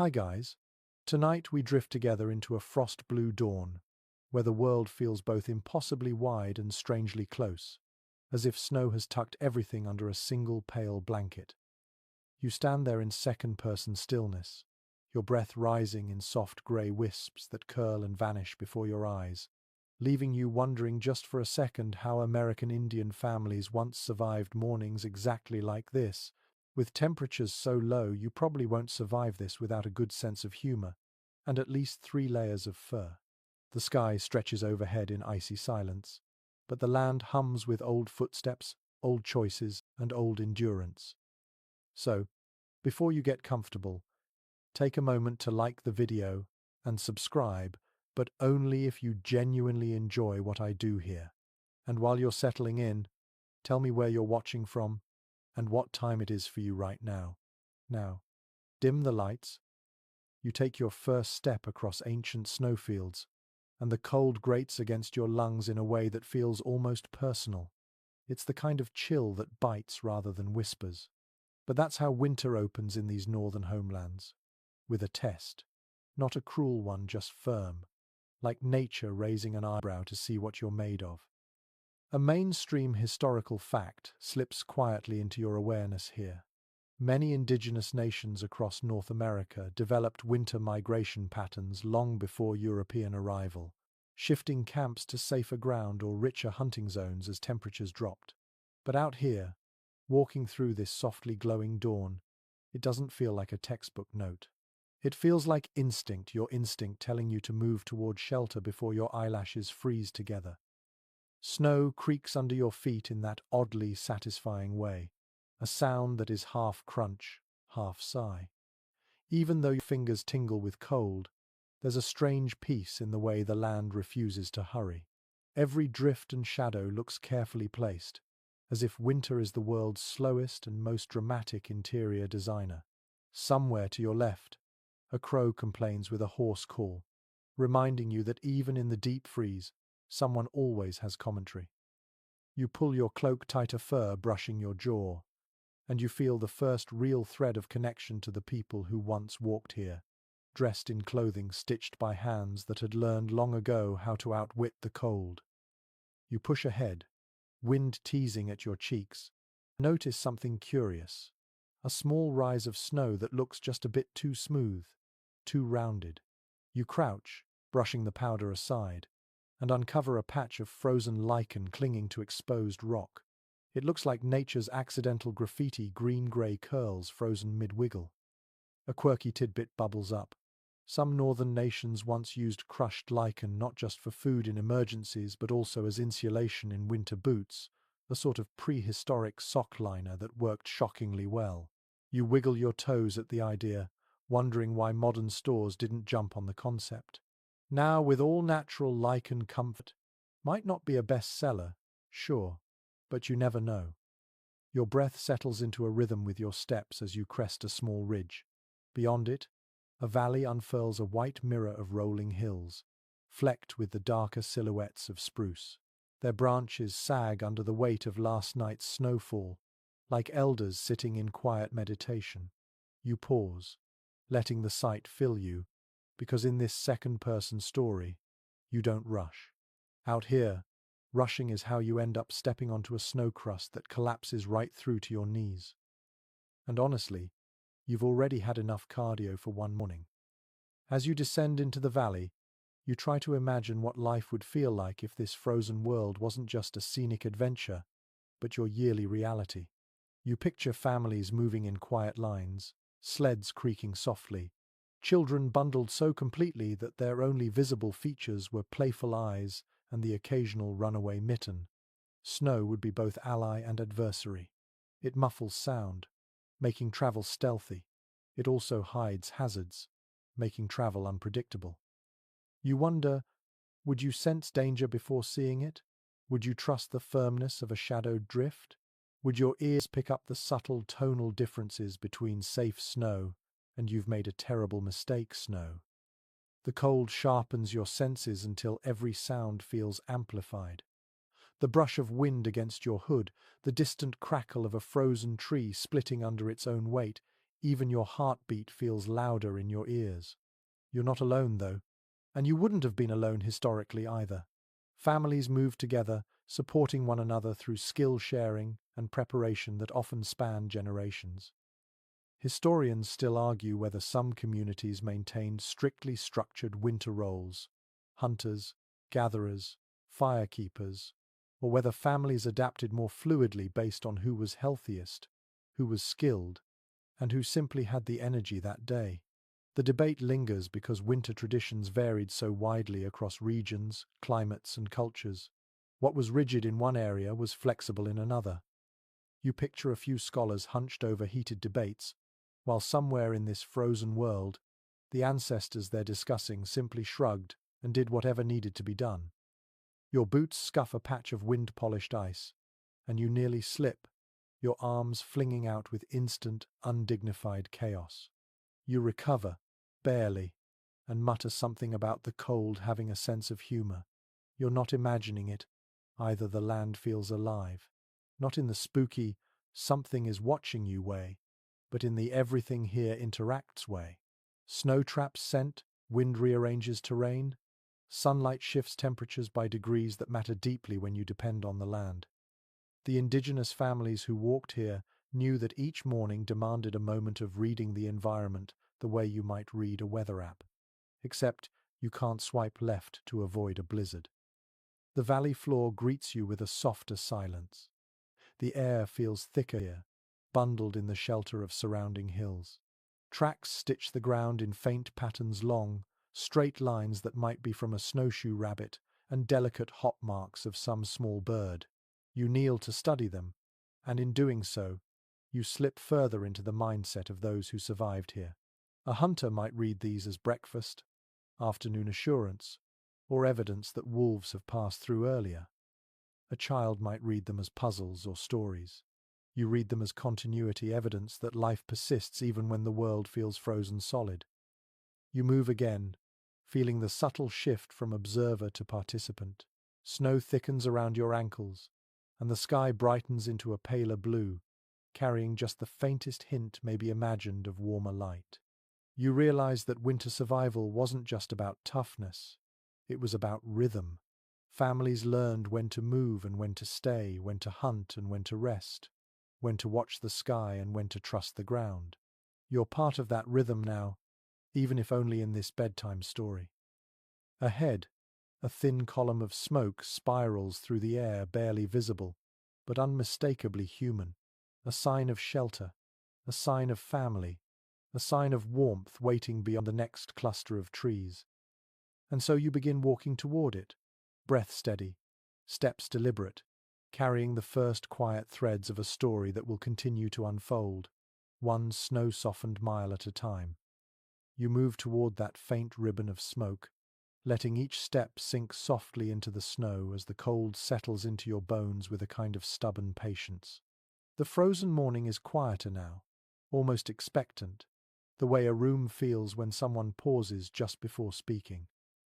Hi guys. Tonight we drift together into a frost-blue dawn, where the world feels both impossibly wide and strangely close, as if snow has tucked everything under a single pale blanket. You stand there in second-person stillness, your breath rising in soft grey wisps that curl and vanish before your eyes, leaving you wondering just for a second how American Indian families once survived mornings exactly like this. With temperatures so low, you probably won't survive this without a good sense of humor and at least 3 layers of fur. The sky stretches overhead in icy silence, but the land hums with old footsteps, old choices, and old endurance. So, before you get comfortable, take a moment to like the video and subscribe, but only if you genuinely enjoy what I do here. And while you're settling in, tell me where you're watching from and what time it is for you right now. Now, dim the lights. You take your first step across ancient snowfields, and the cold grates against your lungs in a way that feels almost personal. It's the kind of chill that bites rather than whispers. But that's how winter opens in these northern homelands, with a test. Not a cruel one, just firm, like nature raising an eyebrow to see what you're made of. A mainstream historical fact slips quietly into your awareness here. Many indigenous nations across North America developed winter migration patterns long before European arrival, shifting camps to safer ground or richer hunting zones as temperatures dropped. But out here, walking through this softly glowing dawn, it doesn't feel like a textbook note. It feels like instinct, your instinct telling you to move toward shelter before your eyelashes freeze together. Snow creaks under your feet in that oddly satisfying way, a sound that is half crunch, half sigh. Even though your fingers tingle with cold, there's a strange peace in the way the land refuses to hurry. Every drift and shadow looks carefully placed, as if winter is the world's slowest and most dramatic interior designer. Somewhere to your left, a crow complains with a hoarse call, reminding you that even in the deep freeze, someone always has commentary. You pull your cloak tighter, fur brushing your jaw, and you feel the first real thread of connection to the people who once walked here, dressed in clothing stitched by hands that had learned long ago how to outwit the cold. You push ahead, wind teasing at your cheeks. Notice something curious, a small rise of snow that looks just a bit too smooth, too rounded. You crouch, brushing the powder aside, and uncover a patch of frozen lichen clinging to exposed rock. It looks like nature's accidental graffiti, green-grey curls frozen mid-wiggle. A quirky tidbit bubbles up. Some northern nations once used crushed lichen not just for food in emergencies but also as insulation in winter boots, a sort of prehistoric sock liner that worked shockingly well. You wiggle your toes at the idea, wondering why modern stores didn't jump on the concept. Now, with all natural lichen comfort, might not be a bestseller, sure, but you never know. Your breath settles into a rhythm with your steps as you crest a small ridge. Beyond it, a valley unfurls a white mirror of rolling hills, flecked with the darker silhouettes of spruce. Their branches sag under the weight of last night's snowfall, like elders sitting in quiet meditation. You pause, letting the sight fill you, because in this second-person story, you don't rush. Out here, rushing is how you end up stepping onto a snow crust that collapses right through to your knees. And honestly, you've already had enough cardio for one morning. As you descend into the valley, you try to imagine what life would feel like if this frozen world wasn't just a scenic adventure, but your yearly reality. You picture families moving in quiet lines, sleds creaking softly, children bundled so completely that their only visible features were playful eyes and the occasional runaway mitten. Snow would be both ally and adversary. It muffles sound, making travel stealthy. It also hides hazards, making travel unpredictable. You wonder, would you sense danger before seeing it? Would you trust the firmness of a shadowed drift? Would your ears pick up the subtle tonal differences between safe snow and you've made a terrible mistake snow? The cold sharpens your senses until every sound feels amplified. The brush of wind against your hood, the distant crackle of a frozen tree splitting under its own weight, Even your heartbeat feels louder in your ears. You're not alone, though, and you wouldn't have been alone historically either. Families move together, supporting one another through skill sharing and preparation that often span generations. Historians still argue whether some communities maintained strictly structured winter roles, hunters, gatherers, firekeepers, or whether families adapted more fluidly based on who was healthiest, who was skilled, and who simply had the energy that day. The debate lingers because winter traditions varied so widely across regions, climates, and cultures. What was rigid in one area was flexible in another. You picture a few scholars hunched over heated debates, while somewhere in this frozen world, the ancestors they're discussing simply shrugged and did whatever needed to be done. Your boots scuff a patch of wind-polished ice, and you nearly slip, your arms flinging out with instant, undignified chaos. You recover, barely, and mutter something about the cold having a sense of humor. You're not imagining it. Either the land feels alive. Not in the spooky, something is watching you way, but in the everything here interacts way. Snow traps scent, wind rearranges terrain, sunlight shifts temperatures by degrees that matter deeply when you depend on the land. The indigenous families who walked here knew that each morning demanded a moment of reading the environment the way you might read a weather app. Except you can't swipe left to avoid a blizzard. The valley floor greets you with a softer silence. The air feels thicker here, bundled in the shelter of surrounding hills. Tracks stitch the ground in faint patterns, long, straight lines that might be from a snowshoe rabbit and delicate hop marks of some small bird. You kneel to study them, and in doing so, you slip further into the mindset of those who survived here. A hunter might read these as breakfast, afternoon assurance, or evidence that wolves have passed through earlier. A child might read them as puzzles or stories. You read them as continuity, evidence that life persists even when the world feels frozen solid. You move again, feeling the subtle shift from observer to participant. Snow thickens around your ankles, and the sky brightens into a paler blue, carrying just the faintest hint may be imagined of warmer light. You realize that winter survival wasn't just about toughness, it was about rhythm. Families learned when to move and when to stay, when to hunt and when to rest, when to watch the sky and when to trust the ground. You're part of that rhythm now, even if only in this bedtime story. Ahead, a thin column of smoke spirals through the air, barely visible, but unmistakably human. A sign of shelter, a sign of family, a sign of warmth waiting beyond the next cluster of trees. And so you begin walking toward it, breath steady, steps deliberate, carrying the first quiet threads of a story that will continue to unfold, one snow-softened mile at a time. You move toward that faint ribbon of smoke, letting each step sink softly into the snow as the cold settles into your bones with a kind of stubborn patience. The frozen morning is quieter now, almost expectant, the way a room feels when someone pauses just before speaking.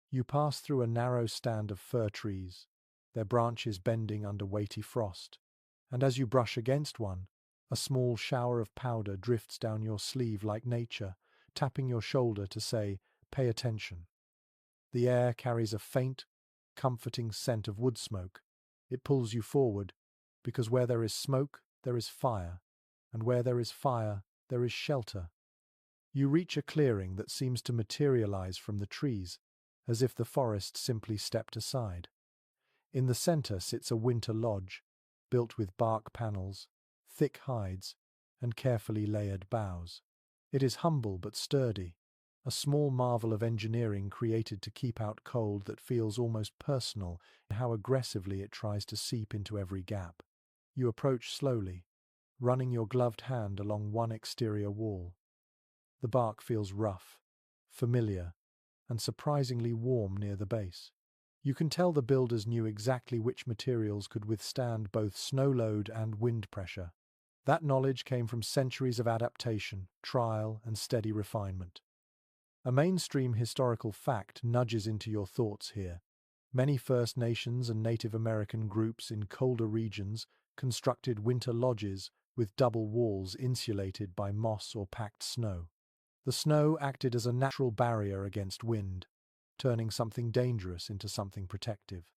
You pass through a narrow stand of fir trees, their branches bending under weighty frost, and as you brush against one, a small shower of powder drifts down your sleeve like nature, tapping your shoulder to say, "Pay attention." The air carries a faint, comforting scent of wood smoke. It pulls you forward, because where there is smoke, there is fire, and where there is fire, there is shelter. You reach a clearing that seems to materialize from the trees, as if the forest simply stepped aside. In the center sits a winter lodge, built with bark panels, thick hides, and carefully layered boughs. It is humble but sturdy, a small marvel of engineering created to keep out cold that feels almost personal in how aggressively it tries to seep into every gap. You approach slowly, running your gloved hand along one exterior wall. The bark feels rough, familiar, and surprisingly warm near the base. You can tell the builders knew exactly which materials could withstand both snow load and wind pressure. That knowledge came from centuries of adaptation, trial, and steady refinement. A mainstream historical fact nudges into your thoughts here. Many First Nations and Native American groups in colder regions constructed winter lodges with double walls insulated by moss or packed snow. The snow acted as a natural barrier against wind, turning something dangerous into something protective.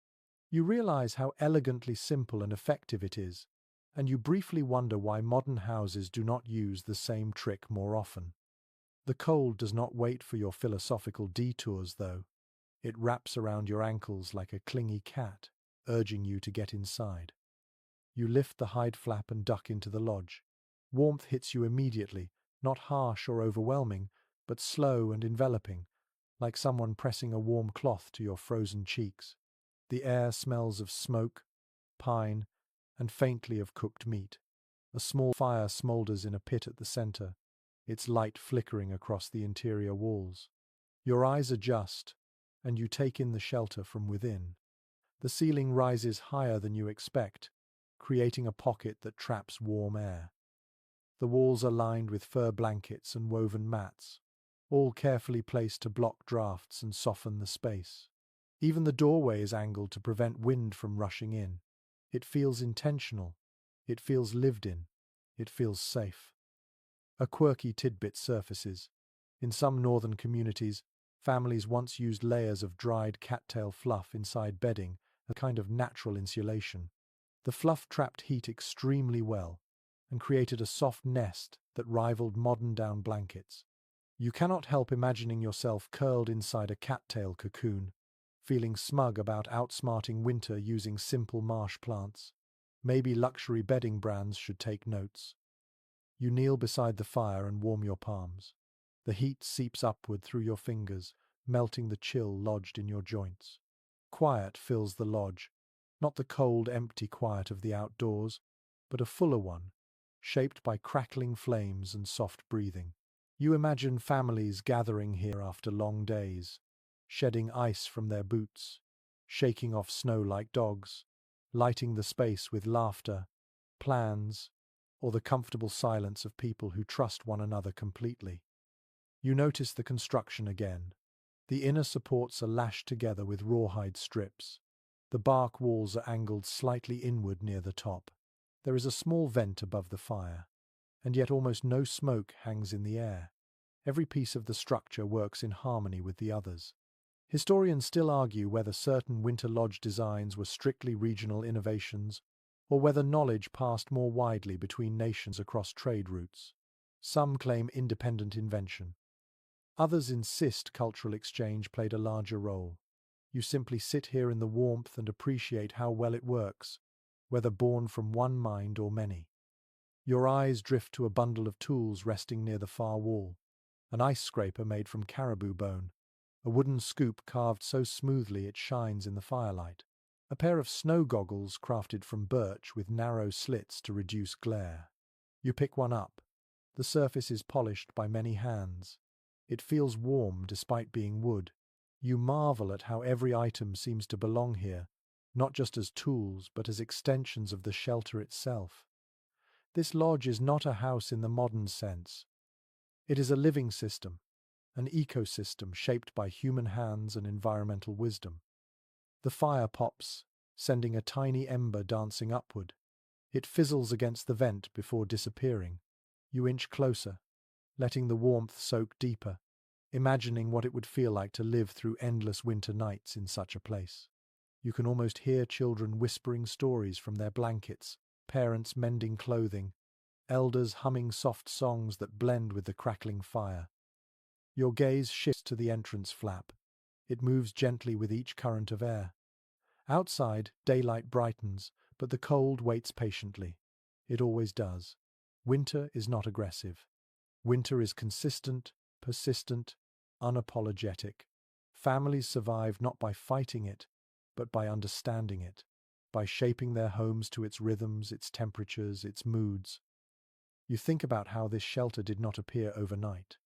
You realize how elegantly simple and effective it is, and you briefly wonder why modern houses do not use the same trick more often. The cold does not wait for your philosophical detours, though. It wraps around your ankles like a clingy cat, urging you to get inside. You lift the hide flap and duck into the lodge. Warmth hits you immediately, not harsh or overwhelming, but slow and enveloping, like someone pressing a warm cloth to your frozen cheeks. The air smells of smoke, pine, and faintly of cooked meat. A small fire smoulders in a pit at the center, its light flickering across the interior walls. Your eyes adjust, and you take in the shelter from within. The ceiling rises higher than you expect, creating a pocket that traps warm air. The walls are lined with fur blankets and woven mats, all carefully placed to block drafts and soften the space. Even the doorway is angled to prevent wind from rushing in. It feels intentional. It feels lived in. It feels safe. A quirky tidbit surfaces. In some northern communities, families once used layers of dried cattail fluff inside bedding, a kind of natural insulation. The fluff trapped heat extremely well and created a soft nest that rivaled modern down blankets. You cannot help imagining yourself curled inside a cattail cocoon, feeling smug about outsmarting winter using simple marsh plants. Maybe luxury bedding brands should take notes. You kneel beside the fire and warm your palms. The heat seeps upward through your fingers, melting the chill lodged in your joints. Quiet fills the lodge, not the cold, empty quiet of the outdoors, but a fuller one, shaped by crackling flames and soft breathing. You imagine families gathering here after long days, shedding ice from their boots, shaking off snow like dogs, lighting the space with laughter, plans, or the comfortable silence of people who trust one another completely. You notice the construction again. The inner supports are lashed together with rawhide strips. The bark walls are angled slightly inward near the top. There is a small vent above the fire, and yet almost no smoke hangs in the air. Every piece of the structure works in harmony with the others. Historians still argue whether certain winter lodge designs were strictly regional innovations, or whether knowledge passed more widely between nations across trade routes. Some claim independent invention. Others insist cultural exchange played a larger role. You simply sit here in the warmth and appreciate how well it works, whether born from one mind or many. Your eyes drift to a bundle of tools resting near the far wall. An ice scraper made from caribou bone, a wooden scoop carved so smoothly it shines in the firelight, a pair of snow goggles crafted from birch with narrow slits to reduce glare. You pick one up. The surface is polished by many hands. It feels warm despite being wood. You marvel at how every item seems to belong here, not just as tools but as extensions of the shelter itself. This lodge is not a house in the modern sense. It is a living system, an ecosystem shaped by human hands and environmental wisdom. The fire pops, sending a tiny ember dancing upward. It fizzles against the vent before disappearing. You inch closer, letting the warmth soak deeper, imagining what it would feel like to live through endless winter nights in such a place. You can almost hear children whispering stories from their blankets, parents mending clothing, elders humming soft songs that blend with the crackling fire. Your gaze shifts to the entrance flap. It moves gently with each current of air. Outside, daylight brightens, but the cold waits patiently. It always does. Winter is not aggressive. Winter is consistent, persistent, unapologetic. Families survive not by fighting it, but by understanding it, by shaping their homes to its rhythms, its temperatures, its moods. You think about how this shelter did not appear overnight.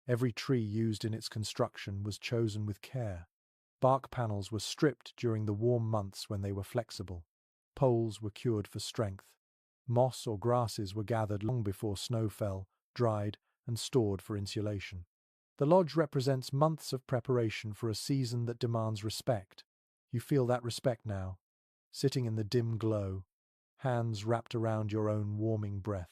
Every tree used in its construction was chosen with care. Bark panels were stripped during the warm months when they were flexible. Poles were cured for strength. Moss or grasses were gathered long before snow fell, dried, and stored for insulation. The lodge represents months of preparation for a season that demands respect. You feel that respect now, sitting in the dim glow, hands wrapped around your own warming breath.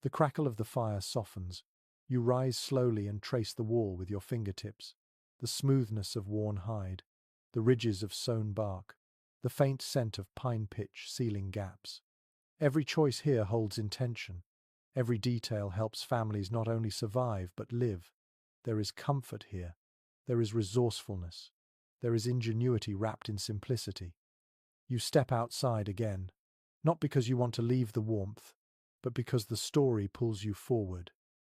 The crackle of the fire softens. You rise slowly and trace the wall with your fingertips. The smoothness of worn hide, the ridges of sown bark, the faint scent of pine pitch sealing gaps. Every choice here holds intention. Every detail helps families not only survive but live. There is comfort here. There is resourcefulness. There is ingenuity wrapped in simplicity. You step outside again, not because you want to leave the warmth, but because the story pulls you forward.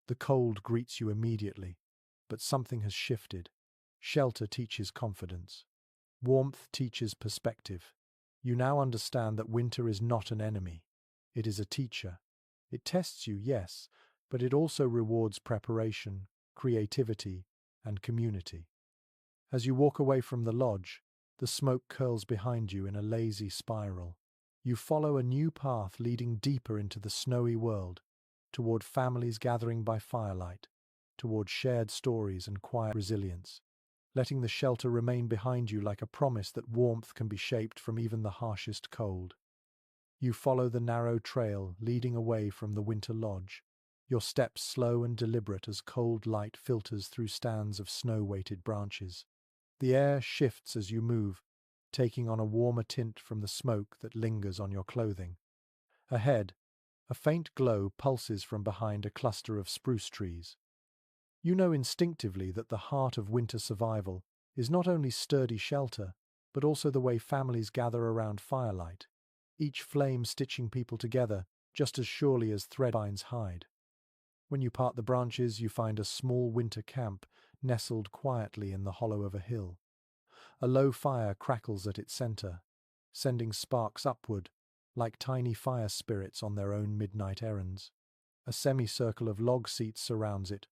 The cold greets you immediately, but something has shifted. Shelter teaches confidence. Warmth teaches perspective. You now understand that winter is not an enemy. It is a teacher. It tests you, yes, but it also rewards preparation, creativity, and community. As you walk away from the lodge, the smoke curls behind you in a lazy spiral. You follow a new path leading deeper into the snowy world, toward families gathering by firelight, toward shared stories and quiet resilience, letting the shelter remain behind you like a promise that warmth can be shaped from even the harshest cold. You follow the narrow trail leading away from the winter lodge, your steps slow and deliberate as cold light filters through stands of snow-weighted branches. The air shifts as you move, taking on a warmer tint from the smoke that lingers on your clothing. Ahead, a faint glow pulses from behind a cluster of spruce trees. You know instinctively that the heart of winter survival is not only sturdy shelter, but also the way families gather around firelight, each flame stitching people together just as surely as thread binds hide. When you part the branches, you find a small winter camp nestled quietly in the hollow of a hill. A low fire crackles at its center, sending sparks upward, like tiny fire spirits on their own midnight errands. A semicircle of log seats surrounds it,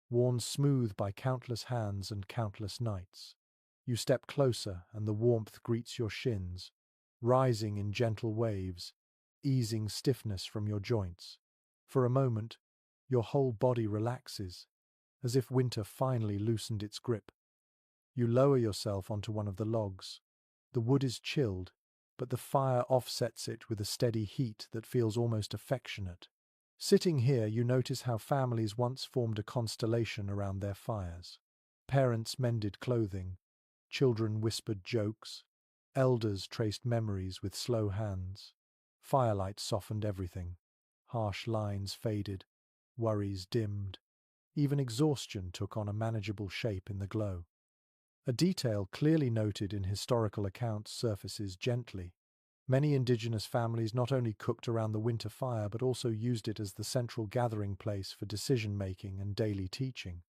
worn smooth by countless hands and countless nights. You step closer, and the warmth greets your shins, rising in gentle waves, easing stiffness from your joints. For a moment, your whole body relaxes, as if winter finally loosened its grip. You lower yourself onto one of the logs. The wood is chilled, but the fire offsets it with a steady heat that feels almost affectionate. Sitting here, you notice how families once formed a constellation around their fires. Parents mended clothing, children whispered jokes, elders traced memories with slow hands. Firelight softened everything. Harsh lines faded, worries dimmed. Even exhaustion took on a manageable shape in the glow. A detail clearly noted in historical accounts surfaces gently. Many indigenous families not only cooked around the winter fire but also used it as the central gathering place for decision-making and daily teaching.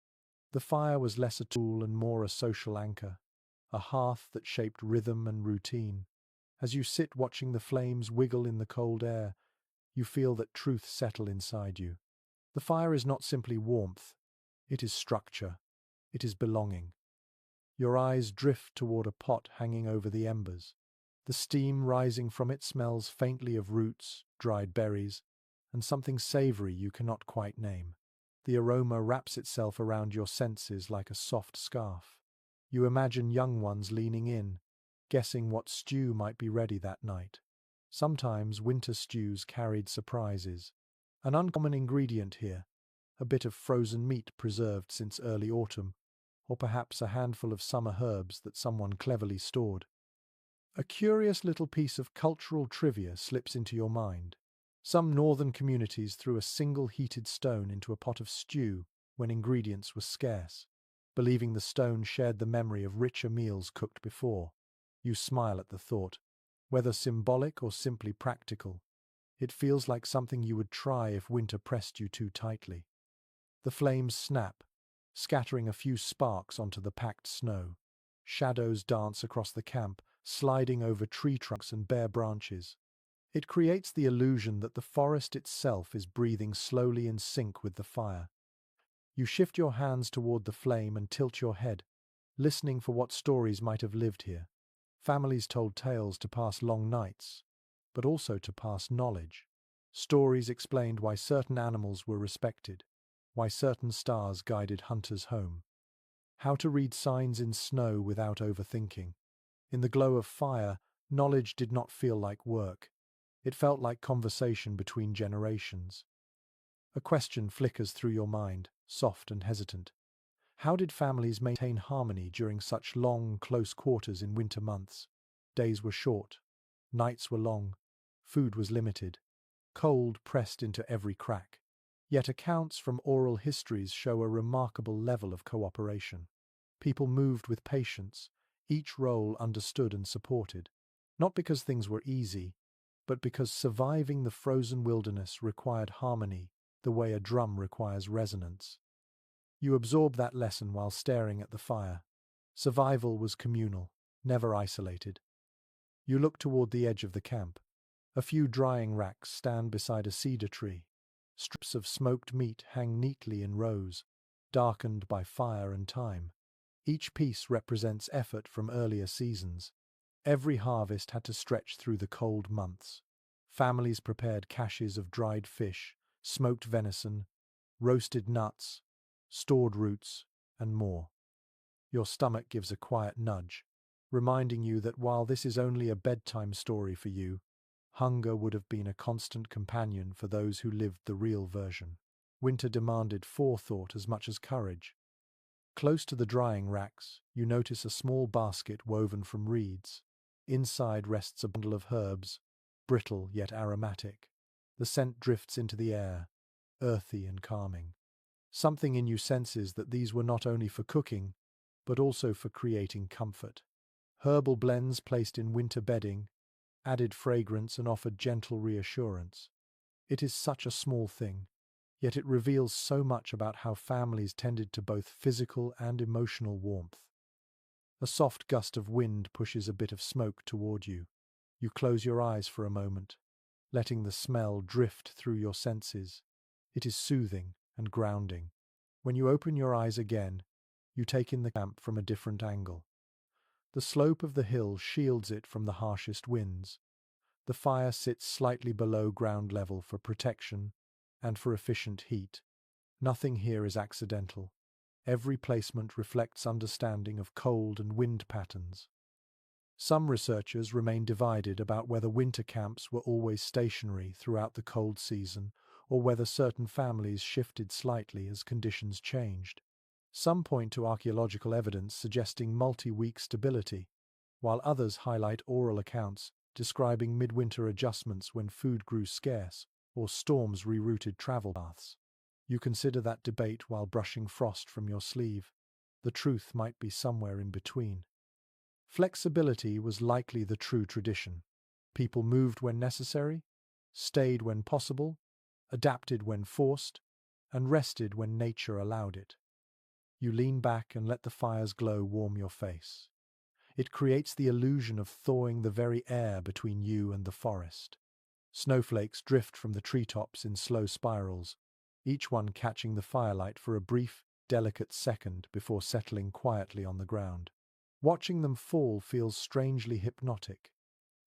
The fire was less a tool and more a social anchor, a hearth that shaped rhythm and routine. As you sit watching the flames wiggle in the cold air, you feel that truth settle inside you. The fire is not simply warmth, it is structure, it is belonging. Your eyes drift toward a pot hanging over the embers. The steam rising from it smells faintly of roots, dried berries, and something savory you cannot quite name. The aroma wraps itself around your senses like a soft scarf. You imagine young ones leaning in, guessing what stew might be ready that night. Sometimes winter stews carried surprises. An uncommon ingredient here, a bit of frozen meat preserved since early autumn, or perhaps a handful of summer herbs that someone cleverly stored. A curious little piece of cultural trivia slips into your mind. Some northern communities threw a single heated stone into a pot of stew when ingredients were scarce, believing the stone shared the memory of richer meals cooked before. You smile at the thought. Whether symbolic or simply practical, it feels like something you would try if winter pressed you too tightly. The flames snap, scattering a few sparks onto the packed snow. Shadows dance across the camp, sliding over tree trunks and bare branches. It creates the illusion that the forest itself is breathing slowly in sync with the fire. You shift your hands toward the flame and tilt your head, listening for what stories might have lived here. Families told tales to pass long nights, but also to pass knowledge. Stories explained why certain animals were respected, why certain stars guided hunters home, how to read signs in snow without overthinking. In the glow of fire, knowledge did not feel like work. It felt like conversation between generations. A question flickers through your mind, soft and hesitant. How did families maintain harmony during such long, close quarters in winter months? Days were short, nights were long, food was limited, cold pressed into every crack. Yet accounts from oral histories show a remarkable level of cooperation. People moved with patience, each role understood and supported, not because things were easy, but because surviving the frozen wilderness required harmony the way a drum requires resonance. You absorb that lesson while staring at the fire. Survival was communal, never isolated. You look toward the edge of the camp. A few drying racks stand beside a cedar tree. Strips of smoked meat hang neatly in rows, darkened by fire and time. Each piece represents effort from earlier seasons. Every harvest had to stretch through the cold months. Families prepared caches of dried fish, smoked venison, roasted nuts, stored roots, and more. Your stomach gives a quiet nudge, reminding you that while this is only a bedtime story for you, hunger would have been a constant companion for those who lived the real version. Winter demanded forethought as much as courage. Close to the drying racks, you notice a small basket woven from reeds. Inside rests a bundle of herbs, brittle yet aromatic. The scent drifts into the air, earthy and calming. Something in you senses that these were not only for cooking, but also for creating comfort. Herbal blends placed in winter bedding added fragrance and offered gentle reassurance. It is such a small thing, yet it reveals so much about how families tended to both physical and emotional warmth. A soft gust of wind pushes a bit of smoke toward you. You close your eyes for a moment, letting the smell drift through your senses. It is soothing and grounding. When you open your eyes again, you take in the camp from a different angle. The slope of the hill shields it from the harshest winds. The fire sits slightly below ground level for protection and for efficient heat. Nothing here is accidental. Every placement reflects understanding of cold and wind patterns. Some researchers remain divided about whether winter camps were always stationary throughout the cold season or whether certain families shifted slightly as conditions changed. Some point to archaeological evidence suggesting multi-week stability, while others highlight oral accounts describing midwinter adjustments when food grew scarce or storms rerouted travel paths. You consider that debate while brushing frost from your sleeve. The truth might be somewhere in between. Flexibility was likely the true tradition. People moved when necessary, stayed when possible, adapted when forced, and rested when nature allowed it. You lean back and let the fire's glow warm your face. It creates the illusion of thawing the very air between you and the forest. Snowflakes drift from the treetops in slow spirals, each one catching the firelight for a brief, delicate second before settling quietly on the ground. Watching them fall feels strangely hypnotic.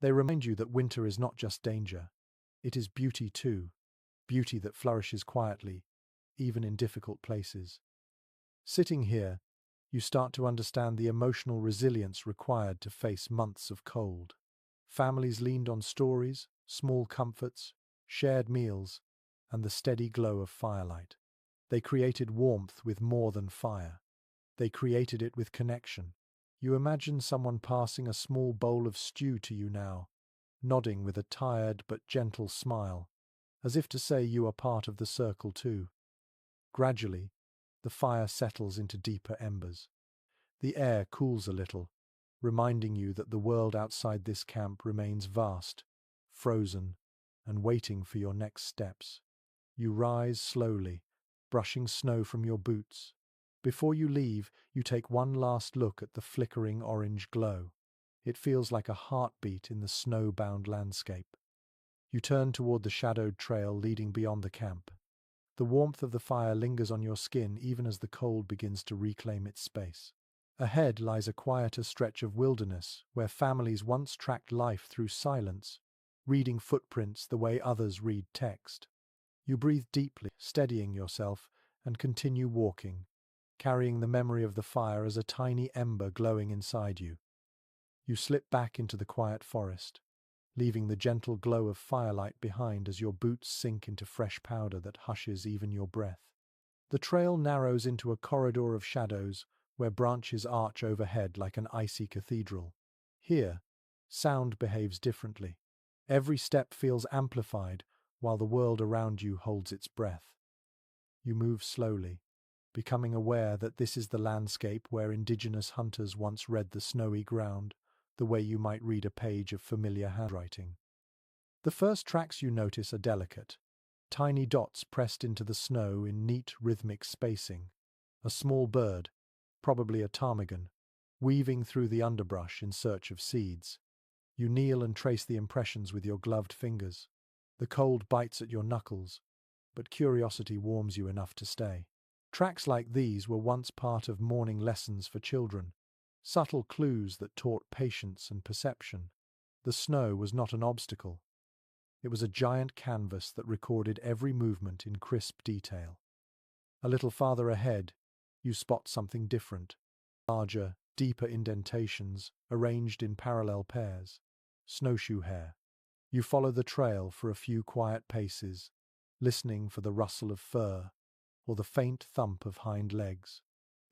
They remind you that winter is not just danger. It is beauty too, beauty that flourishes quietly, even in difficult places. Sitting here, you start to understand the emotional resilience required to face months of cold. Families leaned on stories, small comforts, shared meals, and the steady glow of firelight. They created warmth with more than fire. They created it with connection. You imagine someone passing a small bowl of stew to you now, nodding with a tired but gentle smile, as if to say you are part of the circle too. Gradually, the fire settles into deeper embers. The air cools a little, reminding you that the world outside this camp remains vast, frozen, and waiting for your next steps. You rise slowly, brushing snow from your boots. Before you leave, you take one last look at the flickering orange glow. It feels like a heartbeat in the snow-bound landscape. You turn toward the shadowed trail leading beyond the camp. The warmth of the fire lingers on your skin even as the cold begins to reclaim its space. Ahead lies a quieter stretch of wilderness where families once tracked life through silence, reading footprints the way others read text. You breathe deeply, steadying yourself, and continue walking, carrying the memory of the fire as a tiny ember glowing inside you. You slip back into the quiet forest, leaving the gentle glow of firelight behind as your boots sink into fresh powder that hushes even your breath. The trail narrows into a corridor of shadows where branches arch overhead like an icy cathedral. Here, sound behaves differently. Every step feels amplified while the world around you holds its breath. You move slowly, becoming aware that this is the landscape where indigenous hunters once read the snowy ground, the way you might read a page of familiar handwriting. The first tracks you notice are delicate, tiny dots pressed into the snow in neat rhythmic spacing. A small bird, probably a ptarmigan, weaving through the underbrush in search of seeds. You kneel and trace the impressions with your gloved fingers. The cold bites at your knuckles, but curiosity warms you enough to stay. Tracks like these were once part of morning lessons for children, subtle clues that taught patience and perception. The snow was not an obstacle. It was a giant canvas that recorded every movement in crisp detail. A little farther ahead, you spot something different. Larger, deeper indentations, arranged in parallel pairs. Snowshoe hare. You follow the trail for a few quiet paces, listening for the rustle of fur or the faint thump of hind legs.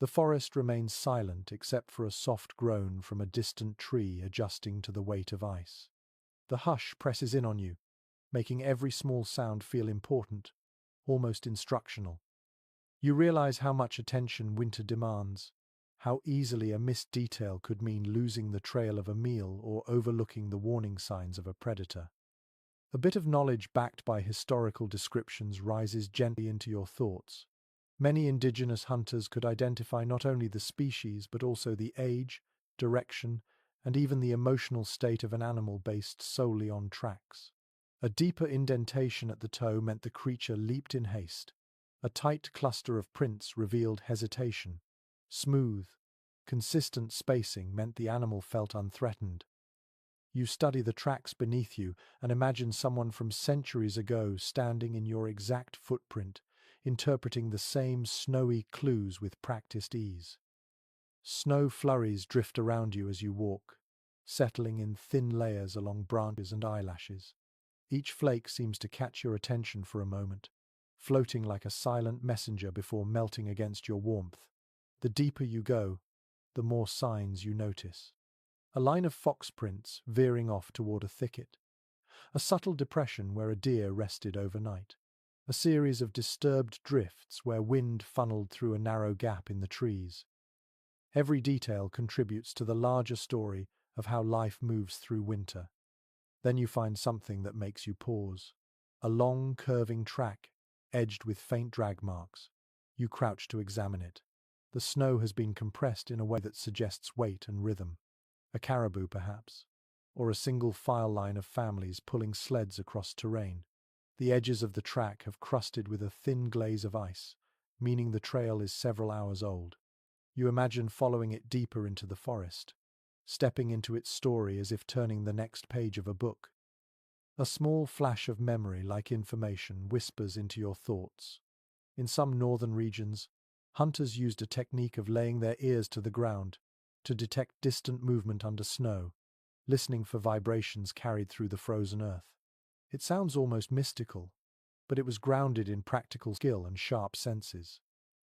The forest remains silent except for a soft groan from a distant tree adjusting to the weight of ice. The hush presses in on you, making every small sound feel important, almost instructional. You realize how much attention winter demands, how easily a missed detail could mean losing the trail of a meal or overlooking the warning signs of a predator. A bit of knowledge backed by historical descriptions rises gently into your thoughts. Many indigenous hunters could identify not only the species but also the age, direction, and even the emotional state of an animal based solely on tracks. A deeper indentation at the toe meant the creature leaped in haste. A tight cluster of prints revealed hesitation. Smooth, consistent spacing meant the animal felt unthreatened. You study the tracks beneath you and imagine someone from centuries ago standing in your exact footprint, interpreting the same snowy clues with practiced ease. Snow flurries drift around you as you walk, settling in thin layers along branches and eyelashes. Each flake seems to catch your attention for a moment, floating like a silent messenger before melting against your warmth. The deeper you go, the more signs you notice. A line of fox prints veering off toward a thicket. A subtle depression where a deer rested overnight. A series of disturbed drifts where wind funneled through a narrow gap in the trees. Every detail contributes to the larger story of how life moves through winter. Then you find something that makes you pause. A long, curving track, edged with faint drag marks. You crouch to examine it. The snow has been compressed in a way that suggests weight and rhythm. A caribou, perhaps, or a single file line of families pulling sleds across terrain. The edges of the track have crusted with a thin glaze of ice, meaning the trail is several hours old. You imagine following it deeper into the forest, stepping into its story as if turning the next page of a book. A small flash of memory, like information, whispers into your thoughts. In some northern regions, hunters used a technique of laying their ears to the ground to detect distant movement under snow, listening for vibrations carried through the frozen earth. It sounds almost mystical, but it was grounded in practical skill and sharp senses.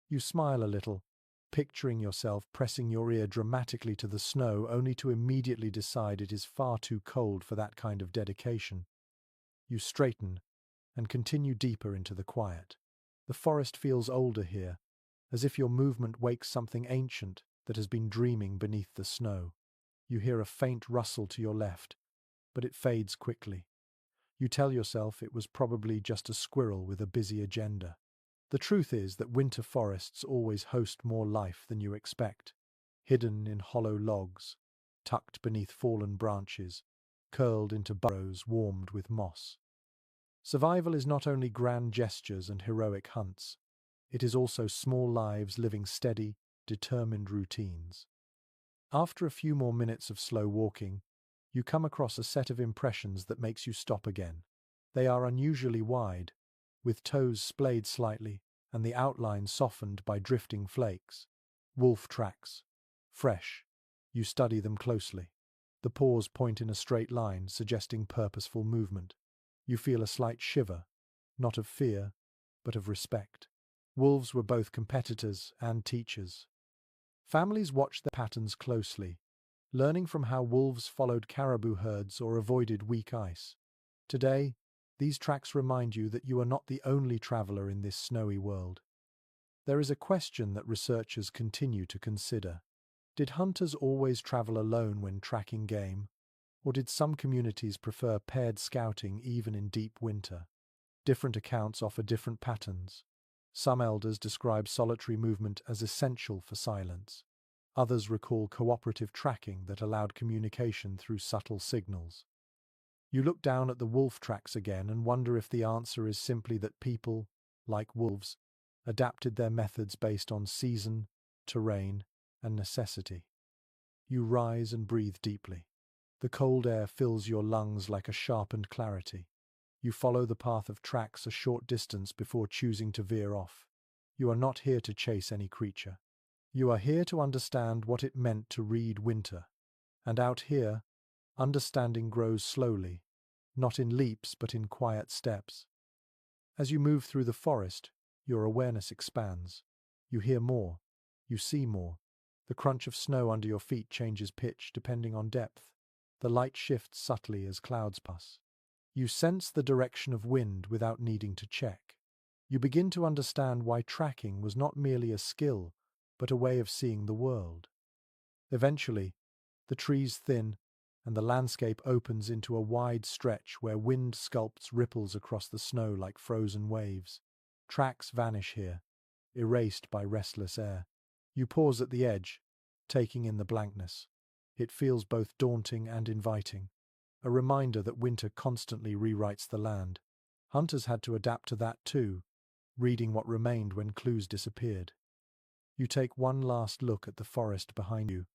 You smile a little, picturing yourself pressing your ear dramatically to the snow only to immediately decide it is far too cold for that kind of dedication. You straighten and continue deeper into the quiet. The forest feels older here, as if your movement wakes something ancient that has been dreaming beneath the snow. You hear a faint rustle to your left, but it fades quickly. You tell yourself it was probably just a squirrel with a busy agenda. The truth is that winter forests always host more life than you expect, hidden in hollow logs, tucked beneath fallen branches, curled into burrows warmed with moss. Survival is not only grand gestures and heroic hunts, it is also small lives living steady, determined routines. After a few more minutes of slow walking, you come across a set of impressions that makes you stop again. They are unusually wide, with toes splayed slightly and the outline softened by drifting flakes. Wolf tracks. Fresh. You study them closely. The paws point in a straight line, suggesting purposeful movement. You feel a slight shiver, not of fear, but of respect. Wolves were both competitors and teachers. Families watched their patterns closely, learning from how wolves followed caribou herds or avoided weak ice. Today, these tracks remind you that you are not the only traveler in this snowy world. There is a question that researchers continue to consider. Did hunters always travel alone when tracking game, or did some communities prefer paired scouting even in deep winter? Different accounts offer different patterns. Some elders describe solitary movement as essential for silence. Others recall cooperative tracking that allowed communication through subtle signals. You look down at the wolf tracks again and wonder if the answer is simply that people, like wolves, adapted their methods based on season, terrain, and necessity. You rise and breathe deeply. The cold air fills your lungs like a sharpened clarity. You follow the path of tracks a short distance before choosing to veer off. You are not here to chase any creature. You are here to understand what it meant to read winter. And out here, understanding grows slowly, not in leaps but in quiet steps. As you move through the forest, your awareness expands. You hear more. You see more. The crunch of snow under your feet changes pitch depending on depth. The light shifts subtly as clouds pass. You sense the direction of wind without needing to check. You begin to understand why tracking was not merely a skill, but a way of seeing the world. Eventually, the trees thin, and the landscape opens into a wide stretch where wind sculpts ripples across the snow like frozen waves. Tracks vanish here, erased by restless air. You pause at the edge, taking in the blankness. It feels both daunting and inviting, a reminder that winter constantly rewrites the land. Hunters had to adapt to that too, reading what remained when clues disappeared. You take one last look at the forest behind you,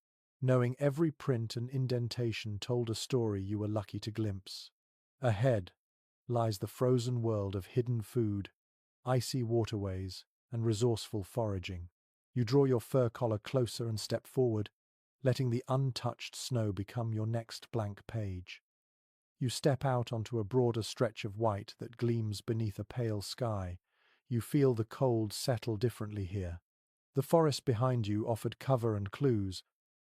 knowing every print and indentation told a story you were lucky to glimpse. Ahead lies the frozen world of hidden food, icy waterways, and resourceful foraging. You draw your fur collar closer and step forward, letting the untouched snow become your next blank page. You step out onto a broader stretch of white that gleams beneath a pale sky. You feel the cold settle differently here. The forest behind you offered cover and clues,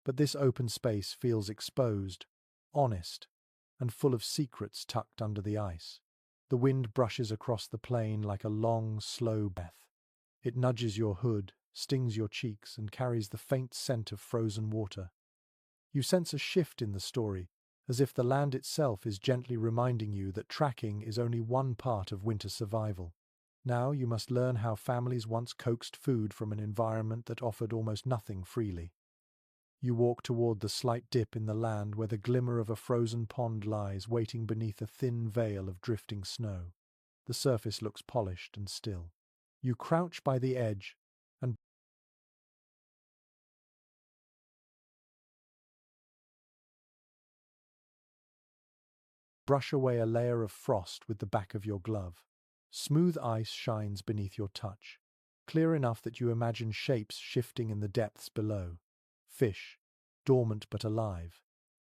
but this open space feels exposed, honest, and full of secrets tucked under the ice. The wind brushes across the plain like a long, slow breath. It nudges your hood, stings your cheeks, and carries the faint scent of frozen water. You sense a shift in the story, as if the land itself is gently reminding you that tracking is only one part of winter survival. Now you must learn how families once coaxed food from an environment that offered almost nothing freely. You walk toward the slight dip in the land where the glimmer of a frozen pond lies waiting beneath a thin veil of drifting snow. The surface looks polished and still. You crouch by the edge and brush away a layer of frost with the back of your glove. Smooth ice shines beneath your touch, clear enough that you imagine shapes shifting in the depths below. Fish, dormant but alive.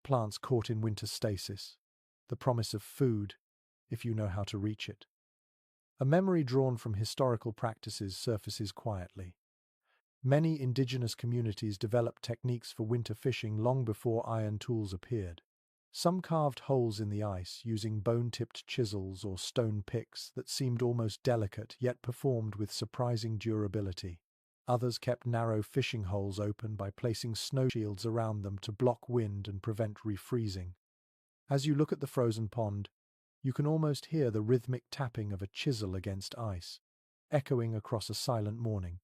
Plants caught in winter stasis. The promise of food, if you know how to reach it. A memory drawn from historical practices surfaces quietly. Many indigenous communities developed techniques for winter fishing long before iron tools appeared. Some carved holes in the ice using bone-tipped chisels or stone picks that seemed almost delicate yet performed with surprising durability. Others kept narrow fishing holes open by placing snow shields around them to block wind and prevent refreezing. As you look at the frozen pond, you can almost hear the rhythmic tapping of a chisel against ice, echoing across a silent morning.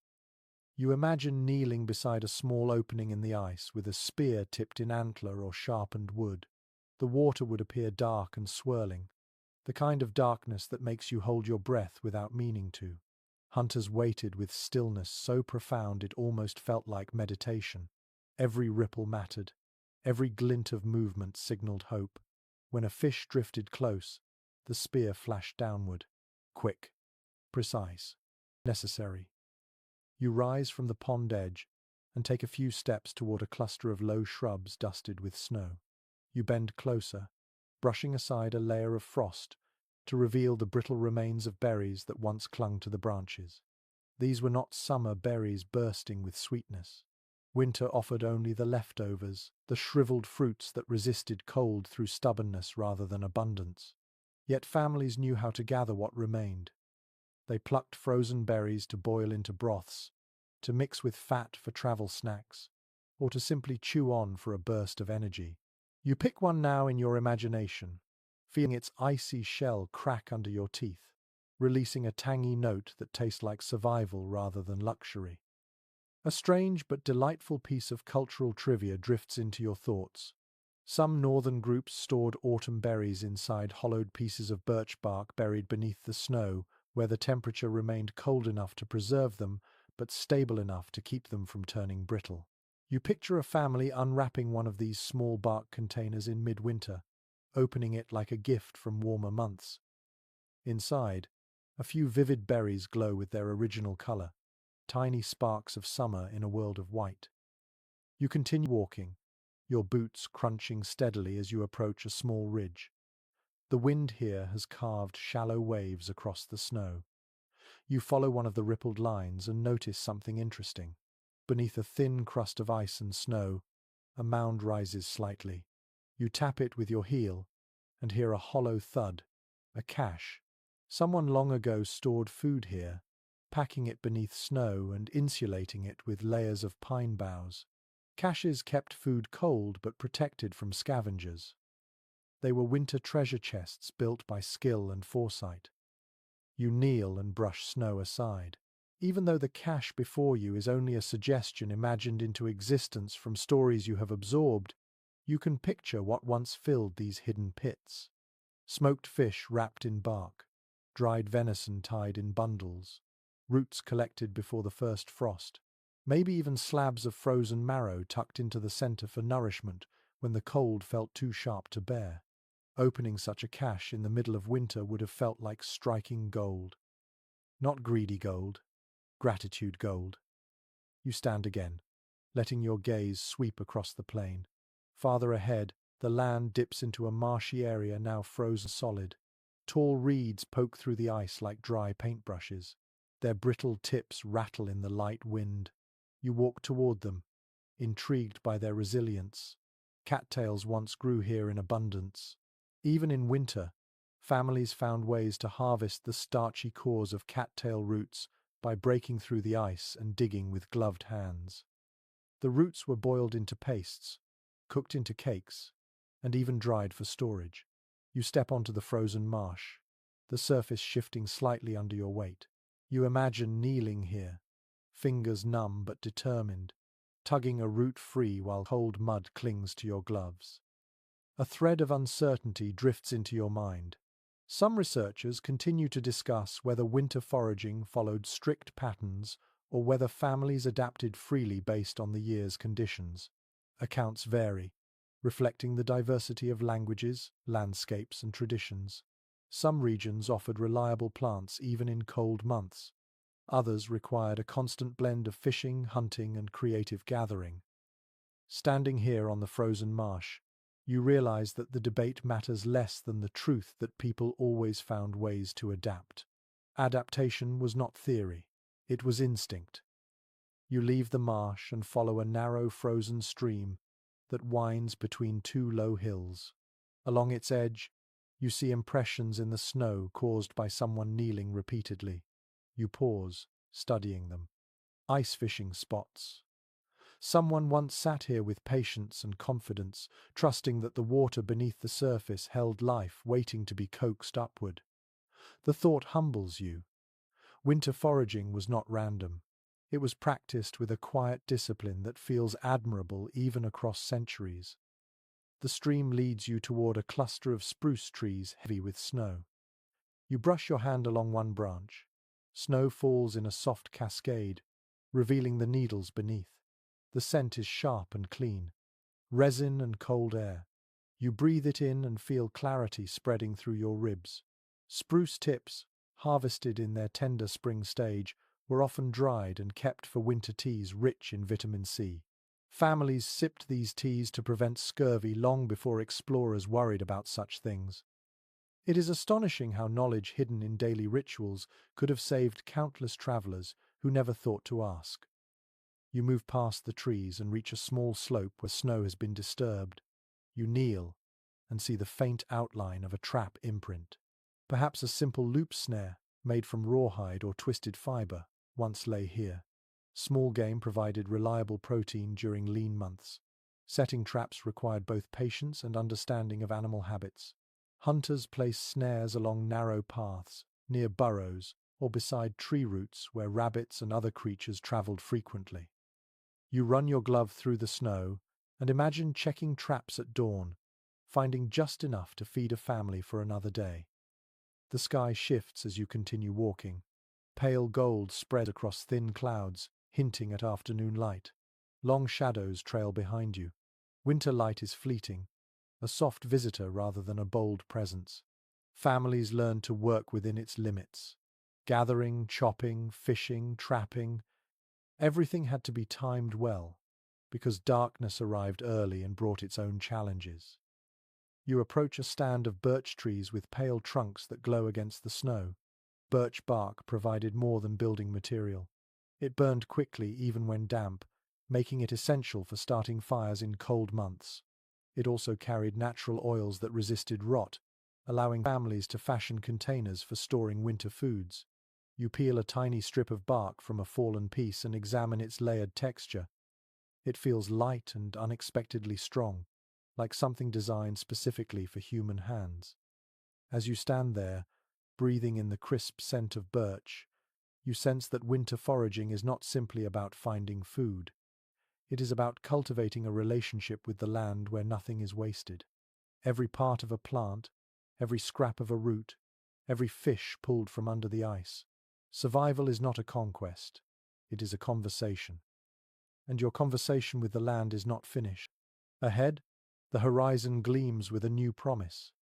You imagine kneeling beside a small opening in the ice with a spear tipped in antler or sharpened wood. The water would appear dark and swirling, the kind of darkness that makes you hold your breath without meaning to. Hunters waited with stillness so profound it almost felt like meditation. Every ripple mattered, every glint of movement signaled hope. When a fish drifted close, the spear flashed downward. Quick, precise, necessary. You rise from the pond edge and take a few steps toward a cluster of low shrubs dusted with snow. You bend closer, brushing aside a layer of frost to reveal the brittle remains of berries that once clung to the branches. These were not summer berries bursting with sweetness. Winter offered only the leftovers, the shriveled fruits that resisted cold through stubbornness rather than abundance. Yet families knew how to gather what remained. They plucked frozen berries to boil into broths, to mix with fat for travel snacks, or to simply chew on for a burst of energy. You pick one now in your imagination, feeling its icy shell crack under your teeth, releasing a tangy note that tastes like survival rather than luxury. A strange but delightful piece of cultural trivia drifts into your thoughts. Some northern groups stored autumn berries inside hollowed pieces of birch bark buried beneath the snow, where the temperature remained cold enough to preserve them, but stable enough to keep them from turning brittle. You picture a family unwrapping one of these small bark containers in midwinter, opening it like a gift from warmer months. Inside, a few vivid berries glow with their original color, tiny sparks of summer in a world of white. You continue walking, your boots crunching steadily as you approach a small ridge. The wind here has carved shallow waves across the snow. You follow one of the rippled lines and notice something interesting. Beneath a thin crust of ice and snow, a mound rises slightly. You tap it with your heel and hear a hollow thud, a cache. Someone long ago stored food here, packing it beneath snow and insulating it with layers of pine boughs. Caches kept food cold but protected from scavengers. They were winter treasure chests built by skill and foresight. You kneel and brush snow aside. Even though the cache before you is only a suggestion imagined into existence from stories you have absorbed, you can picture what once filled these hidden pits. Smoked fish wrapped in bark, dried venison tied in bundles, roots collected before the first frost, maybe even slabs of frozen marrow tucked into the center for nourishment when the cold felt too sharp to bear. Opening such a cache in the middle of winter would have felt like striking gold. Not greedy gold, gratitude gold. You stand again, letting your gaze sweep across the plain. Farther ahead, the land dips into a marshy area now frozen solid. Tall reeds poke through the ice like dry paintbrushes. Their brittle tips rattle in the light wind. You walk toward them, intrigued by their resilience. Cattails once grew here in abundance. Even in winter, families found ways to harvest the starchy cores of cattail roots by breaking through the ice and digging with gloved hands. The roots were boiled into pastes, cooked into cakes, and even dried for storage. You step onto the frozen marsh, the surface shifting slightly under your weight. You imagine kneeling here, fingers numb but determined, tugging a root free while cold mud clings to your gloves. A thread of uncertainty drifts into your mind. Some researchers continue to discuss whether winter foraging followed strict patterns or whether families adapted freely based on the year's conditions. Accounts vary, reflecting the diversity of languages, landscapes, and traditions. Some regions offered reliable plants even in cold months. Others required a constant blend of fishing, hunting, and creative gathering. Standing here on the frozen marsh, you realize that the debate matters less than the truth that people always found ways to adapt. Adaptation was not theory, it was instinct. You leave the marsh and follow a narrow frozen stream that winds between two low hills. Along its edge, you see impressions in the snow caused by someone kneeling repeatedly. You pause, studying them. Ice fishing spots. Someone once sat here with patience and confidence, trusting that the water beneath the surface held life waiting to be coaxed upward. The thought humbles you. Winter foraging was not random. It was practiced with a quiet discipline that feels admirable even across centuries. The stream leads you toward a cluster of spruce trees heavy with snow. You brush your hand along one branch. Snow falls in a soft cascade, revealing the needles beneath. The scent is sharp and clean. Resin and cold air. You breathe it in and feel clarity spreading through your ribs. Spruce tips, harvested in their tender spring stage, were often dried and kept for winter teas rich in vitamin C. Families sipped these teas to prevent scurvy long before explorers worried about such things. It is astonishing how knowledge hidden in daily rituals could have saved countless travelers who never thought to ask. You move past the trees and reach a small slope where snow has been disturbed. You kneel and see the faint outline of a trap imprint. Perhaps a simple loop snare, made from rawhide or twisted fiber, once lay here. Small game provided reliable protein during lean months. Setting traps required both patience and understanding of animal habits. Hunters placed snares along narrow paths, near burrows, or beside tree roots where rabbits and other creatures traveled frequently. You run your glove through the snow and imagine checking traps at dawn, finding just enough to feed a family for another day. The sky shifts as you continue walking. Pale gold spread across thin clouds, hinting at afternoon light. Long shadows trail behind you. Winter light is fleeting, a soft visitor rather than a bold presence. Families learn to work within its limits. Gathering, chopping, fishing, trapping, everything had to be timed well, because darkness arrived early and brought its own challenges. You approach a stand of birch trees with pale trunks that glow against the snow. Birch bark provided more than building material. It burned quickly even when damp, making it essential for starting fires in cold months. It also carried natural oils that resisted rot, allowing families to fashion containers for storing winter foods. You peel a tiny strip of bark from a fallen piece and examine its layered texture. It feels light and unexpectedly strong, like something designed specifically for human hands. As you stand there, breathing in the crisp scent of birch, you sense that winter foraging is not simply about finding food. It is about cultivating a relationship with the land where nothing is wasted. Every part of a plant, every scrap of a root, every fish pulled from under the ice. Survival is not a conquest, it is a conversation. And your conversation with the land is not finished. Ahead, the horizon gleams with a new promise.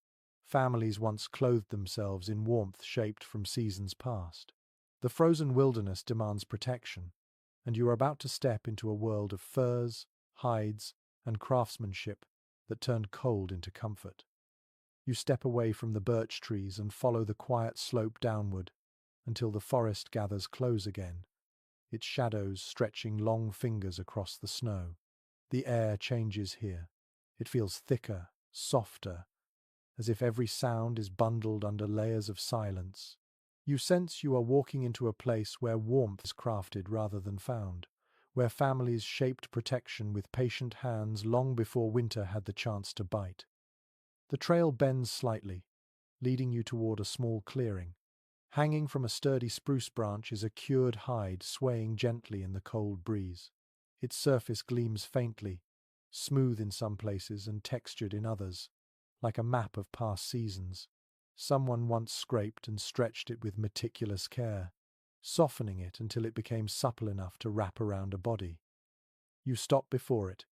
Families once clothed themselves in warmth shaped from seasons past. The frozen wilderness demands protection, and you are about to step into a world of furs, hides, and craftsmanship that turned cold into comfort. You step away from the birch trees and follow the quiet slope downward until the forest gathers close again, its shadows stretching long fingers across the snow. The air changes here. It feels thicker, softer, as if every sound is bundled under layers of silence. You sense you are walking into a place where warmth is crafted rather than found, where families shaped protection with patient hands long before winter had the chance to bite. The trail bends slightly, leading you toward a small clearing. Hanging from a sturdy spruce branch is a cured hide swaying gently in the cold breeze. Its surface gleams faintly, smooth in some places and textured in others, like a map of past seasons. Someone once scraped and stretched it with meticulous care, softening it until it became supple enough to wrap around a body. You stop before it,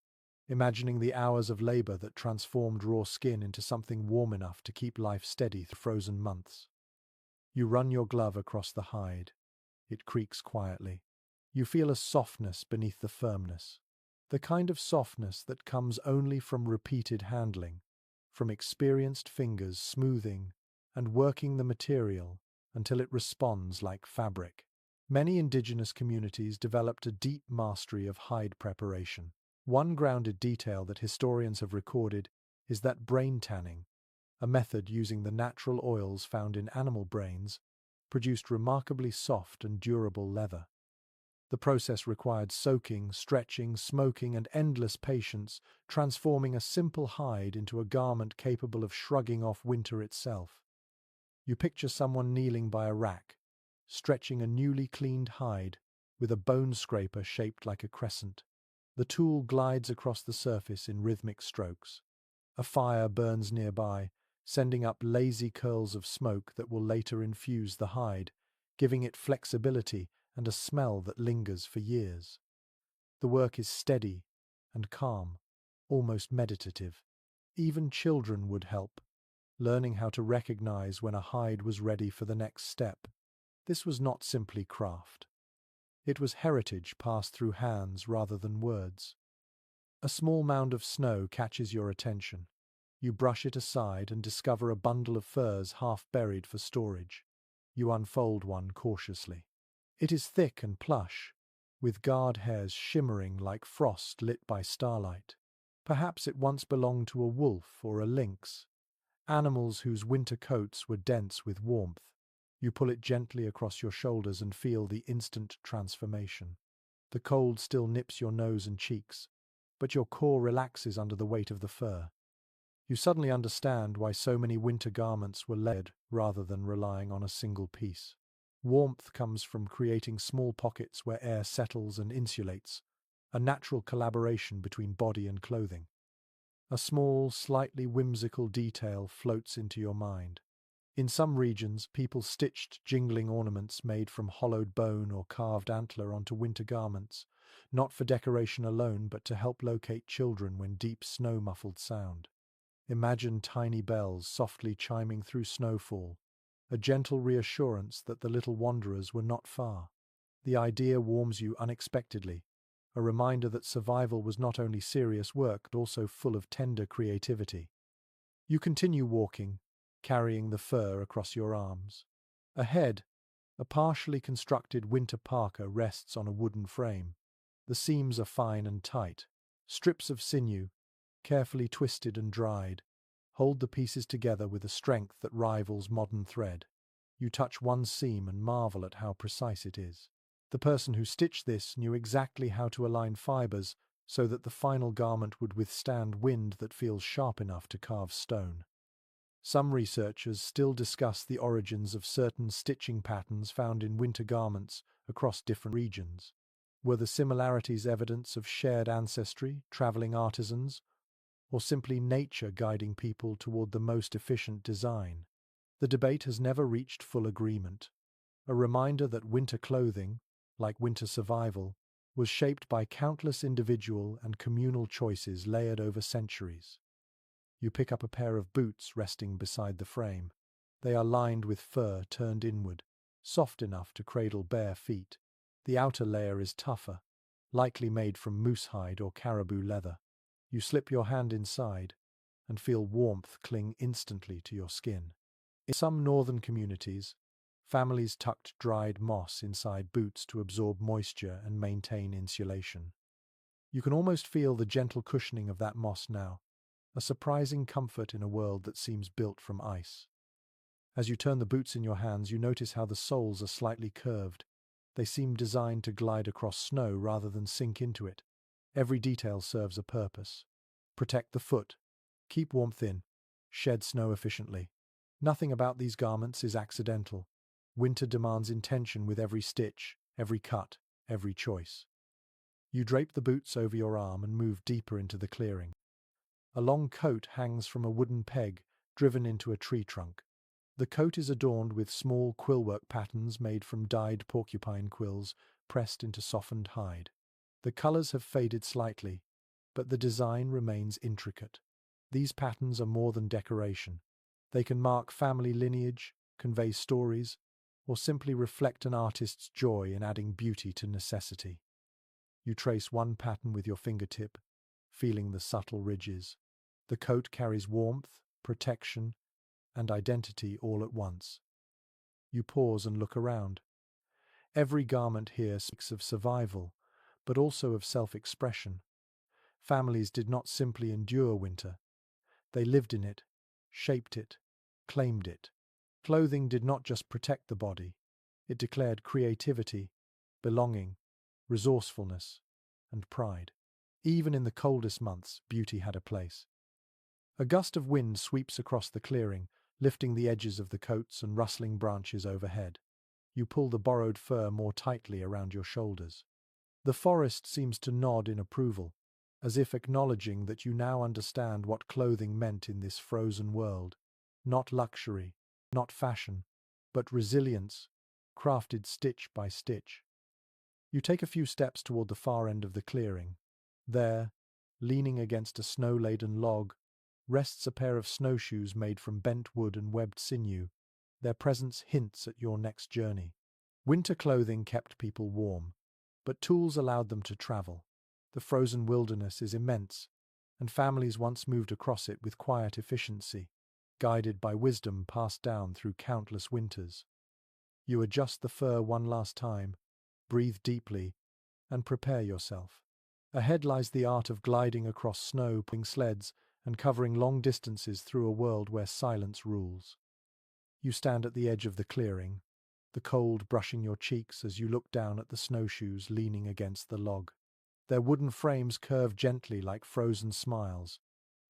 imagining the hours of labor that transformed raw skin into something warm enough to keep life steady through frozen months. You run your glove across the hide. It creaks quietly. You feel a softness beneath the firmness, the kind of softness that comes only from repeated handling, from experienced fingers smoothing and working the material until it responds like fabric. Many indigenous communities developed a deep mastery of hide preparation. One grounded detail that historians have recorded is that brain tanning, a method using the natural oils found in animal brains, produced remarkably soft and durable leather. The process required soaking, stretching, smoking, and endless patience, transforming a simple hide into a garment capable of shrugging off winter itself. You picture someone kneeling by a rack, stretching a newly cleaned hide with a bone scraper shaped like a crescent. The tool glides across the surface in rhythmic strokes. A fire burns nearby, sending up lazy curls of smoke that will later infuse the hide, giving it flexibility and a smell that lingers for years. The work is steady and calm, almost meditative. Even children would help, learning how to recognize when a hide was ready for the next step. This was not simply craft. It was heritage passed through hands rather than words. A small mound of snow catches your attention. You brush it aside and discover a bundle of furs half buried for storage. You unfold one cautiously. It is thick and plush, with guard hairs shimmering like frost lit by starlight. Perhaps it once belonged to a wolf or a lynx, animals whose winter coats were dense with warmth. You pull it gently across your shoulders and feel the instant transformation. The cold still nips your nose and cheeks, but your core relaxes under the weight of the fur. You suddenly understand why so many winter garments were layered rather than relying on a single piece. Warmth comes from creating small pockets where air settles and insulates, a natural collaboration between body and clothing. A small, slightly whimsical detail floats into your mind. In some regions, people stitched jingling ornaments made from hollowed bone or carved antler onto winter garments, not for decoration alone but to help locate children when deep snow muffled sound. Imagine tiny bells softly chiming through snowfall, a gentle reassurance that the little wanderers were not far. The idea warms you unexpectedly, a reminder that survival was not only serious work but also full of tender creativity. You continue walking, carrying the fur across your arms. Ahead, a partially constructed winter parka rests on a wooden frame. The seams are fine and tight. Strips of sinew, carefully twisted and dried, hold the pieces together with a strength that rivals modern thread. You touch one seam and marvel at how precise it is. The person who stitched this knew exactly how to align fibers so that the final garment would withstand wind that feels sharp enough to carve stone. Some researchers still discuss the origins of certain stitching patterns found in winter garments across different regions. Were the similarities evidence of shared ancestry, traveling artisans, or simply nature guiding people toward the most efficient design? The debate has never reached full agreement, a reminder that winter clothing, like winter survival, was shaped by countless individual and communal choices layered over centuries. You pick up a pair of boots resting beside the frame. They are lined with fur turned inward, soft enough to cradle bare feet. The outer layer is tougher, likely made from moose hide or caribou leather. You slip your hand inside and feel warmth cling instantly to your skin. In some northern communities, families tucked dried moss inside boots to absorb moisture and maintain insulation. You can almost feel the gentle cushioning of that moss now, a surprising comfort in a world that seems built from ice. As you turn the boots in your hands, you notice how the soles are slightly curved. They seem designed to glide across snow rather than sink into it. Every detail serves a purpose. Protect the foot, keep warmth in, shed snow efficiently. Nothing about these garments is accidental. Winter demands intention with every stitch, every cut, every choice. You drape the boots over your arm and move deeper into the clearing. A long coat hangs from a wooden peg driven into a tree trunk. The coat is adorned with small quillwork patterns made from dyed porcupine quills pressed into softened hide. The colors have faded slightly, but the design remains intricate. These patterns are more than decoration. They can mark family lineage, convey stories, or simply reflect an artist's joy in adding beauty to necessity. You trace one pattern with your fingertip, feeling the subtle ridges. The coat carries warmth, protection, and identity all at once. You pause and look around. Every garment here speaks of survival, but also of self-expression. Families did not simply endure winter. They lived in it, shaped it, claimed it. Clothing did not just protect the body. It declared creativity, belonging, resourcefulness, and pride. Even in the coldest months, beauty had a place. A gust of wind sweeps across the clearing, lifting the edges of the coats and rustling branches overhead. You pull the borrowed fur more tightly around your shoulders. The forest seems to nod in approval, as if acknowledging that you now understand what clothing meant in this frozen world. Not luxury, not fashion, but resilience, crafted stitch by stitch. You take a few steps toward the far end of the clearing. There, leaning against a snow-laden log, rests a pair of snowshoes made from bent wood and webbed sinew. Their presence hints at your next journey. Winter clothing kept people warm, but tools allowed them to travel. The frozen wilderness is immense, and families once moved across it with quiet efficiency, guided by wisdom passed down through countless winters. You adjust the fur one last time, breathe deeply, and prepare yourself. Ahead lies the art of gliding across snow, pulling sleds, and covering long distances through a world where silence rules. You stand at the edge of the clearing, the cold brushing your cheeks as you look down at the snowshoes leaning against the log. Their wooden frames curve gently like frozen smiles,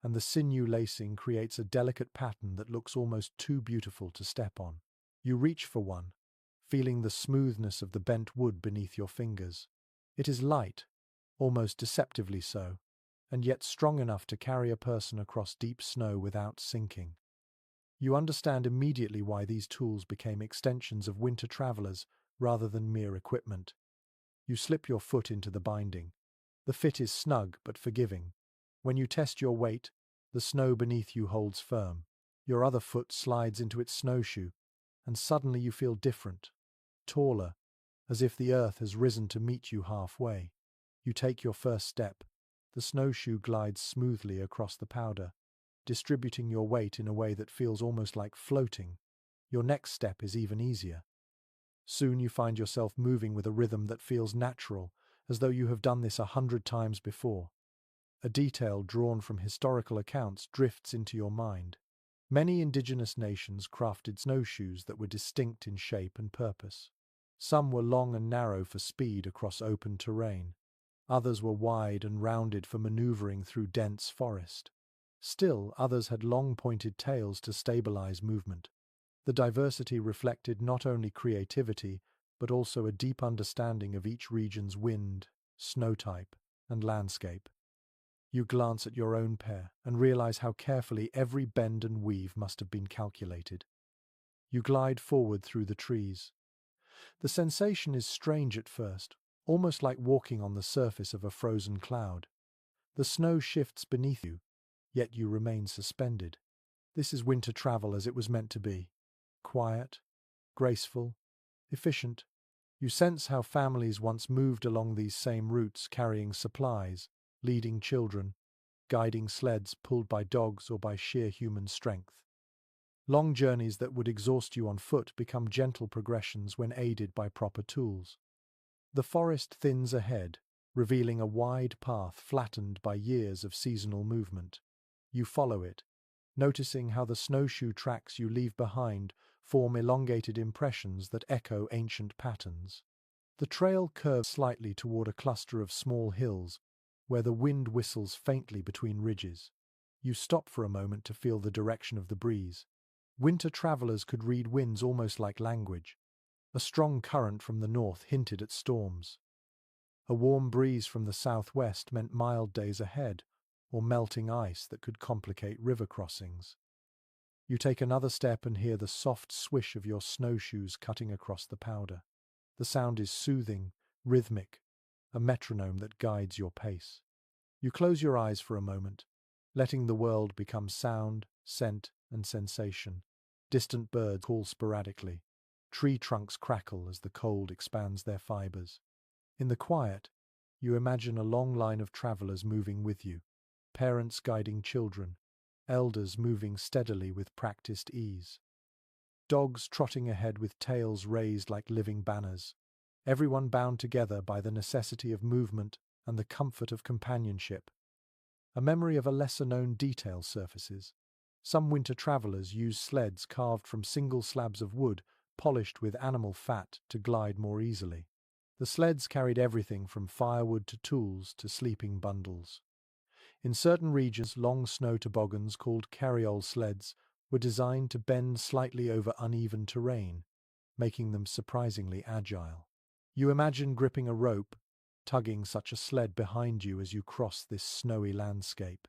and the sinew lacing creates a delicate pattern that looks almost too beautiful to step on. You reach for one, feeling the smoothness of the bent wood beneath your fingers. It is light, almost deceptively so, and yet strong enough to carry a person across deep snow without sinking. You understand immediately why these tools became extensions of winter travelers rather than mere equipment. You slip your foot into the binding. The fit is snug but forgiving. When you test your weight, the snow beneath you holds firm. Your other foot slides into its snowshoe, and suddenly you feel different, taller, as if the earth has risen to meet you halfway. You take your first step. The snowshoe glides smoothly across the powder, distributing your weight in a way that feels almost like floating. Your next step is even easier. Soon you find yourself moving with a rhythm that feels natural, as though you have done this 100 times before. A detail drawn from historical accounts drifts into your mind. Many indigenous nations crafted snowshoes that were distinct in shape and purpose. Some were long and narrow for speed across open terrain. Others were wide and rounded for maneuvering through dense forest. Still, others had long pointed tails to stabilize movement. The diversity reflected not only creativity, but also a deep understanding of each region's wind, snow type, and landscape. You glance at your own pair and realize how carefully every bend and weave must have been calculated. You glide forward through the trees. The sensation is strange at first, almost like walking on the surface of a frozen cloud. The snow shifts beneath you, yet you remain suspended. This is winter travel as it was meant to be. Quiet, graceful, efficient. You sense how families once moved along these same routes carrying supplies, leading children, guiding sleds pulled by dogs or by sheer human strength. Long journeys that would exhaust you on foot become gentle progressions when aided by proper tools. The forest thins ahead, revealing a wide path flattened by years of seasonal movement. You follow it, noticing how the snowshoe tracks you leave behind form elongated impressions that echo ancient patterns. The trail curves slightly toward a cluster of small hills, where the wind whistles faintly between ridges. You stop for a moment to feel the direction of the breeze. Winter travelers could read winds almost like language. A strong current from the north hinted at storms. A warm breeze from the southwest meant mild days ahead, or melting ice that could complicate river crossings. You take another step and hear the soft swish of your snowshoes cutting across the powder. The sound is soothing, rhythmic, a metronome that guides your pace. You close your eyes for a moment, letting the world become sound, scent, and sensation. Distant birds call sporadically. Tree trunks crackle as the cold expands their fibers. In the quiet, you imagine a long line of travelers moving with you, parents guiding children, elders moving steadily with practiced ease. Dogs trotting ahead with tails raised like living banners, everyone bound together by the necessity of movement and the comfort of companionship. A memory of a lesser-known detail surfaces. Some winter travelers use sleds carved from single slabs of wood, polished with animal fat to glide more easily. The sleds carried everything from firewood to tools to sleeping bundles. In certain regions, long snow toboggans called carriole sleds were designed to bend slightly over uneven terrain, making them surprisingly agile. You imagine gripping a rope, tugging such a sled behind you as you cross this snowy landscape.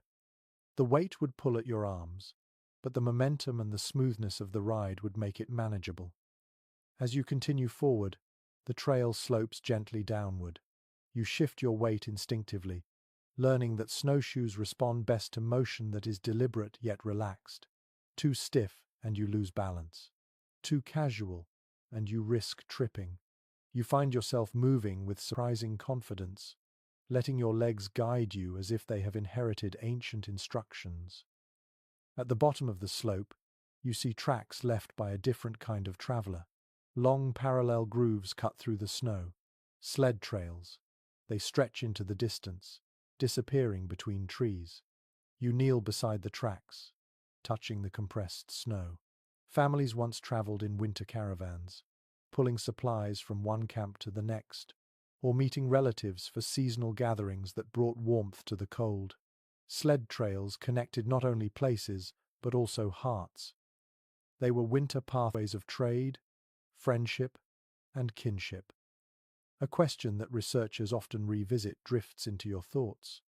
The weight would pull at your arms, but the momentum and the smoothness of the ride would make it manageable. As you continue forward, the trail slopes gently downward. You shift your weight instinctively, learning that snowshoes respond best to motion that is deliberate yet relaxed. Too stiff, and you lose balance. Too casual, and you risk tripping. You find yourself moving with surprising confidence, letting your legs guide you as if they have inherited ancient instructions. At the bottom of the slope, you see tracks left by a different kind of traveler. Long parallel grooves cut through the snow. Sled trails. They stretch into the distance, disappearing between trees. You kneel beside the tracks, touching the compressed snow. Families once traveled in winter caravans, pulling supplies from one camp to the next, or meeting relatives for seasonal gatherings that brought warmth to the cold. Sled trails connected not only places, but also hearts. They were winter pathways of trade, friendship, and kinship. A question that researchers often revisit drifts into your thoughts.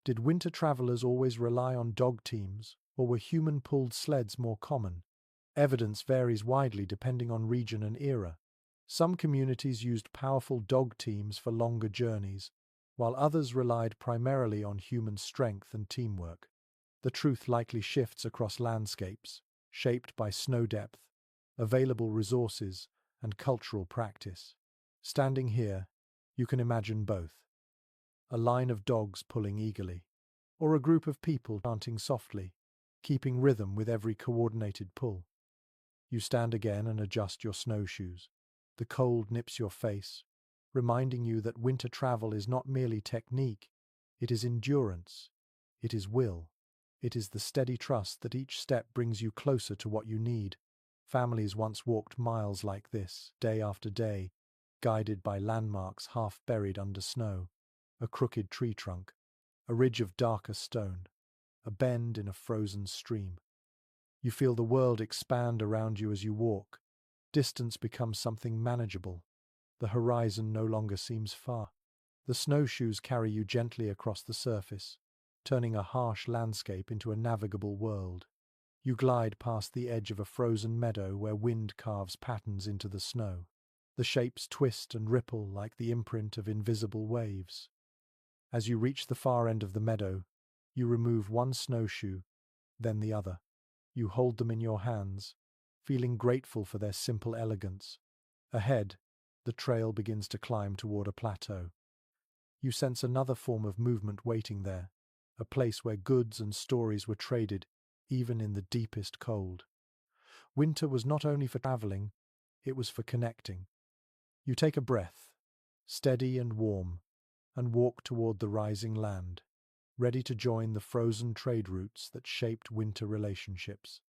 Did winter travelers always rely on dog teams, or were human-pulled sleds more common? Evidence varies widely depending on region and era. Some communities used powerful dog teams for longer journeys, while others relied primarily on human strength and teamwork. The truth likely shifts across landscapes, shaped by snow depth, available resources, and cultural practice. Standing here, you can imagine both. A line of dogs pulling eagerly, or a group of people chanting softly, keeping rhythm with every coordinated pull. You stand again and adjust your snowshoes. The cold nips your face, reminding you that winter travel is not merely technique, it is endurance, it is will. It is the steady trust that each step brings you closer to what you need. Families once walked miles like this, day after day, guided by landmarks half buried under snow. A crooked tree trunk, a ridge of darker stone, a bend in a frozen stream. You feel the world expand around you as you walk. Distance becomes something manageable. The horizon no longer seems far. The snowshoes carry you gently across the surface, turning a harsh landscape into a navigable world. You glide past the edge of a frozen meadow where wind carves patterns into the snow. The shapes twist and ripple like the imprint of invisible waves. As you reach the far end of the meadow, you remove one snowshoe, then the other. You hold them in your hands, feeling grateful for their simple elegance. Ahead, the trail begins to climb toward a plateau. You sense another form of movement waiting there, a place where goods and stories were traded, even in the deepest cold. Winter was not only for traveling, it was for connecting. You take a breath, steady and warm, and walk toward the rising land, ready to join the frozen trade routes that shaped winter relationships.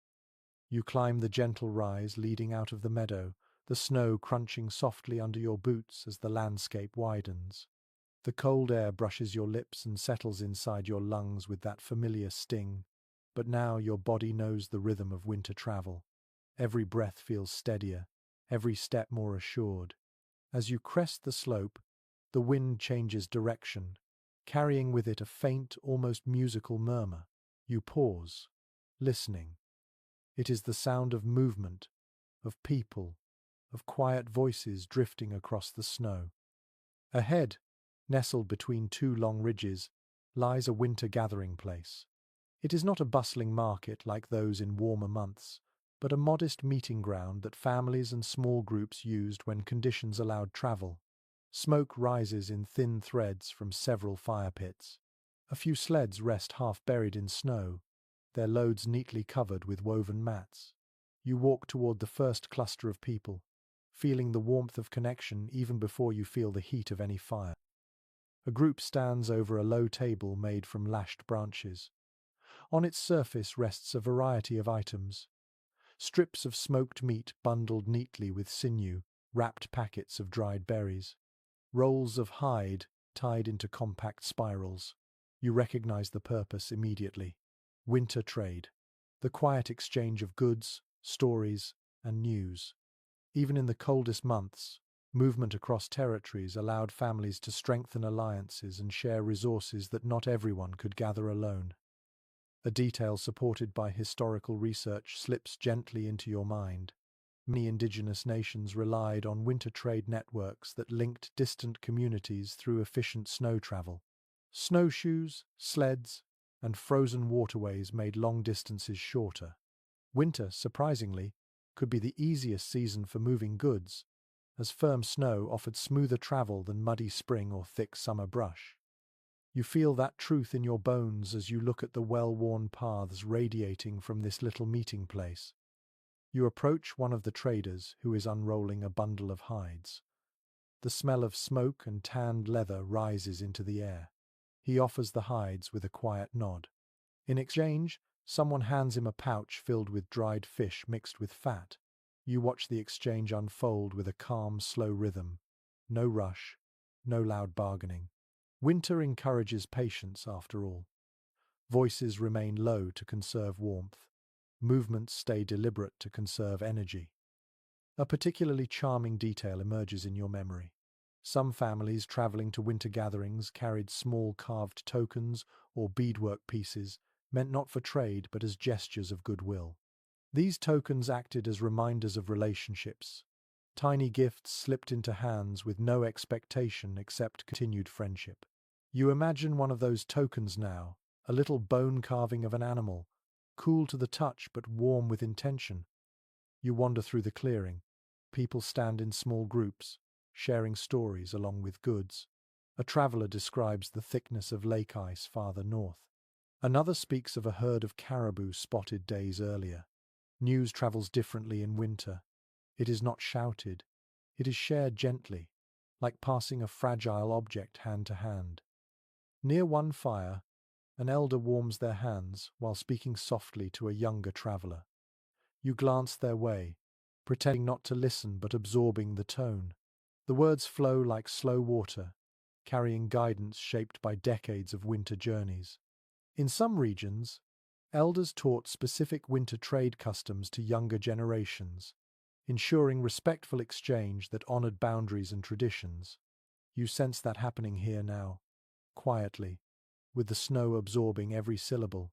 You climb the gentle rise leading out of the meadow, the snow crunching softly under your boots as the landscape widens. The cold air brushes your lips and settles inside your lungs with that familiar sting, but now your body knows the rhythm of winter travel. Every breath feels steadier, every step more assured. As you crest the slope, the wind changes direction, carrying with it a faint, almost musical murmur. You pause, listening. It is the sound of movement, of people, of quiet voices drifting across the snow. Ahead, nestled between two long ridges, lies a winter gathering place. It is not a bustling market like those in warmer months, but a modest meeting ground that families and small groups used when conditions allowed travel. Smoke rises in thin threads from several fire pits. A few sleds rest half buried in snow, their loads neatly covered with woven mats. You walk toward the first cluster of people, feeling the warmth of connection even before you feel the heat of any fire. A group stands over a low table made from lashed branches. On its surface rests a variety of items. Strips of smoked meat bundled neatly with sinew, wrapped packets of dried berries. Rolls of hide tied into compact spirals. You recognize the purpose immediately. Winter trade. The quiet exchange of goods, stories, and news. Even in the coldest months, movement across territories allowed families to strengthen alliances and share resources that not everyone could gather alone. A detail supported by historical research slips gently into your mind. Many indigenous nations relied on winter trade networks that linked distant communities through efficient snow travel. Snowshoes, sleds, and frozen waterways made long distances shorter. Winter, surprisingly, could be the easiest season for moving goods, as firm snow offered smoother travel than muddy spring or thick summer brush. You feel that truth in your bones as you look at the well-worn paths radiating from this little meeting place. You approach one of the traders who is unrolling a bundle of hides. The smell of smoke and tanned leather rises into the air. He offers the hides with a quiet nod. In exchange, someone hands him a pouch filled with dried fish mixed with fat. You watch the exchange unfold with a calm, slow rhythm. No rush, no loud bargaining. Winter encourages patience after all. Voices remain low to conserve warmth. Movements stay deliberate to conserve energy. A particularly charming detail emerges in your memory. Some families traveling to winter gatherings carried small carved tokens or beadwork pieces, meant not for trade but as gestures of goodwill. These tokens acted as reminders of relationships, tiny gifts slipped into hands with no expectation except continued friendship. You imagine one of those tokens now, a little bone carving of an animal, cool to the touch but warm with intention. You wander through the clearing. People stand in small groups, sharing stories along with goods. A traveler describes the thickness of lake ice farther north. Another speaks of a herd of caribou spotted days earlier. News travels differently in winter. It is not shouted. It is shared gently, like passing a fragile object hand to hand. Near one fire, an elder warms their hands while speaking softly to a younger traveler. You glance their way, pretending not to listen but absorbing the tone. The words flow like slow water, carrying guidance shaped by decades of winter journeys. In some regions, elders taught specific winter trade customs to younger generations, ensuring respectful exchange that honored boundaries and traditions. You sense that happening here now, quietly, with the snow absorbing every syllable.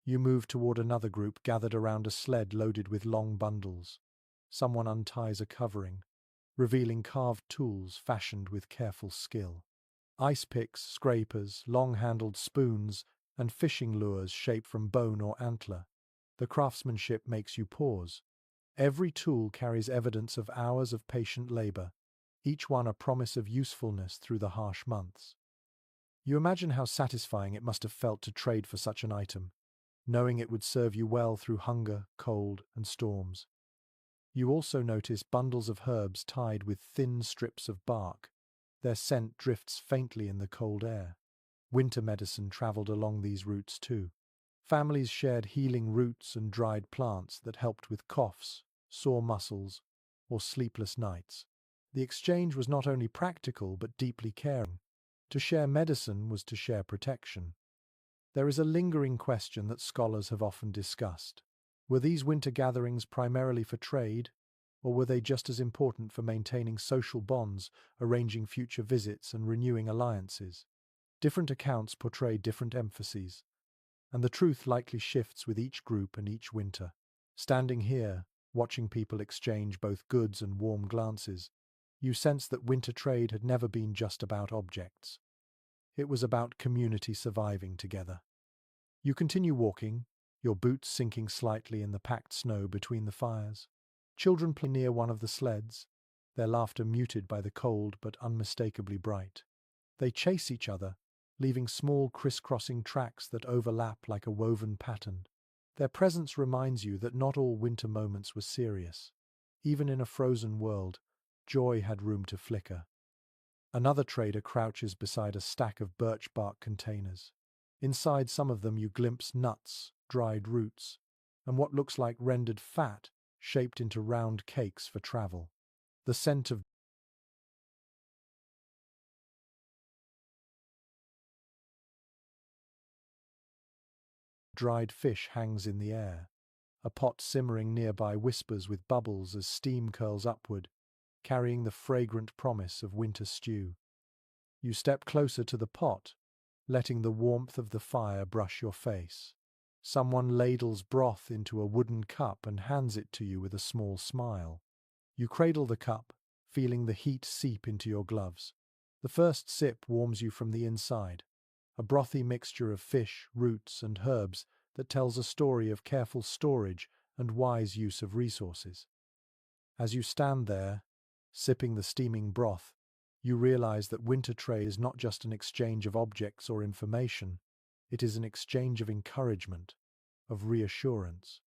You move toward another group gathered around a sled loaded with long bundles. Someone unties a covering, revealing carved tools fashioned with careful skill. Ice picks, scrapers, long-handled spoons, and fishing lures shaped from bone or antler. The craftsmanship makes you pause. Every tool carries evidence of hours of patient labor, each one a promise of usefulness through the harsh months. You imagine how satisfying it must have felt to trade for such an item, knowing it would serve you well through hunger, cold, and storms. You also notice bundles of herbs tied with thin strips of bark. Their scent drifts faintly in the cold air. Winter medicine traveled along these routes too. Families shared healing roots and dried plants that helped with coughs, sore muscles, or sleepless nights. The exchange was not only practical but deeply caring. To share medicine was to share protection. There is a lingering question that scholars have often discussed. Were these winter gatherings primarily for trade, or were they just as important for maintaining social bonds, arranging future visits, and renewing alliances? Different accounts portray different emphases, and the truth likely shifts with each group and each winter. Standing here, watching people exchange both goods and warm glances, you sense that winter trade had never been just about objects. It was about community surviving together. You continue walking, your boots sinking slightly in the packed snow between the fires. Children play near one of the sleds, their laughter muted by the cold but unmistakably bright. They chase each other, leaving small crisscrossing tracks that overlap like a woven pattern. Their presence reminds you that not all winter moments were serious. Even in a frozen world, joy had room to flicker. Another trader crouches beside a stack of birch bark containers. Inside some of them you glimpse nuts, dried roots, and what looks like rendered fat shaped into round cakes for travel. The scent of dried fish hangs in the air. A pot simmering nearby whispers with bubbles as steam curls upward, carrying the fragrant promise of winter stew. You step closer to the pot, letting the warmth of the fire brush your face. Someone ladles broth into a wooden cup and hands it to you with a small smile. You cradle the cup, feeling the heat seep into your gloves. The first sip warms you from the inside, a brothy mixture of fish, roots, and herbs that tells a story of careful storage and wise use of resources. As you stand there, sipping the steaming broth, You realize that winter trade is not just an exchange of objects or information, it is an exchange of encouragement, of reassurance,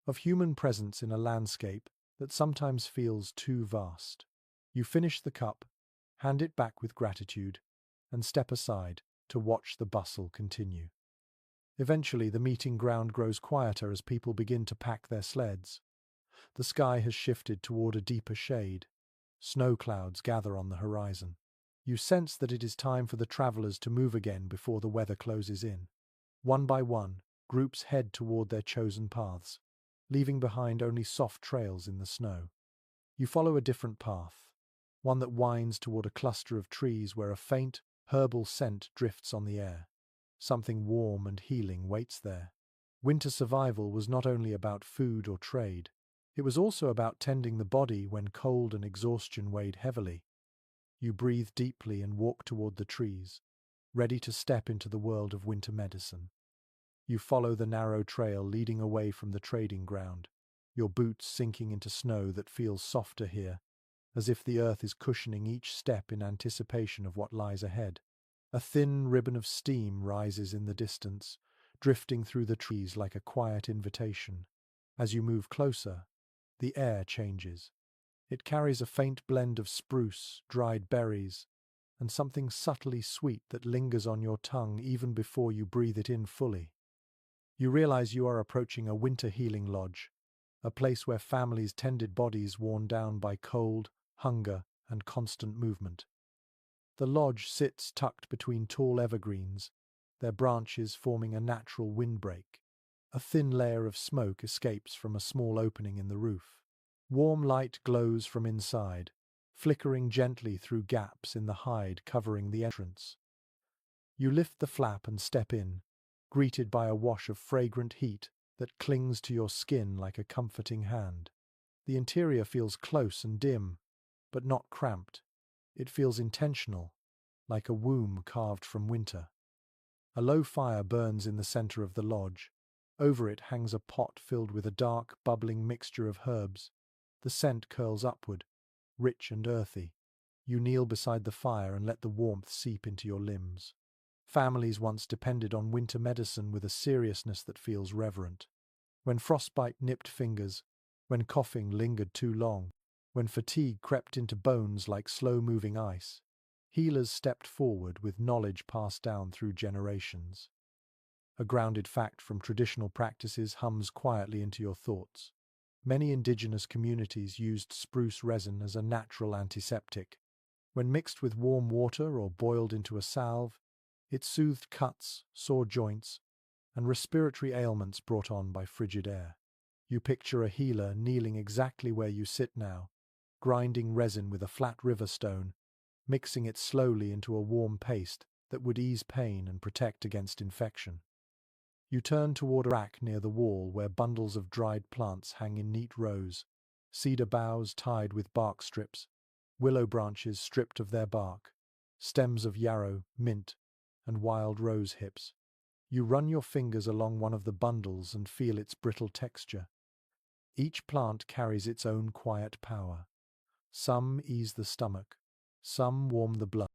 of human presence in a landscape that sometimes feels too vast. You finish the cup, hand it back with gratitude, and step aside to watch the bustle continue. Eventually, the meeting ground grows quieter as people begin to pack their sleds. The sky has shifted toward a deeper shade. Snow clouds gather on the horizon. You sense that it is time for the travelers to move again before the weather closes in. One by one, groups head toward their chosen paths, leaving behind only soft trails in the snow. You follow a different path, one that winds toward a cluster of trees where a faint, herbal scent drifts on the air. Something warm and healing waits there. Winter survival was not only about food or trade, it was also about tending the body when cold and exhaustion weighed heavily. You breathe deeply and walk toward the trees, ready to step into the world of winter medicine. You follow the narrow trail leading away from the trading ground, your boots sinking into snow that feels softer here, as if the earth is cushioning each step in anticipation of what lies ahead. A thin ribbon of steam rises in the distance, drifting through the trees like a quiet invitation. As you move closer, the air changes. It carries a faint blend of spruce, dried berries, and something subtly sweet that lingers on your tongue even before you breathe it in fully. You realize you are approaching a winter healing lodge, a place where families tended bodies worn down by cold, hunger, and constant movement. The lodge sits tucked between tall evergreens, their branches forming a natural windbreak. A thin layer of smoke escapes from a small opening in the roof. Warm light glows from inside, flickering gently through gaps in the hide covering the entrance. You lift the flap and step in, greeted by a wash of fragrant heat that clings to your skin like a comforting hand. The interior feels close and dim, but not cramped. It feels intentional, like a womb carved from winter. A low fire burns in the center of the lodge. Over it hangs a pot filled with a dark, bubbling mixture of herbs. The scent curls upward, rich and earthy. You kneel beside the fire and let the warmth seep into your limbs. Families once depended on winter medicine with a seriousness that feels reverent. When frostbite nipped fingers, when coughing lingered too long, when fatigue crept into bones like slow-moving ice, healers stepped forward with knowledge passed down through generations. A grounded fact from traditional practices hums quietly into your thoughts. Many indigenous communities used spruce resin as a natural antiseptic. When mixed with warm water or boiled into a salve, it soothed cuts, sore joints, and respiratory ailments brought on by frigid air. You picture a healer kneeling exactly where you sit now, grinding resin with a flat river stone, mixing it slowly into a warm paste that would ease pain and protect against infection. You turn toward a rack near the wall where bundles of dried plants hang in neat rows, cedar boughs tied with bark strips, willow branches stripped of their bark, stems of yarrow, mint, and wild rose hips. You run your fingers along one of the bundles and feel its brittle texture. Each plant carries its own quiet power. Some ease the stomach, some warm the blood.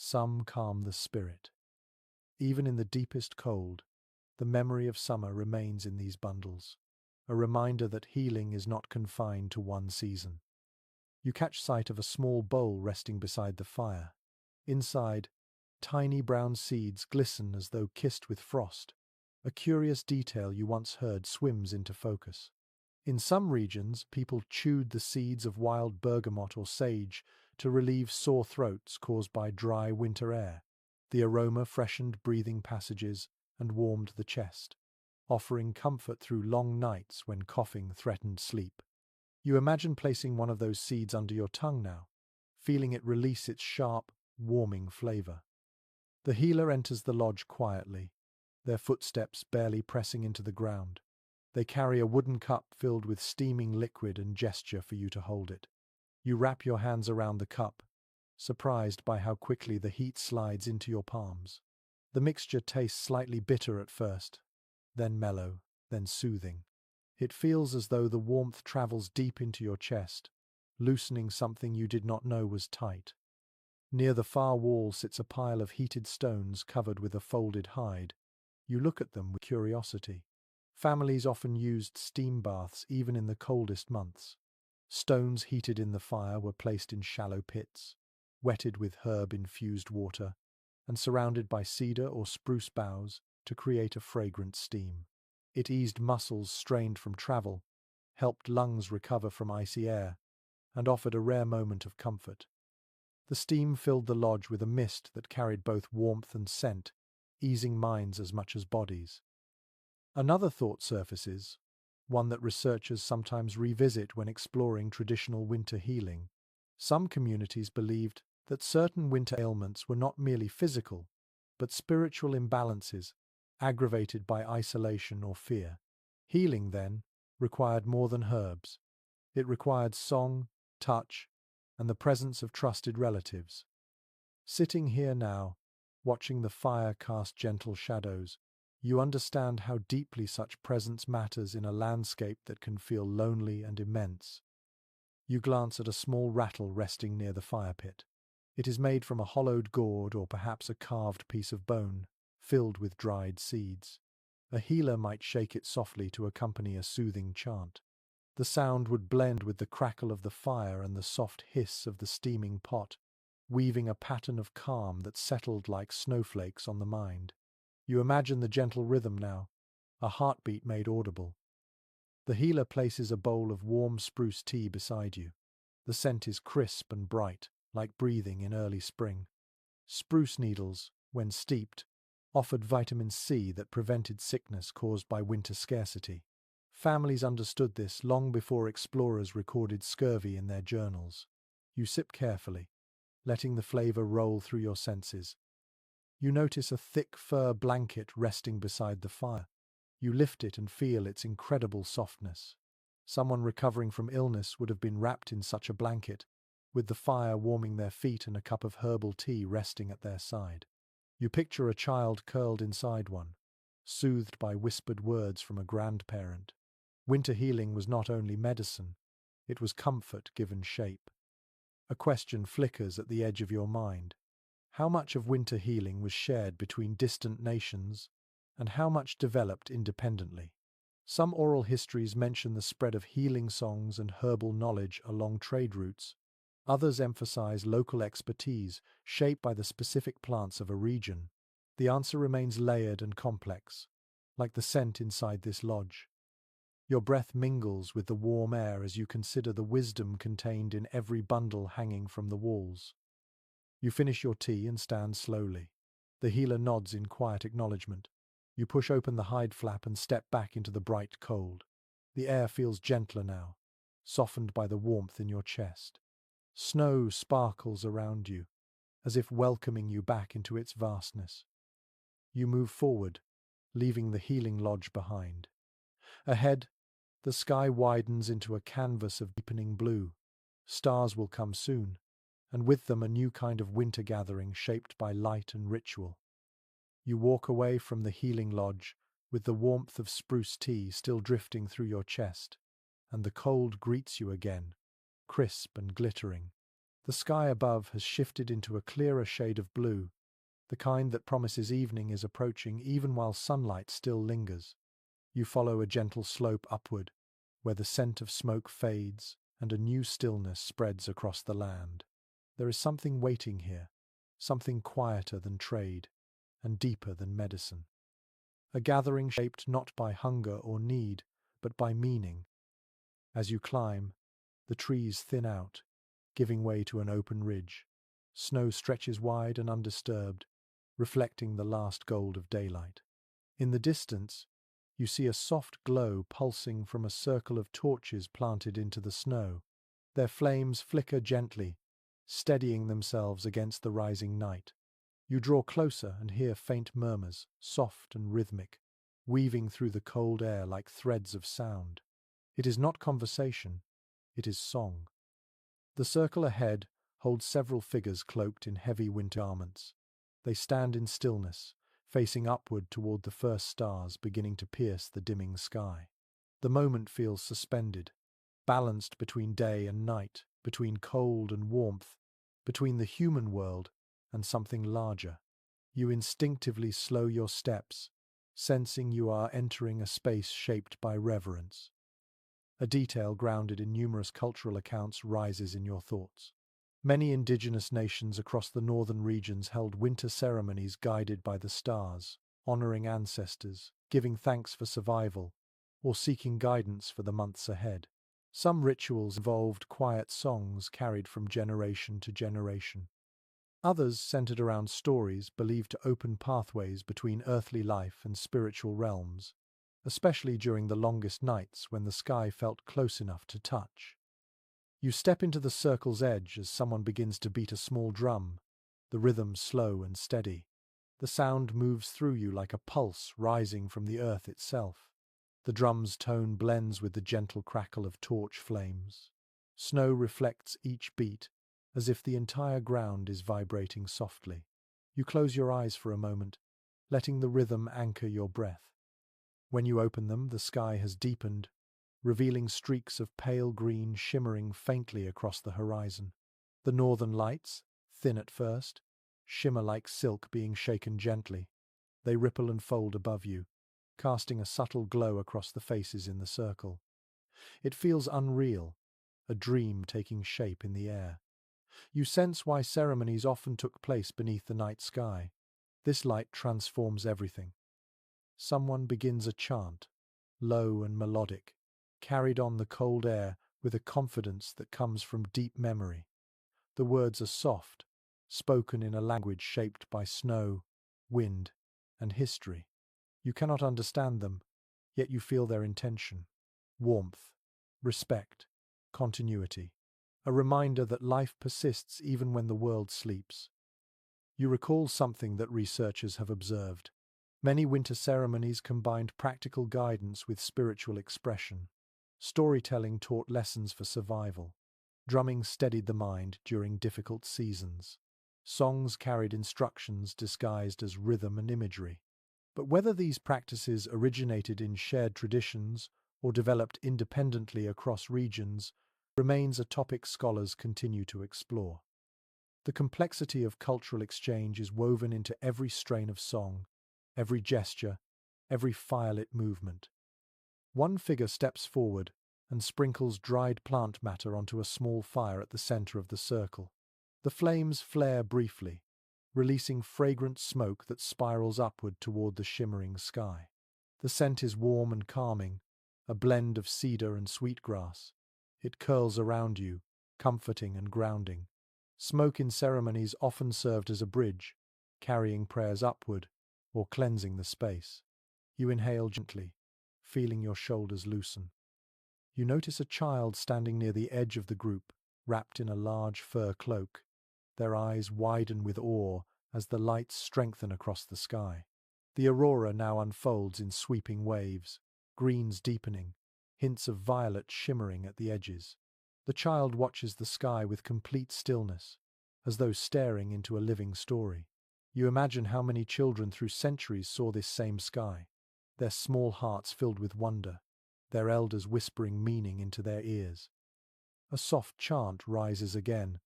Some calm the spirit. Even in the deepest cold, the memory of summer remains in these bundles, a reminder that healing is not confined to one season. You catch sight of a small bowl resting beside the fire. Inside, tiny brown seeds glisten as though kissed with frost. A curious detail you once heard swims into focus. In some regions, people chewed the seeds of wild bergamot or sage to relieve sore throats caused by dry winter air. The aroma freshened breathing passages and warmed the chest, offering comfort through long nights when coughing threatened sleep. You imagine placing one of those seeds under your tongue now, feeling it release its sharp, warming flavor. The healer enters the lodge quietly, their footsteps barely pressing into the ground. They carry a wooden cup filled with steaming liquid and gesture for you to hold it. You wrap your hands around the cup, surprised by how quickly the heat slides into your palms. The mixture tastes slightly bitter at first, then mellow, then soothing. It feels as though the warmth travels deep into your chest, loosening something you did not know was tight. Near the far wall sits a pile of heated stones covered with a folded hide. You look at them with curiosity. Families often used steam baths even in the coldest months. Stones heated in the fire were placed in shallow pits, wetted with herb-infused water, and surrounded by cedar or spruce boughs to create a fragrant steam. It eased muscles strained from travel, helped lungs recover from icy air, and offered a rare moment of comfort. The steam filled the lodge with a mist that carried both warmth and scent, easing minds as much as bodies. Another thought surfaces, one that researchers sometimes revisit when exploring traditional winter healing. Some communities believed that certain winter ailments were not merely physical, but spiritual imbalances, aggravated by isolation or fear. Healing, then, required more than herbs. It required song, touch, and the presence of trusted relatives. Sitting here now, watching the fire cast gentle shadows, you understand how deeply such presence matters in a landscape that can feel lonely and immense. You glance at a small rattle resting near the fire pit. It is made from a hollowed gourd or perhaps a carved piece of bone, filled with dried seeds. A healer might shake it softly to accompany a soothing chant. The sound would blend with the crackle of the fire and the soft hiss of the steaming pot, weaving a pattern of calm that settled like snowflakes on the mind. You imagine the gentle rhythm now, a heartbeat made audible. The healer places a bowl of warm spruce tea beside you. The scent is crisp and bright, like breathing in early spring. Spruce needles, when steeped, offered vitamin C that prevented sickness caused by winter scarcity. Families understood this long before explorers recorded scurvy in their journals. You sip carefully, letting the flavor roll through your senses. You notice a thick fur blanket resting beside the fire. You lift it and feel its incredible softness. Someone recovering from illness would have been wrapped in such a blanket, with the fire warming their feet and a cup of herbal tea resting at their side. You picture a child curled inside one, soothed by whispered words from a grandparent. Winter healing was not only medicine, it was comfort given shape. A question flickers at the edge of your mind. How much of winter healing was shared between distant nations, and how much developed independently? Some oral histories mention the spread of healing songs and herbal knowledge along trade routes. Others emphasize local expertise shaped by the specific plants of a region. The answer remains layered and complex, like the scent inside this lodge. Your breath mingles with the warm air as you consider the wisdom contained in every bundle hanging from the walls. You finish your tea and stand slowly. The healer nods in quiet acknowledgement. You push open the hide flap and step back into the bright cold. The air feels gentler now, softened by the warmth in your chest. Snow sparkles around you, as if welcoming you back into its vastness. You move forward, leaving the healing lodge behind. Ahead, the sky widens into a canvas of deepening blue. Stars will come soon, and with them a new kind of winter gathering shaped by light and ritual. You walk away from the healing lodge with the warmth of spruce tea still drifting through your chest, and the cold greets you again, crisp and glittering. The sky above has shifted into a clearer shade of blue, the kind that promises evening is approaching even while sunlight still lingers. You follow a gentle slope upward, where the scent of smoke fades and a new stillness spreads across the land. There is something waiting here, something quieter than trade, and deeper than medicine. A gathering shaped not by hunger or need, but by meaning. As you climb, the trees thin out, giving way to an open ridge. Snow stretches wide and undisturbed, reflecting the last gold of daylight. In the distance, you see a soft glow pulsing from a circle of torches planted into the snow. Their flames flicker gently, steadying themselves against the rising night. You draw closer and hear faint murmurs, soft and rhythmic, weaving through the cold air like threads of sound. It is not conversation, it is song. The circle ahead holds several figures cloaked in heavy winter garments. They stand in stillness, facing upward toward the first stars beginning to pierce the dimming sky. The moment feels suspended, balanced between day and night, between cold and warmth, between the human world and something larger. You instinctively slow your steps, sensing you are entering a space shaped by reverence. A detail grounded in numerous cultural accounts rises in your thoughts. Many indigenous nations across the northern regions held winter ceremonies guided by the stars, honoring ancestors, giving thanks for survival, or seeking guidance for the months ahead. Some rituals involved quiet songs carried from generation to generation. Others centered around stories believed to open pathways between earthly life and spiritual realms, especially during the longest nights when the sky felt close enough to touch. You step into the circle's edge as someone begins to beat a small drum, the rhythm slow and steady. The sound moves through you like a pulse rising from the earth itself. The drum's tone blends with the gentle crackle of torch flames. Snow reflects each beat, as if the entire ground is vibrating softly. You close your eyes for a moment, letting the rhythm anchor your breath. When you open them, the sky has deepened, revealing streaks of pale green shimmering faintly across the horizon. The northern lights, thin at first, shimmer like silk being shaken gently. They ripple and fold above you, casting a subtle glow across the faces in the circle. It feels unreal, a dream taking shape in the air. You sense why ceremonies often took place beneath the night sky. This light transforms everything. Someone begins a chant, low and melodic, carried on the cold air with a confidence that comes from deep memory. The words are soft, spoken in a language shaped by snow, wind, and history. You cannot understand them, yet you feel their intention. Warmth, respect, continuity. A reminder that life persists even when the world sleeps. You recall something that researchers have observed. Many winter ceremonies combined practical guidance with spiritual expression. Storytelling taught lessons for survival. Drumming steadied the mind during difficult seasons. Songs carried instructions disguised as rhythm and imagery. But whether these practices originated in shared traditions or developed independently across regions remains a topic scholars continue to explore. The complexity of cultural exchange is woven into every strain of song, every gesture, every firelit movement. One figure steps forward and sprinkles dried plant matter onto a small fire at the center of the circle. The flames flare briefly, releasing fragrant smoke that spirals upward toward the shimmering sky. The scent is warm and calming, a blend of cedar and sweetgrass. It curls around you, comforting and grounding. Smoke in ceremonies often served as a bridge, carrying prayers upward or cleansing the space. You inhale gently, feeling your shoulders loosen. You notice a child standing near the edge of the group, wrapped in a large fur cloak. Their eyes widen with awe as the lights strengthen across the sky. The aurora now unfolds in sweeping waves, greens deepening, hints of violet shimmering at the edges. The child watches the sky with complete stillness, as though staring into a living story. You imagine how many children through centuries saw this same sky, their small hearts filled with wonder, their elders whispering meaning into their ears. A soft chant rises again,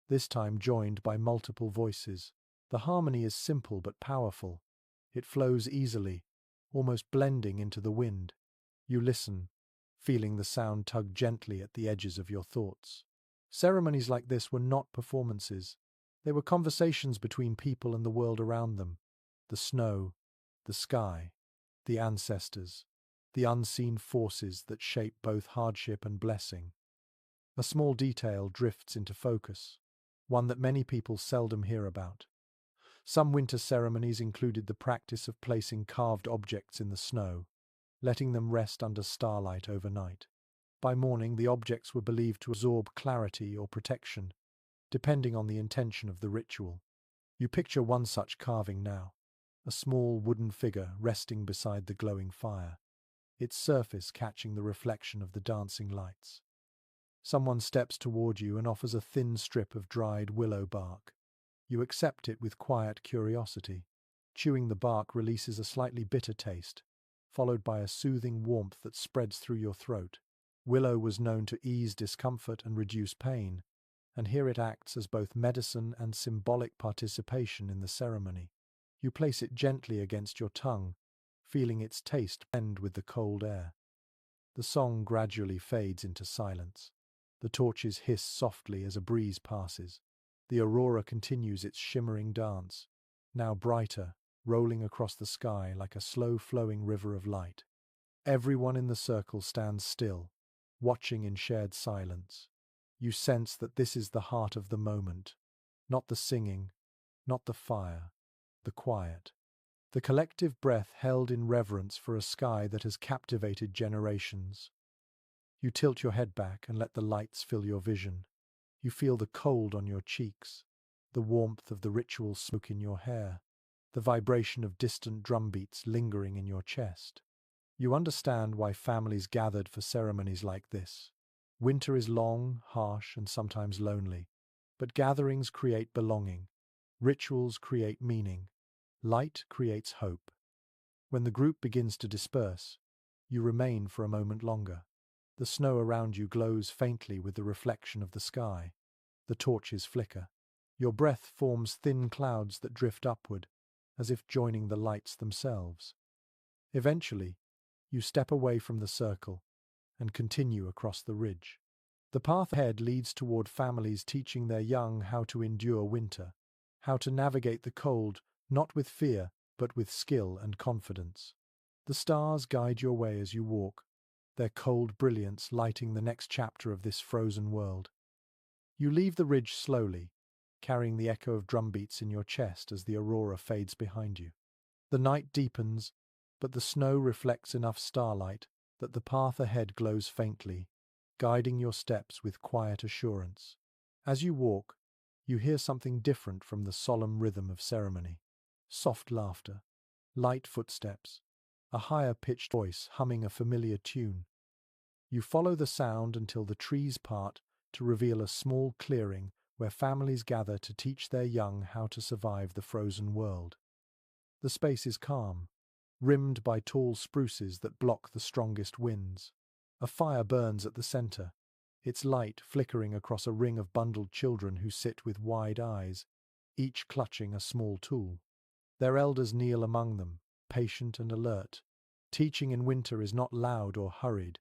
this time joined by multiple voices. The harmony is simple but powerful. It flows easily, almost blending into the wind. You listen, feeling the sound tug gently at the edges of your thoughts. Ceremonies like this were not performances. They were conversations between people and the world around them. The snow, the sky, the ancestors, the unseen forces that shape both hardship and blessing. A small detail drifts into focus, one that many people seldom hear about. Some winter ceremonies included the practice of placing carved objects in the snow, letting them rest under starlight overnight. By morning, the objects were believed to absorb clarity or protection, depending on the intention of the ritual. You picture one such carving now, a small wooden figure resting beside the glowing fire, its surface catching the reflection of the dancing lights. Someone steps toward you and offers a thin strip of dried willow bark. You accept it with quiet curiosity. Chewing the bark releases a slightly bitter taste, followed by a soothing warmth that spreads through your throat. Willow was known to ease discomfort and reduce pain, and here it acts as both medicine and symbolic participation in the ceremony. You place it gently against your tongue, feeling its taste blend with the cold air. The song gradually fades into silence. The torches hiss softly as a breeze passes. The aurora continues its shimmering dance, now brighter, rolling across the sky like a slow-flowing river of light. Everyone in the circle stands still, watching in shared silence. You sense that this is the heart of the moment, not the singing, not the fire, the quiet. The collective breath held in reverence for a sky that has captivated generations. You tilt your head back and let the lights fill your vision. You feel the cold on your cheeks, the warmth of the ritual smoke in your hair, the vibration of distant drumbeats lingering in your chest. You understand why families gathered for ceremonies like this. Winter is long, harsh, and sometimes lonely, but gatherings create belonging. Rituals create meaning. Light creates hope. When the group begins to disperse, you remain for a moment longer. The snow around you glows faintly with the reflection of the sky. The torches flicker. Your breath forms thin clouds that drift upward, as if joining the lights themselves. Eventually, you step away from the circle and continue across the ridge. The path ahead leads toward families teaching their young how to endure winter, how to navigate the cold, not with fear, but with skill and confidence. The stars guide your way as you walk, their cold brilliance lighting the next chapter of this frozen world. You leave the ridge slowly, carrying the echo of drumbeats in your chest as the aurora fades behind you. The night deepens, but the snow reflects enough starlight that the path ahead glows faintly, guiding your steps with quiet assurance. As you walk, you hear something different from the solemn rhythm of ceremony. Soft laughter, light footsteps, a higher-pitched voice humming a familiar tune. You follow the sound until the trees part to reveal a small clearing where families gather to teach their young how to survive the frozen world. The space is calm, rimmed by tall spruces that block the strongest winds. A fire burns at the center, its light flickering across a ring of bundled children who sit with wide eyes, each clutching a small tool. Their elders kneel among them, patient and alert. Teaching in winter is not loud or hurried.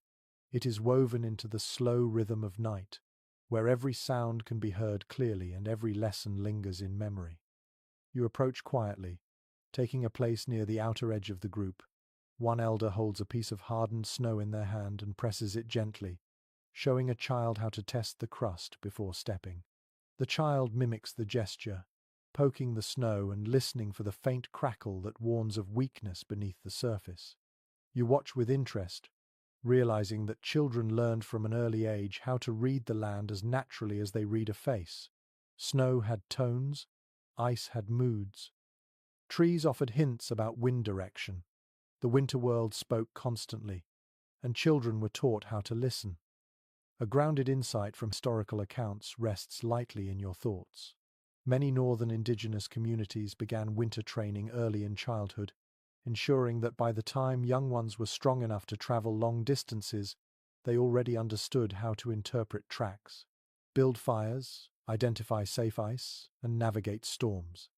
It is woven into the slow rhythm of night, where every sound can be heard clearly and every lesson lingers in memory. You approach quietly, taking a place near the outer edge of the group. One elder holds a piece of hardened snow in their hand and presses it gently, showing a child how to test the crust before stepping. The child mimics the gesture, poking the snow and listening for the faint crackle that warns of weakness beneath the surface. You watch with interest, realizing that children learned from an early age how to read the land as naturally as they read a face. Snow had tones, ice had moods. Trees offered hints about wind direction. The winter world spoke constantly, and children were taught how to listen. A grounded insight from historical accounts rests lightly in your thoughts. Many northern indigenous communities began winter training early in childhood, ensuring that by the time young ones were strong enough to travel long distances, they already understood how to interpret tracks, build fires, identify safe ice, and navigate storms.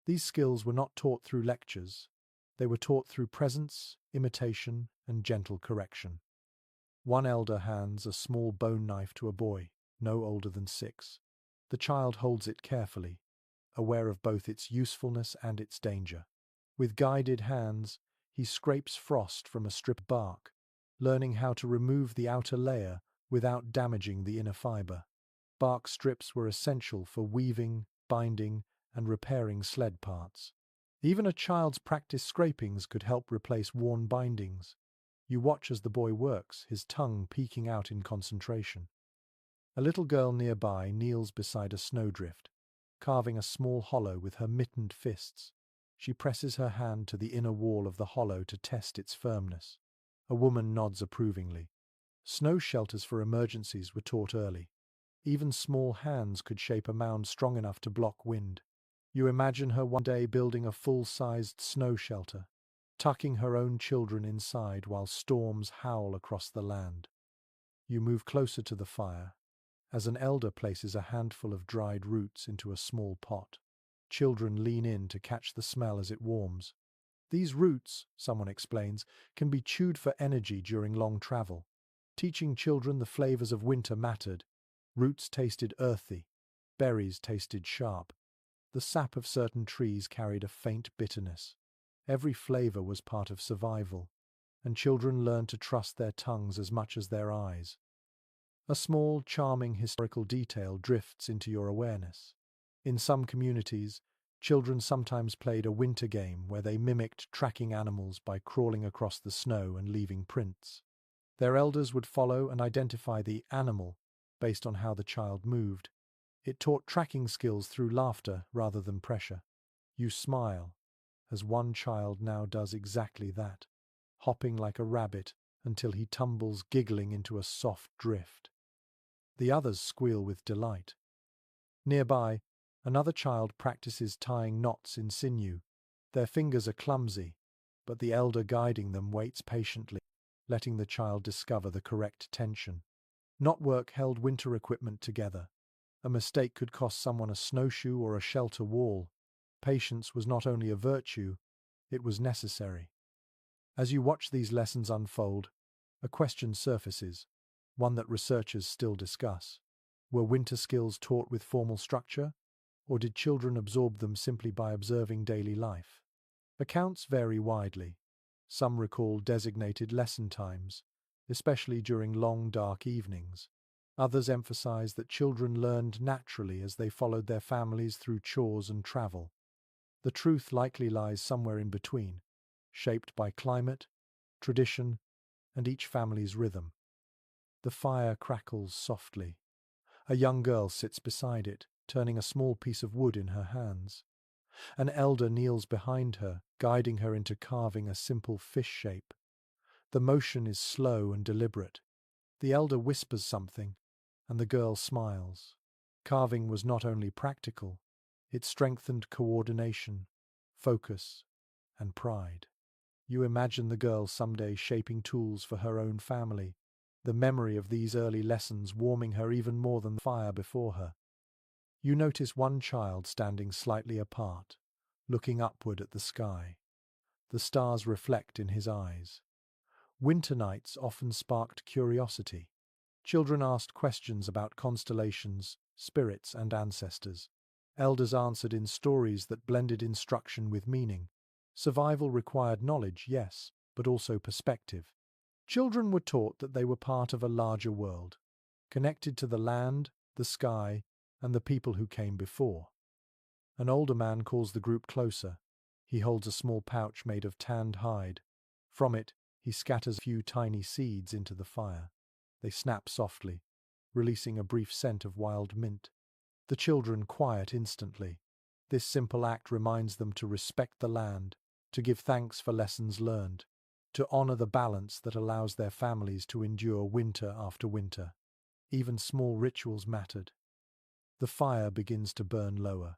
These skills were not taught through lectures. They were taught through presence, imitation, and gentle correction. One elder hands a small bone knife to a boy, no older than 6. The child holds it carefully, aware of both its usefulness and its danger. With guided hands, he scrapes frost from a strip of bark, learning how to remove the outer layer without damaging the inner fiber. Bark strips were essential for weaving, binding, and repairing sled parts. Even a child's practice scrapings could help replace worn bindings. You watch as the boy works, his tongue peeking out in concentration. A little girl nearby kneels beside a snowdrift, carving a small hollow with her mittened fists. She presses her hand to the inner wall of the hollow to test its firmness. A woman nods approvingly. Snow shelters for emergencies were taught early. Even small hands could shape a mound strong enough to block wind. You imagine her one day building a full-sized snow shelter, tucking her own children inside while storms howl across the land. You move closer to the fire, as an elder places a handful of dried roots into a small pot. Children lean in to catch the smell as it warms. These roots, someone explains, can be chewed for energy during long travel. Teaching children the flavors of winter mattered. Roots tasted earthy, berries tasted sharp. The sap of certain trees carried a faint bitterness. Every flavor was part of survival, and children learned to trust their tongues as much as their eyes. A small, charming historical detail drifts into your awareness. In some communities, children sometimes played a winter game where they mimicked tracking animals by crawling across the snow and leaving prints. Their elders would follow and identify the animal based on how the child moved. It taught tracking skills through laughter rather than pressure. You smile, as one child now does exactly that, hopping like a rabbit until he tumbles giggling into a soft drift. The others squeal with delight. Nearby, another child practices tying knots in sinew. Their fingers are clumsy, but the elder guiding them waits patiently, letting the child discover the correct tension. Knotwork held winter equipment together. A mistake could cost someone a snowshoe or a shelter wall. Patience was not only a virtue, it was necessary. As you watch these lessons unfold, a question surfaces, one that researchers still discuss. Were winter skills taught with formal structure, or did children absorb them simply by observing daily life? Accounts vary widely. Some recall designated lesson times, especially during long, dark evenings. Others emphasize that children learned naturally as they followed their families through chores and travel. The truth likely lies somewhere in between, shaped by climate, tradition, and each family's rhythm. The fire crackles softly. A young girl sits beside it, turning a small piece of wood in her hands. An elder kneels behind her, guiding her into carving a simple fish shape. The motion is slow and deliberate. The elder whispers something, and the girl smiles. Carving was not only practical, it strengthened coordination, focus, and pride. You imagine the girl someday shaping tools for her own family, the memory of these early lessons warming her even more than the fire before her. You notice one child standing slightly apart, looking upward at the sky. The stars reflect in his eyes. Winter nights often sparked curiosity. Children asked questions about constellations, spirits, and ancestors. Elders answered in stories that blended instruction with meaning. Survival required knowledge, yes, but also perspective. Children were taught that they were part of a larger world, connected to the land, the sky, and the people who came before. An older man calls the group closer. He holds a small pouch made of tanned hide. From it, he scatters a few tiny seeds into the fire. They snap softly, releasing a brief scent of wild mint. The children quiet instantly. This simple act reminds them to respect the land, to give thanks for lessons learned, to honor the balance that allows their families to endure winter after winter. Even small rituals mattered. The fire begins to burn lower.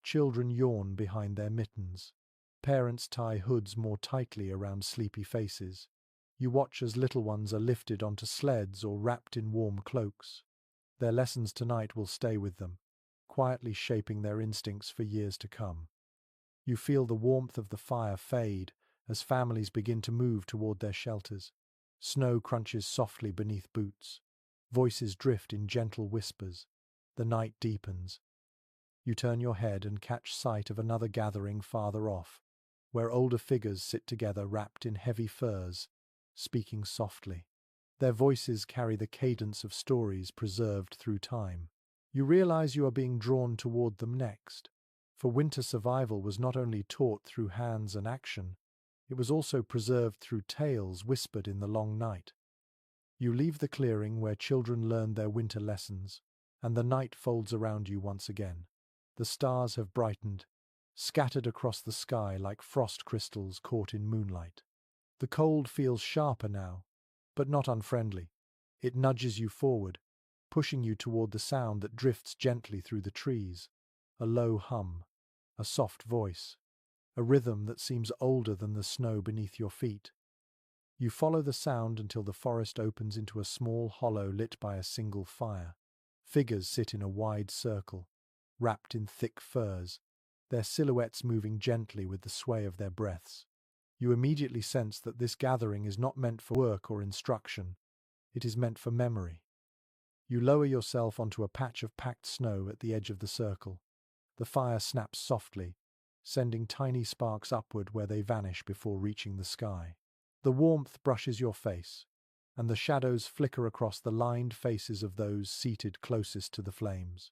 Children yawn behind their mittens. Parents tie hoods more tightly around sleepy faces. You watch as little ones are lifted onto sleds or wrapped in warm cloaks. Their lessons tonight will stay with them, quietly shaping their instincts for years to come. You feel the warmth of the fire fade as families begin to move toward their shelters. Snow crunches softly beneath boots. Voices drift in gentle whispers. The night deepens. You turn your head and catch sight of another gathering farther off, where older figures sit together wrapped in heavy furs, speaking softly. Their voices carry the cadence of stories preserved through time. You realize you are being drawn toward them next, for winter survival was not only taught through hands and action, it was also preserved through tales whispered in the long night. You leave the clearing where children learned their winter lessons, and the night folds around you once again. The stars have brightened, scattered across the sky like frost crystals caught in moonlight. The cold feels sharper now, but not unfriendly. It nudges you forward, pushing you toward the sound that drifts gently through the trees, a low hum. a soft voice, a rhythm that seems older than the snow beneath your feet. You follow the sound until the forest opens into a small hollow lit by a single fire. Figures sit in a wide circle, wrapped in thick furs, their silhouettes moving gently with the sway of their breaths. You immediately sense that this gathering is not meant for work or instruction, it is meant for memory. You lower yourself onto a patch of packed snow at the edge of the circle. The fire snaps softly, sending tiny sparks upward where they vanish before reaching the sky. The warmth brushes your face, and the shadows flicker across the lined faces of those seated closest to the flames.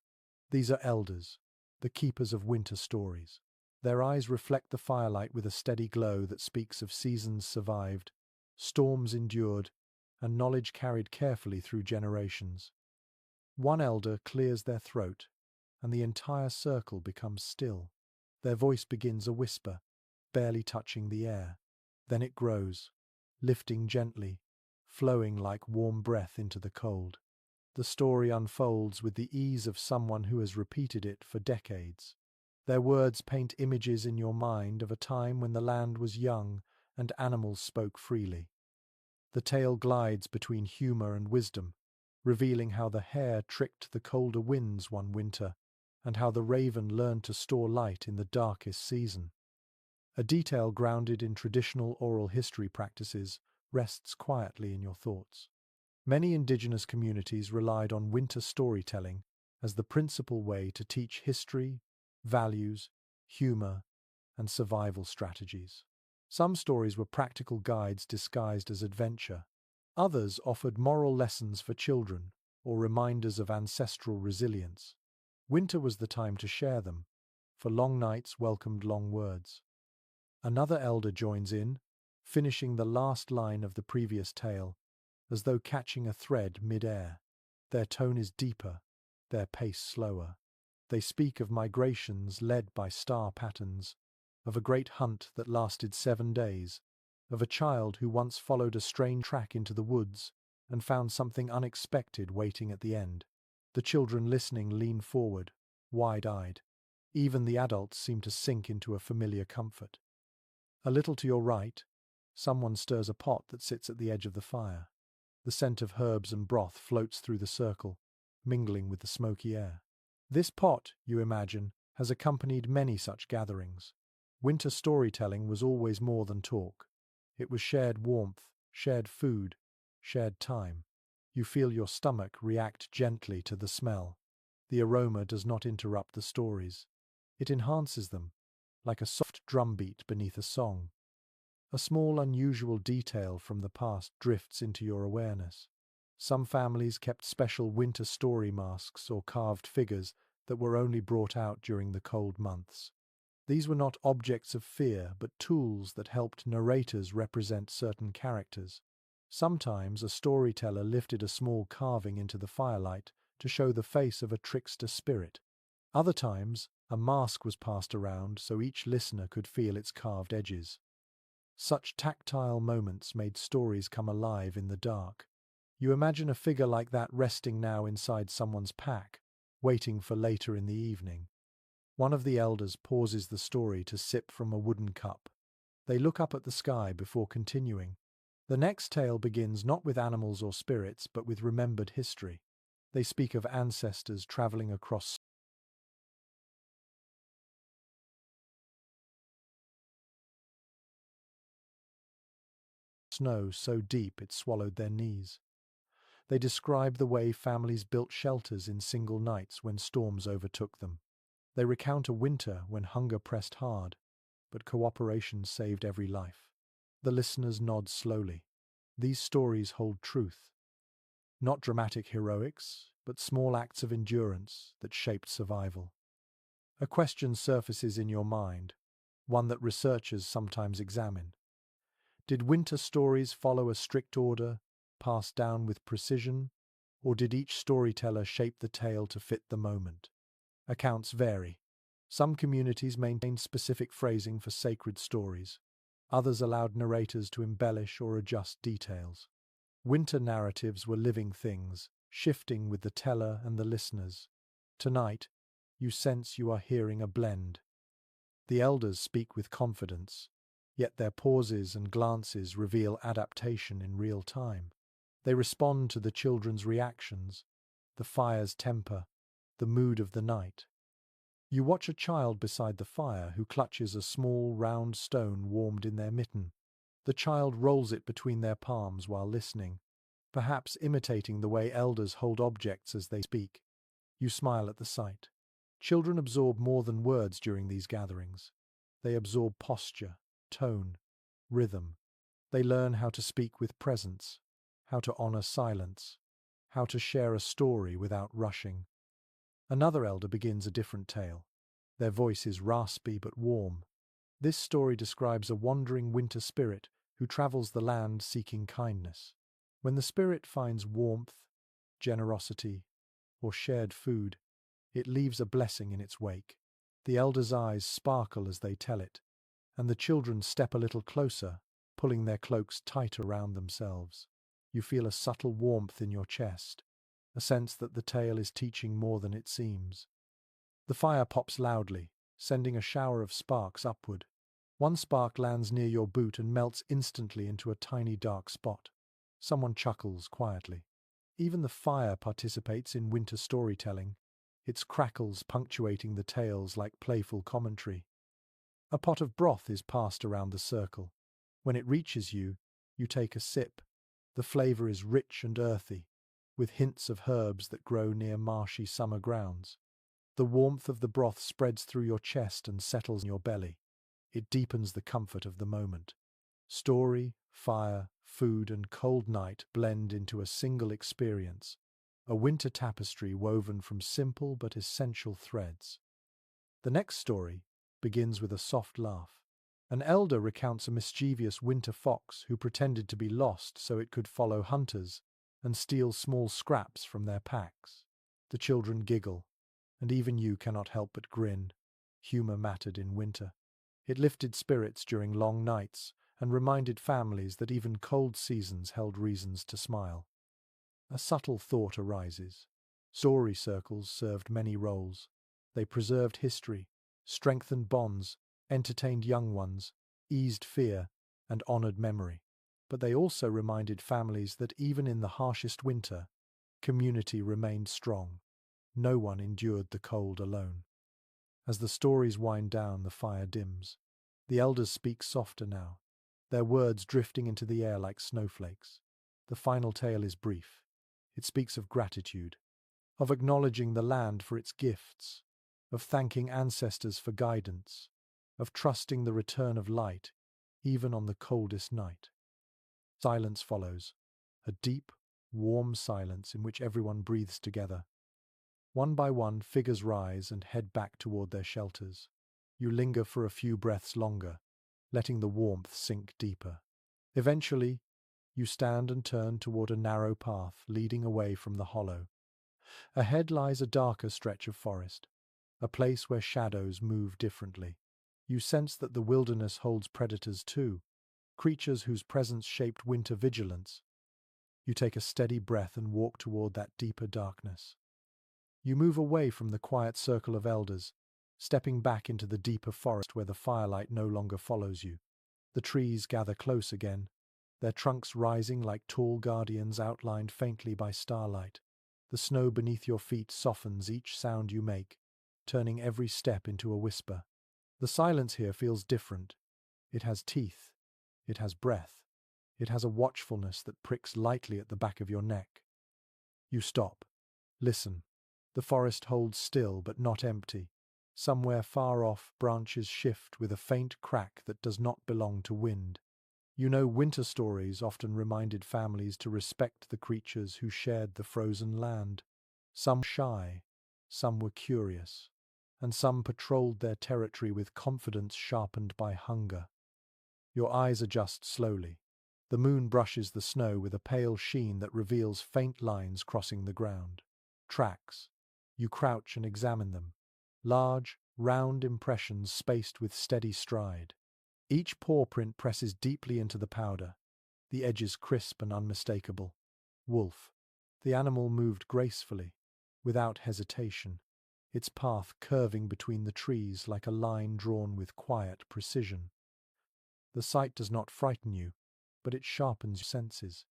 These are elders, the keepers of winter stories. Their eyes reflect the firelight with a steady glow that speaks of seasons survived, storms endured, and knowledge carried carefully through generations. One elder clears their throat, and the entire circle becomes still. Their voice begins a whisper, barely touching the air. Then it grows, lifting gently, flowing like warm breath into the cold. The story unfolds with the ease of someone who has repeated it for decades. Their words paint images in your mind of a time when the land was young and animals spoke freely. The tale glides between humor and wisdom, revealing how the hare tricked the colder winds one winter, and how the raven learned to store light in the darkest season. A detail grounded in traditional oral history practices rests quietly in your thoughts. Many indigenous communities relied on winter storytelling as the principal way to teach history, values, humor, and survival strategies. Some stories were practical guides disguised as adventure. Others offered moral lessons for children or reminders of ancestral resilience. Winter was the time to share them, for long nights welcomed long words. Another elder joins in, finishing the last line of the previous tale, as though catching a thread mid-air. Their tone is deeper, their pace slower. They speak of migrations led by star patterns, of a great hunt that lasted 7 days, of a child who once followed a strange track into the woods and found something unexpected waiting at the end. The children listening lean forward, wide-eyed. Even the adults seem to sink into a familiar comfort. A little to your right, someone stirs a pot that sits at the edge of the fire. The scent of herbs and broth floats through the circle, mingling with the smoky air. This pot, you imagine, has accompanied many such gatherings. Winter storytelling was always more than talk. It was shared warmth, shared food, shared time. You feel your stomach react gently to the smell. The aroma does not interrupt the stories. It enhances them, like a soft drumbeat beneath a song. A small unusual detail from the past drifts into your awareness. Some families kept special winter story masks or carved figures that were only brought out during the cold months. These were not objects of fear, but tools that helped narrators represent certain characters. Sometimes a storyteller lifted a small carving into the firelight to show the face of a trickster spirit. Other times, a mask was passed around so each listener could feel its carved edges. Such tactile moments made stories come alive in the dark. You imagine a figure like that resting now inside someone's pack, waiting for later in the evening. One of the elders pauses the story to sip from a wooden cup. They look up at the sky before continuing. The next tale begins not with animals or spirits, but with remembered history. They speak of ancestors traveling across snow so deep it swallowed their knees. They describe the way families built shelters in single nights when storms overtook them. They recount a winter when hunger pressed hard, but cooperation saved every life. The listeners nod slowly. These stories hold truth. Not dramatic heroics, but small acts of endurance that shaped survival. A question surfaces in your mind, one that researchers sometimes examine. Did winter stories follow a strict order, passed down with precision, or did each storyteller shape the tale to fit the moment? Accounts vary. Some communities maintained specific phrasing for sacred stories. Others allowed narrators to embellish or adjust details. Winter narratives were living things, shifting with the teller and the listeners. Tonight, you sense you are hearing a blend. The elders speak with confidence, yet their pauses and glances reveal adaptation in real time. They respond to the children's reactions, the fire's temper, the mood of the night. You watch a child beside the fire who clutches a small, round stone warmed in their mitten. The child rolls it between their palms while listening, perhaps imitating the way elders hold objects as they speak. You smile at the sight. Children absorb more than words during these gatherings. They absorb posture, tone, rhythm. They learn how to speak with presence, how to honor silence, how to share a story without rushing. Another elder begins a different tale. Their voice is raspy but warm. This story describes a wandering winter spirit who travels the land seeking kindness. When the spirit finds warmth, generosity, or shared food, it leaves a blessing in its wake. The elders' eyes sparkle as they tell it, and the children step a little closer, pulling their cloaks tight around themselves. You feel a subtle warmth in your chest, a sense that the tale is teaching more than it seems. The fire pops loudly, sending a shower of sparks upward. One spark lands near your boot and melts instantly into a tiny dark spot. Someone chuckles quietly. Even the fire participates in winter storytelling, its crackles punctuating the tales like playful commentary. A pot of broth is passed around the circle. When it reaches you, you take a sip. The flavor is rich and earthy, with hints of herbs that grow near marshy summer grounds. The warmth of the broth spreads through your chest and settles in your belly. It deepens the comfort of the moment. Story, fire, food, and cold night blend into a single experience, a winter tapestry woven from simple but essential threads. The next story begins with a soft laugh. An elder recounts a mischievous winter fox who pretended to be lost so it could follow hunters and steal small scraps from their packs. The children giggle, and even you cannot help but grin. Humor mattered in winter. It lifted spirits during long nights and reminded families that even cold seasons held reasons to smile. A subtle thought arises. Story circles served many roles. They preserved history, strengthened bonds, entertained young ones, eased fear, and honored memory. But they also reminded families that even in the harshest winter, community remained strong. No one endured the cold alone. As the stories wind down, the fire dims. The elders speak softer now, their words drifting into the air like snowflakes. The final tale is brief. It speaks of gratitude, of acknowledging the land for its gifts, of thanking ancestors for guidance, of trusting the return of light, even on the coldest night. Silence follows, a deep, warm silence in which everyone breathes together. One by one, figures rise and head back toward their shelters. You linger for a few breaths longer, letting the warmth sink deeper. Eventually, you stand and turn toward a narrow path leading away from the hollow. Ahead lies a darker stretch of forest, a place where shadows move differently. You sense that the wilderness holds predators too, creatures whose presence shaped winter vigilance. You take a steady breath and walk toward that deeper darkness. You move away from the quiet circle of elders, stepping back into the deeper forest where the firelight no longer follows you. The trees gather close again, their trunks rising like tall guardians outlined faintly by starlight. The snow beneath your feet softens each sound you make, turning every step into a whisper. The silence here feels different. It has teeth. It has breath. It has a watchfulness that pricks lightly at the back of your neck. You stop. Listen. The forest holds still but not empty. Somewhere far off, branches shift with a faint crack that does not belong to wind. You know winter stories often reminded families to respect the creatures who shared the frozen land. Some shy, some were curious, and some patrolled their territory with confidence sharpened by hunger. Your eyes adjust slowly. The moon brushes the snow with a pale sheen that reveals faint lines crossing the ground. Tracks. You crouch and examine them. Large, round impressions spaced with steady stride. Each paw print presses deeply into the powder, the edges crisp and unmistakable. Wolf. The animal moved gracefully, without hesitation. its path curving between the trees like a line drawn with quiet precision. The sight does not frighten you, but it sharpens your senses.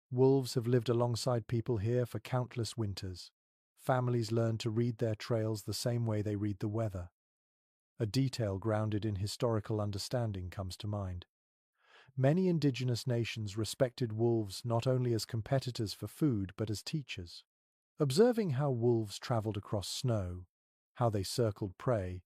Wolves have lived alongside people here for countless winters. Families learn to read their trails the same way they read the weather. A detail grounded in historical understanding comes to mind. Many indigenous nations respected wolves not only as competitors for food but as teachers. Observing how wolves traveled across snow, how they circled prey,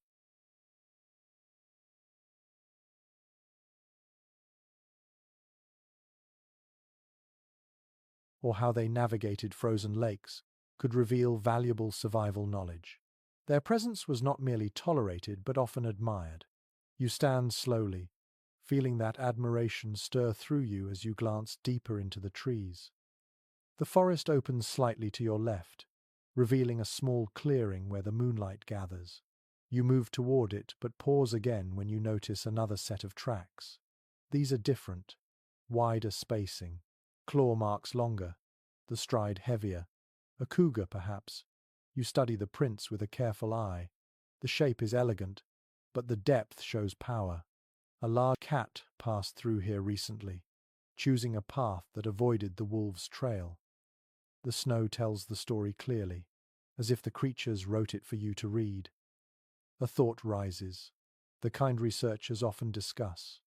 or how they navigated frozen lakes could reveal valuable survival knowledge. Their presence was not merely tolerated but often admired. You stand slowly, feeling that admiration stir through you as you glance deeper into the trees. The forest opens slightly to your left, revealing a small clearing where the moonlight gathers. You move toward it but pause again when you notice another set of tracks. These are different, wider spacing, claw marks longer, the stride heavier. A cougar, perhaps. You study the prints with a careful eye. The shape is elegant, but the depth shows power. A large cat passed through here recently, choosing a path that avoided the wolves' trail. The snow tells the story clearly, as if the creatures wrote it for you to read. A thought rises, the kind researchers often discuss.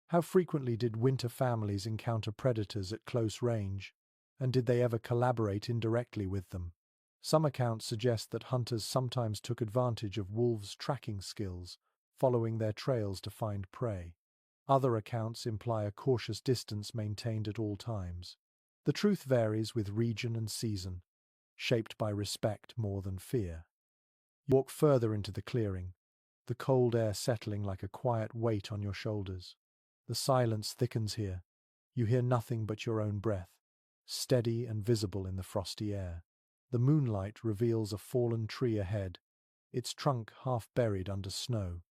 How frequently did winter families encounter predators at close range, and did they ever collaborate indirectly with them? Some accounts suggest that hunters sometimes took advantage of wolves' tracking skills, following their trails to find prey. Other accounts imply a cautious distance maintained at all times. The truth varies with region and season, shaped by respect more than fear. You walk further into the clearing, the cold air settling like a quiet weight on your shoulders. The silence thickens here. You hear nothing but your own breath, steady and visible in the frosty air. The moonlight reveals a fallen tree ahead, its trunk half buried under snow.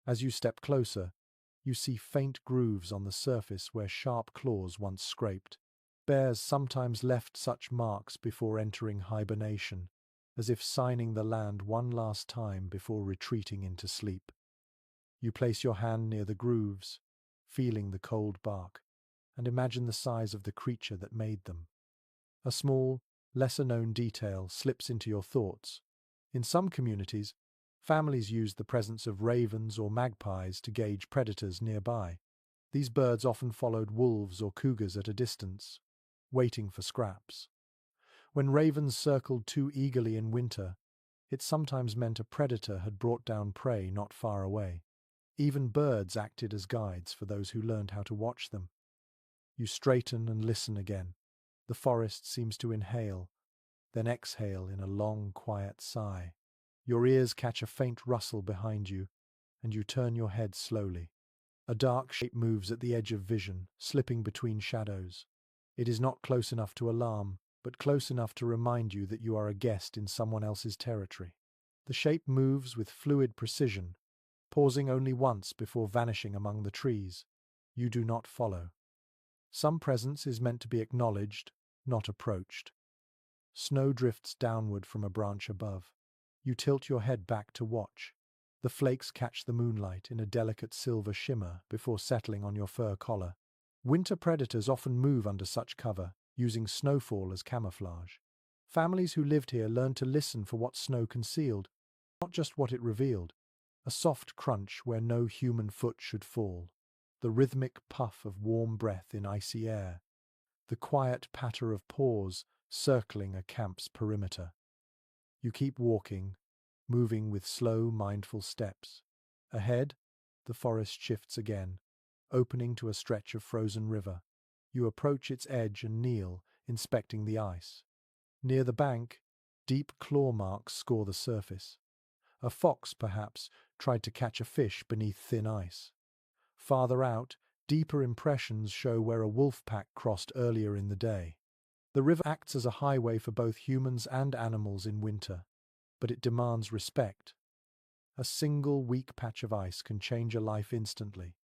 As you step closer, you see faint grooves on the surface where sharp claws once scraped. Bears sometimes left such marks before entering hibernation, as if signing the land one last time before retreating into sleep. You place your hand near the grooves, feeling the cold bark, and imagine the size of the creature that made them. A small, lesser-known detail slips into your thoughts. In some communities, families used the presence of ravens or magpies to gauge predators nearby. These birds often followed wolves or cougars at a distance, waiting for scraps. When ravens circled too eagerly in winter, it sometimes meant a predator had brought down prey not far away. Even birds acted as guides for those who learned how to watch them. You straighten and listen again. The forest seems to inhale, then exhale in a long, quiet sigh. Your ears catch a faint rustle behind you, and you turn your head slowly. A dark shape moves at the edge of vision, slipping between shadows. It is not close enough to alarm, but close enough to remind you that you are a guest in someone else's territory. The shape moves with fluid precision, pausing only once before vanishing among the trees. You do not follow. Some presence is meant to be acknowledged, not approached. Snow drifts downward from a branch above. You tilt your head back to watch. The flakes catch the moonlight in a delicate silver shimmer before settling on your fur collar. Winter predators often move under such cover, using snowfall as camouflage. Families who lived here learned to listen for what snow concealed, not just what it revealed. A soft crunch where no human foot should fall. The rhythmic puff of warm breath in icy air. The quiet patter of paws circling a camp's perimeter. You keep walking, moving with slow, mindful steps. Ahead, the forest shifts again, opening to a stretch of frozen river. You approach its edge and kneel, inspecting the ice. Near the bank, deep claw marks score the surface. A fox, perhaps, tried to catch a fish beneath thin ice. Farther out, deeper impressions show where a wolf pack crossed earlier in the day. The river acts as a highway for both humans and animals in winter, but it demands respect. A single weak patch of ice can change a life instantly.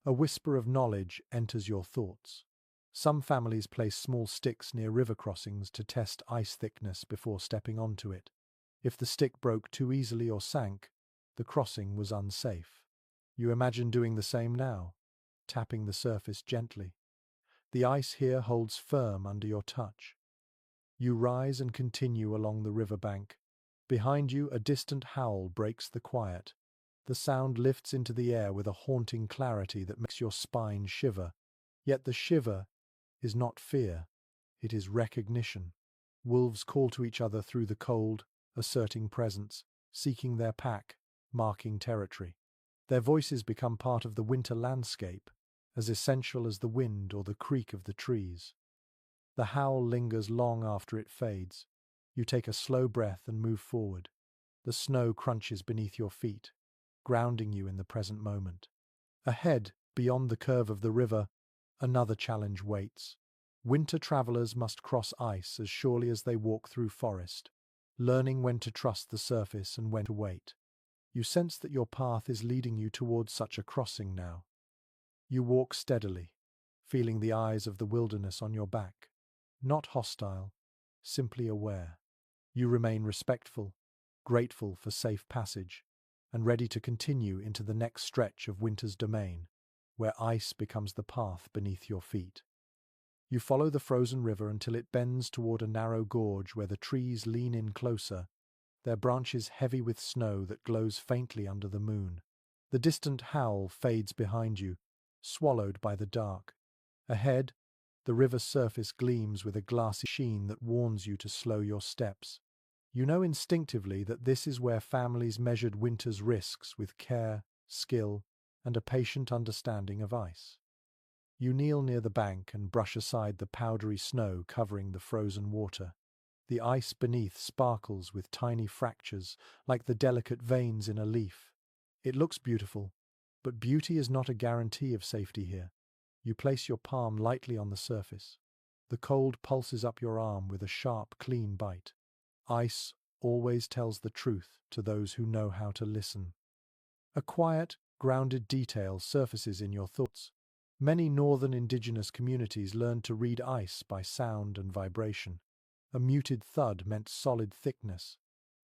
A whisper of knowledge enters your thoughts. Some families place small sticks near river crossings to test ice thickness before stepping onto it. If the stick broke too easily or sank, the crossing was unsafe. You imagine doing the same now, tapping the surface gently. The ice here holds firm under your touch. You rise and continue along the riverbank. Behind you, a distant howl breaks the quiet. The sound lifts into the air with a haunting clarity that makes your spine shiver. Yet the shiver is not fear, it is recognition. Wolves call to each other through the cold, asserting presence, seeking their pack, marking territory. Their voices become part of the winter landscape, as essential as the wind or the creak of the trees. The howl lingers long after it fades. You take a slow breath and move forward. The snow crunches beneath your feet, grounding you in the present moment. Ahead, beyond the curve of the river, another challenge waits. Winter travelers must cross ice as surely as they walk through forest, learning when to trust the surface and when to wait. You sense that your path is leading you towards such a crossing now. You walk steadily, feeling the eyes of the wilderness on your back. Not hostile, simply aware. You remain respectful, grateful for safe passage, and ready to continue into the next stretch of winter's domain, where ice becomes the path beneath your feet. You follow the frozen river until it bends toward a narrow gorge where the trees lean in closer, their branches heavy with snow that glows faintly under the moon. The distant howl fades behind you, swallowed by the dark. Ahead, the river's surface gleams with a glassy sheen that warns you to slow your steps. You know instinctively that this is where families measured winter's risks with care, skill, and a patient understanding of ice. You kneel near the bank and brush aside the powdery snow covering the frozen water. The ice beneath sparkles with tiny fractures, like the delicate veins in a leaf. It looks beautiful, but beauty is not a guarantee of safety here. You place your palm lightly on the surface. The cold pulses up your arm with a sharp, clean bite. Ice always tells the truth to those who know how to listen. A quiet, grounded detail surfaces in your thoughts. Many northern indigenous communities learned to read ice by sound and vibration. A muted thud meant solid thickness.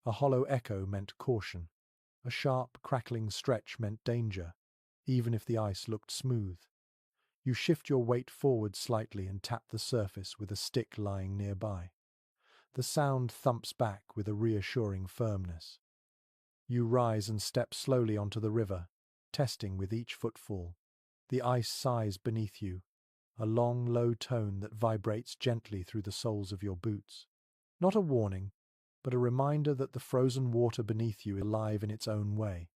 A hollow echo meant caution. A sharp, crackling stretch meant danger, even if the ice looked smooth. You shift your weight forward slightly and tap the surface with a stick lying nearby. The sound thumps back with a reassuring firmness. You rise and step slowly onto the river, testing with each footfall. The ice sighs beneath you, a long, low tone that vibrates gently through the soles of your boots. Not a warning, but a reminder that the frozen water beneath you is alive in its own way.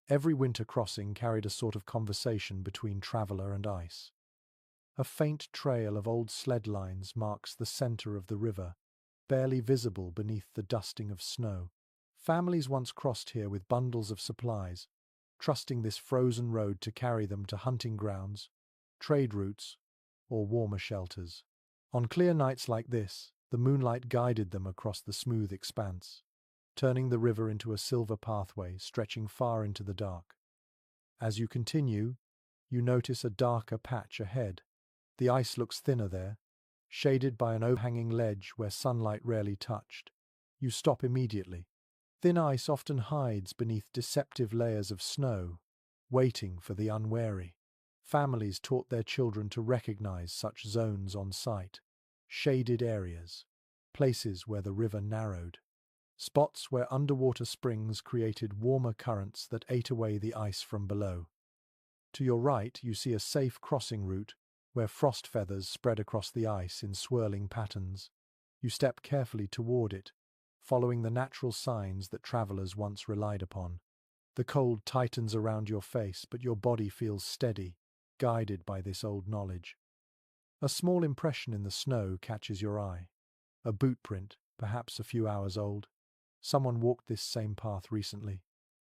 Every winter crossing carried a sort of conversation between traveller and ice. A faint trail of old sled lines marks the centre of the river, barely visible beneath the dusting of snow. Families once crossed here with bundles of supplies, trusting this frozen road to carry them to hunting grounds, trade routes, or warmer shelters. On clear nights like this, the moonlight guided them across the smooth expanse, turning the river into a silver pathway stretching far into the dark. As you continue, you notice a darker patch ahead. The ice looks thinner there, shaded by an overhanging ledge where sunlight rarely touched. You stop immediately. Thin ice often hides beneath deceptive layers of snow, waiting for the unwary. Families taught their children to recognize such zones on sight, shaded areas, places where the river narrowed, spots where underwater springs created warmer currents that ate away the ice from below. To your right, you see a safe crossing route where frost feathers spread across the ice in swirling patterns. You step carefully toward it, following the natural signs that travelers once relied upon. The cold tightens around your face, but your body feels steady, guided by this old knowledge. A small impression in the snow catches your eye. A boot print, perhaps a few hours old. Someone walked this same path recently.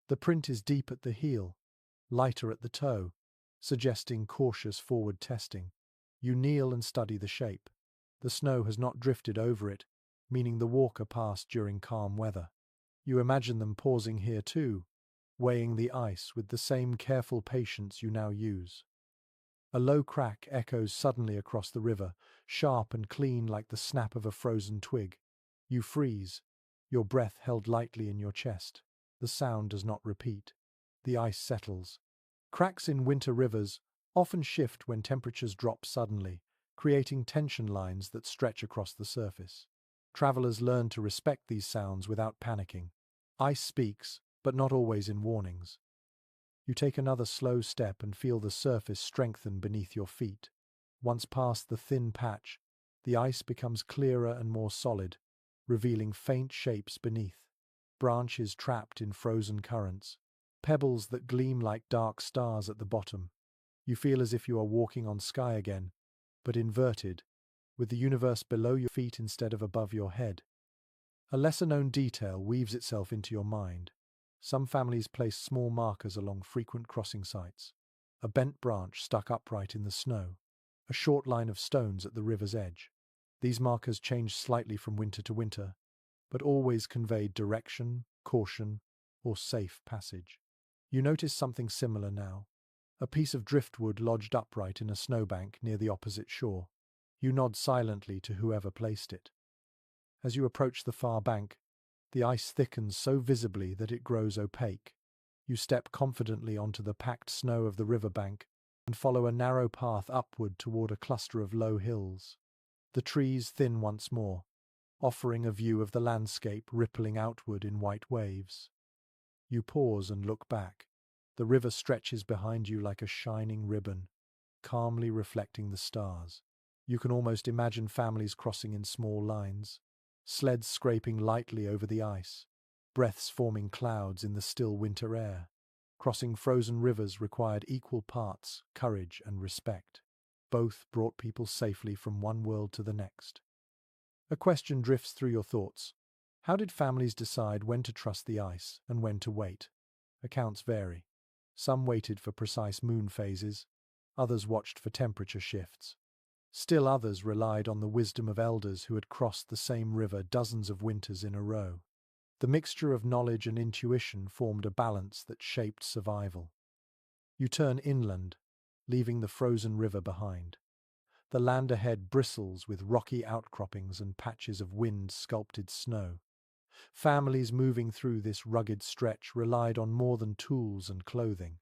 The print is deep at the heel, lighter at the toe, suggesting cautious forward testing. You kneel and study the shape. The snow has not drifted over it, meaning the walker passed during calm weather. You imagine them pausing here too, weighing the ice with the same careful patience you now use. A low crack echoes suddenly across the river, sharp and clean like the snap of a frozen twig. You freeze, your breath held lightly in your chest. The sound does not repeat. The ice settles. Cracks in winter rivers often shift when temperatures drop suddenly, creating tension lines that stretch across the surface. Travelers learn to respect these sounds without panicking. Ice speaks, but not always in warnings. You take another slow step and feel the surface strengthen beneath your feet. Once past the thin patch, the ice becomes clearer and more solid, revealing faint shapes beneath. Branches trapped in frozen currents. Pebbles that gleam like dark stars at the bottom. You feel as if you are walking on sky again, but inverted, with the universe below your feet instead of above your head. A lesser-known detail weaves itself into your mind. Some families place small markers along frequent crossing sites. A bent branch stuck upright in the snow. A short line of stones at the river's edge. These markers change slightly from winter to winter, but always conveyed direction, caution, or safe passage. You notice something similar now. A piece of driftwood lodged upright in a snowbank near the opposite shore. You nod silently to whoever placed it. As you approach the far bank, the ice thickens so visibly that it grows opaque. You step confidently onto the packed snow of the riverbank and follow a narrow path upward toward a cluster of low hills. The trees thin once more, offering a view of the landscape rippling outward in white waves. You pause and look back. The river stretches behind you like a shining ribbon, calmly reflecting the stars. You can almost imagine families crossing in small lines, sleds scraping lightly over the ice, breaths forming clouds in the still winter air. Crossing frozen rivers required equal parts courage and respect. Both brought people safely from one world to the next. A question drifts through your thoughts. How did families decide when to trust the ice and when to wait? Accounts vary. Some waited for precise moon phases, others watched for temperature shifts. Still others relied on the wisdom of elders who had crossed the same river dozens of winters in a row. The mixture of knowledge and intuition formed a balance that shaped survival. You turn inland, leaving the frozen river behind. The land ahead bristles with rocky outcroppings and patches of wind-sculpted snow. Families moving through this rugged stretch relied on more than tools and clothing.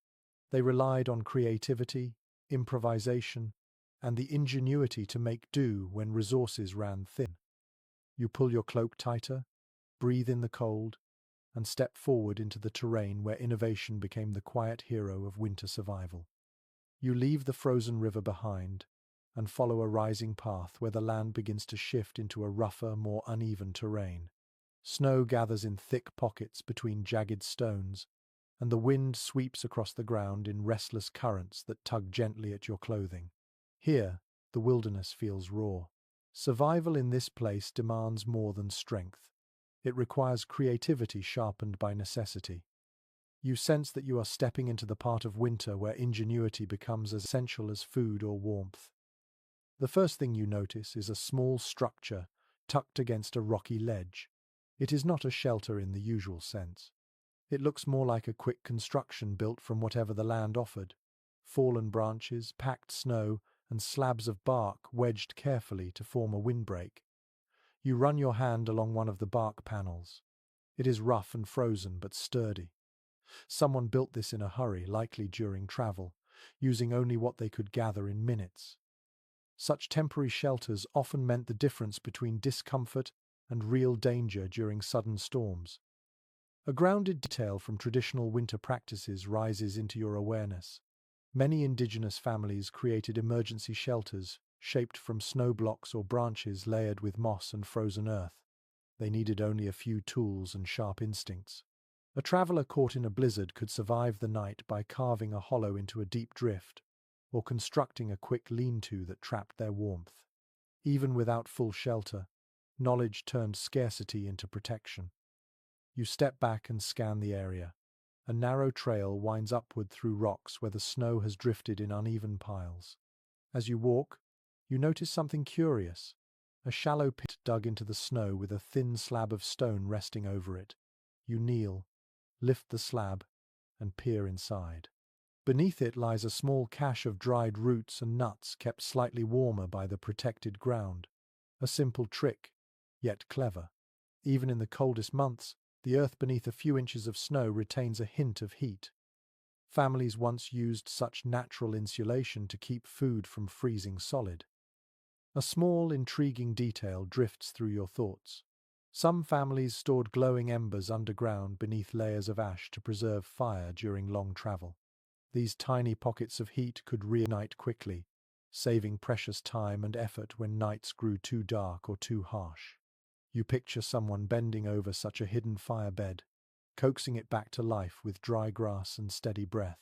They relied on creativity, improvisation, and the ingenuity to make do when resources ran thin. You pull your cloak tighter, breathe in the cold, and step forward into the terrain where innovation became the quiet hero of winter survival. You leave the frozen river behind and follow a rising path where the land begins to shift into a rougher, more uneven terrain. Snow gathers in thick pockets between jagged stones, and the wind sweeps across the ground in restless currents that tug gently at your clothing. Here, the wilderness feels raw. Survival in this place demands more than strength. It requires creativity sharpened by necessity. You sense that you are stepping into the part of winter where ingenuity becomes as essential as food or warmth. The first thing you notice is a small structure tucked against a rocky ledge. It is not a shelter in the usual sense. It looks more like a quick construction built from whatever the land offered. Fallen branches, packed snow, and slabs of bark wedged carefully to form a windbreak. You run your hand along one of the bark panels. It is rough and frozen but sturdy. Someone built this in a hurry, likely during travel, using only what they could gather in minutes. Such temporary shelters often meant the difference between discomfort and real danger during sudden storms. A grounded detail from traditional winter practices rises into your awareness. Many indigenous families created emergency shelters shaped from snow blocks or branches layered with moss and frozen earth. They needed only a few tools and sharp instincts. A traveler caught in a blizzard could survive the night by carving a hollow into a deep drift or constructing a quick lean-to that trapped their warmth. Even without full shelter, knowledge turned scarcity into protection. You step back and scan the area. A narrow trail winds upward through rocks where the snow has drifted in uneven piles. As you walk, you notice something curious. A shallow pit dug into the snow with a thin slab of stone resting over it. You kneel, lift the slab, and peer inside. Beneath it lies a small cache of dried roots and nuts kept slightly warmer by the protected ground. A simple trick, yet clever. Even in the coldest months, the earth beneath a few inches of snow retains a hint of heat. Families once used such natural insulation to keep food from freezing solid. A small, intriguing detail drifts through your thoughts. Some families stored glowing embers underground beneath layers of ash to preserve fire during long travel. These tiny pockets of heat could reignite quickly, saving precious time and effort when nights grew too dark or too harsh. You picture someone bending over such a hidden fire bed, coaxing it back to life with dry grass and steady breath.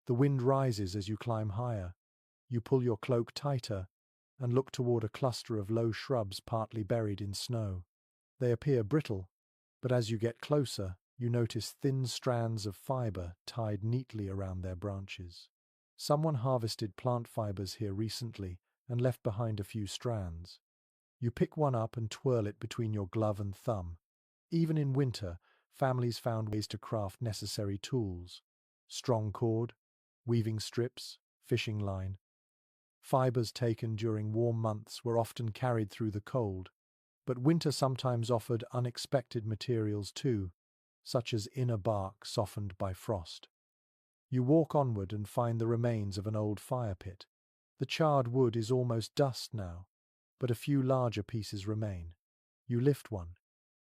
The wind rises as you climb higher. You pull your cloak tighter and look toward a cluster of low shrubs partly buried in snow. They appear brittle, but as you get closer, you notice thin strands of fiber tied neatly around their branches. Someone harvested plant fibers here recently and left behind a few strands. You pick one up and twirl it between your glove and thumb. Even in winter, families found ways to craft necessary tools: strong cord, weaving strips, fishing line. Fibers taken during warm months were often carried through the cold, but winter sometimes offered unexpected materials too, such as inner bark softened by frost. You walk onward and find the remains of an old fire pit. The charred wood is almost dust now, but a few larger pieces remain. You lift one.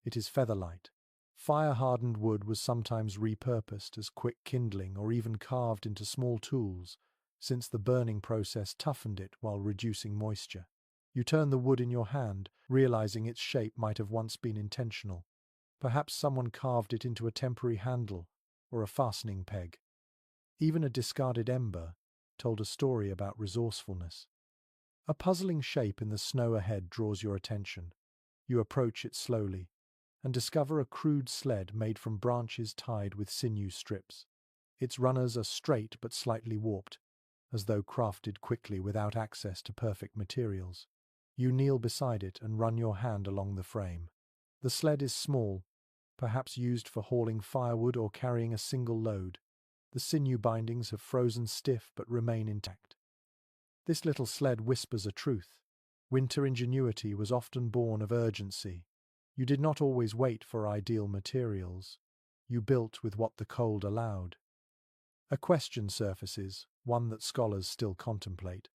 It is featherlight. Fire-hardened wood was sometimes repurposed as quick kindling or even carved into small tools, since the burning process toughened it while reducing moisture. You turn the wood in your hand, realizing its shape might have once been intentional. Perhaps someone carved it into a temporary handle or a fastening peg. Even a discarded ember told a story about resourcefulness. A puzzling shape in the snow ahead draws your attention. You approach it slowly and discover a crude sled made from branches tied with sinew strips. Its runners are straight but slightly warped, as though crafted quickly without access to perfect materials. You kneel beside it and run your hand along the frame. The sled is small, perhaps used for hauling firewood or carrying a single load. The sinew bindings have frozen stiff but remain intact. This little sled whispers a truth. Winter ingenuity was often born of urgency. You did not always wait for ideal materials. You built with what the cold allowed. A question surfaces, one that scholars still contemplate.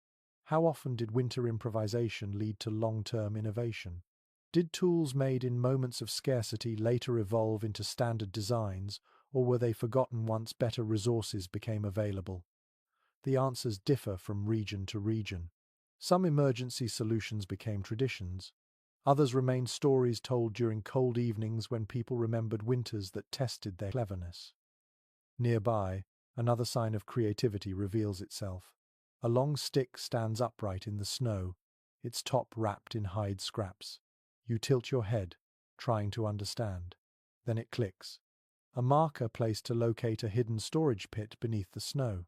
How often did winter improvisation lead to long-term innovation? Did tools made in moments of scarcity later evolve into standard designs, or were they forgotten once better resources became available? The answers differ from region to region. Some emergency solutions became traditions. Others remained stories told during cold evenings when people remembered winters that tested their cleverness. Nearby, another sign of creativity reveals itself. A long stick stands upright in the snow, its top wrapped in hide scraps. You tilt your head, trying to understand. Then it clicks. A marker placed to locate a hidden storage pit beneath the snow.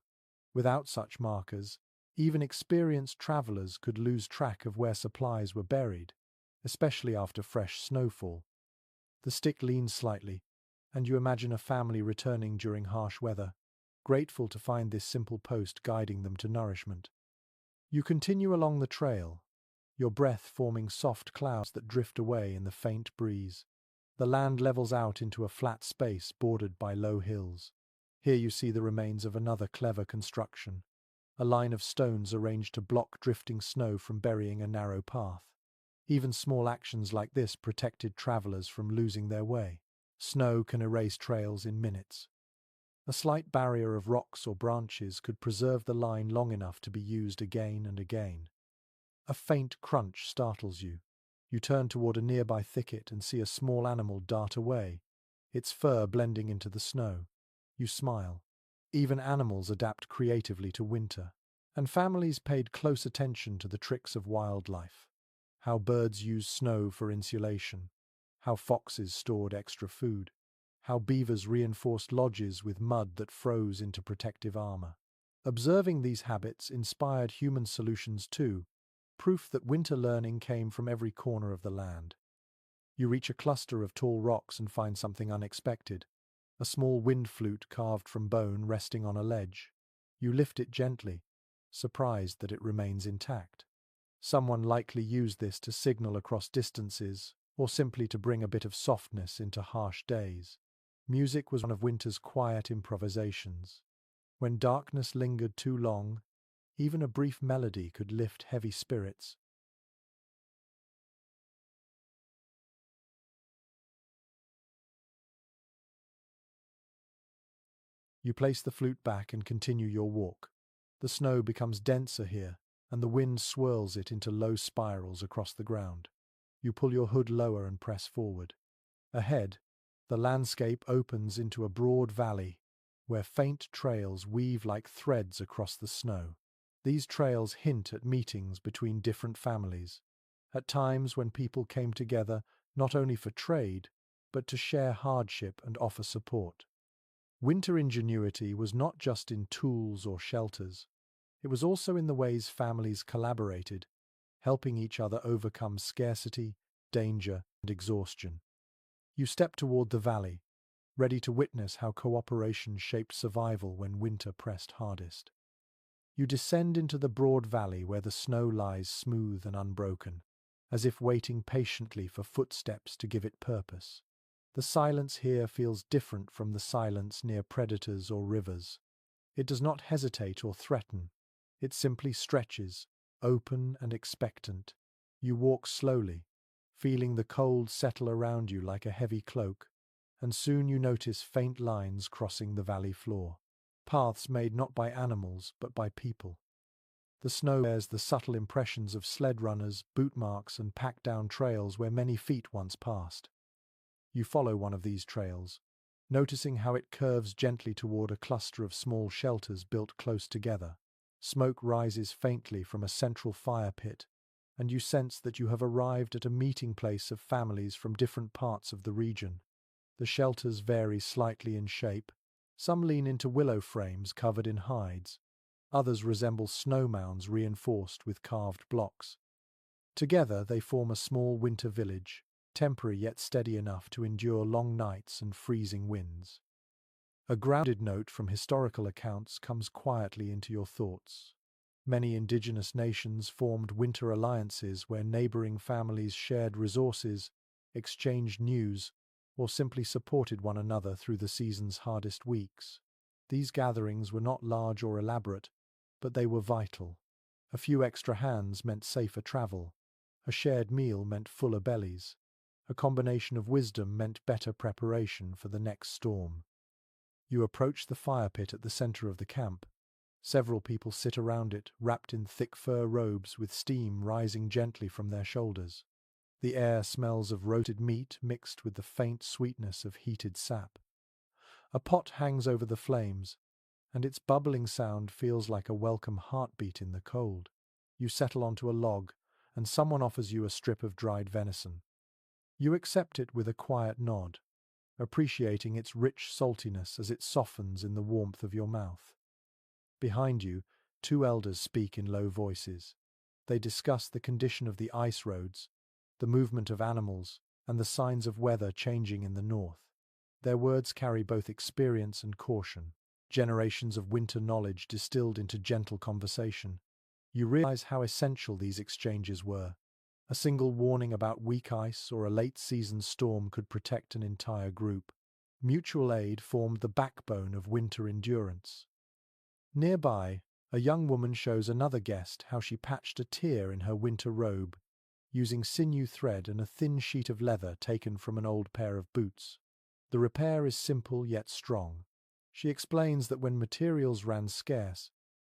Without such markers, even experienced travelers could lose track of where supplies were buried, especially after fresh snowfall. The stick leans slightly, and you imagine a family returning during harsh weather, grateful to find this simple post guiding them to nourishment. You continue along the trail, your breath forming soft clouds that drift away in the faint breeze. The land levels out into a flat space bordered by low hills. Here you see the remains of another clever construction, a line of stones arranged to block drifting snow from burying a narrow path. Even small actions like this protected travelers from losing their way. Snow can erase trails in minutes. A slight barrier of rocks or branches could preserve the line long enough to be used again and again. A faint crunch startles you. You turn toward a nearby thicket and see a small animal dart away, its fur blending into the snow. You smile. Even animals adapt creatively to winter, and families paid close attention to the tricks of wildlife. How birds used snow for insulation, how foxes stored extra food, how beavers reinforced lodges with mud that froze into protective armor. Observing these habits inspired human solutions too, proof that winter learning came from every corner of the land. You reach a cluster of tall rocks and find something unexpected. A small wind flute carved from bone resting on a ledge. You lift it gently, surprised that it remains intact. Someone likely used this to signal across distances or simply to bring a bit of softness into harsh days. Music was one of winter's quiet improvisations. When darkness lingered too long, even a brief melody could lift heavy spirits. You place the flute back and continue your walk. The snow becomes denser here, and the wind swirls it into low spirals across the ground. You pull your hood lower and press forward. Ahead, the landscape opens into a broad valley, where faint trails weave like threads across the snow. These trails hint at meetings between different families, at times when people came together not only for trade, but to share hardship and offer support. Winter ingenuity was not just in tools or shelters. It was also in the ways families collaborated, helping each other overcome scarcity, danger, and exhaustion. You step toward the valley, ready to witness how cooperation shaped survival when winter pressed hardest. You descend into the broad valley where the snow lies smooth and unbroken, as if waiting patiently for footsteps to give it purpose. The silence here feels different from the silence near predators or rivers. It does not hesitate or threaten. It simply stretches, open and expectant. You walk slowly, feeling the cold settle around you like a heavy cloak, and soon you notice faint lines crossing the valley floor. Paths made not by animals but by people. The snow bears the subtle impressions of sled runners, boot marks, and packed-down trails where many feet once passed. You follow one of these trails, noticing how it curves gently toward a cluster of small shelters built close together. Smoke rises faintly from a central fire pit, and you sense that you have arrived at a meeting place of families from different parts of the region. The shelters vary slightly in shape. Some lean into willow frames covered in hides. Others resemble snow mounds reinforced with carved blocks. Together they form a small winter village, temporary yet steady enough to endure long nights and freezing winds. A grounded note from historical accounts comes quietly into your thoughts. Many indigenous nations formed winter alliances where neighboring families shared resources, exchanged news, or simply supported one another through the season's hardest weeks. These gatherings were not large or elaborate, but they were vital. A few extra hands meant safer travel. A shared meal meant fuller bellies. A combination of wisdom meant better preparation for the next storm. You approach the fire pit at the center of the camp. Several people sit around it, wrapped in thick fur robes with steam rising gently from their shoulders. The air smells of roasted meat mixed with the faint sweetness of heated sap. A pot hangs over the flames, and its bubbling sound feels like a welcome heartbeat in the cold. You settle onto a log, and someone offers you a strip of dried venison. You accept it with a quiet nod, appreciating its rich saltiness as it softens in the warmth of your mouth. Behind you, two elders speak in low voices. They discuss the condition of the ice roads, the movement of animals, and the signs of weather changing in the north. Their words carry both experience and caution, generations of winter knowledge distilled into gentle conversation. You realize how essential these exchanges were. A single warning about weak ice or a late-season storm could protect an entire group. Mutual aid formed the backbone of winter endurance. Nearby, a young woman shows another guest how she patched a tear in her winter robe, using sinew thread and a thin sheet of leather taken from an old pair of boots. The repair is simple yet strong. She explains that when materials ran scarce,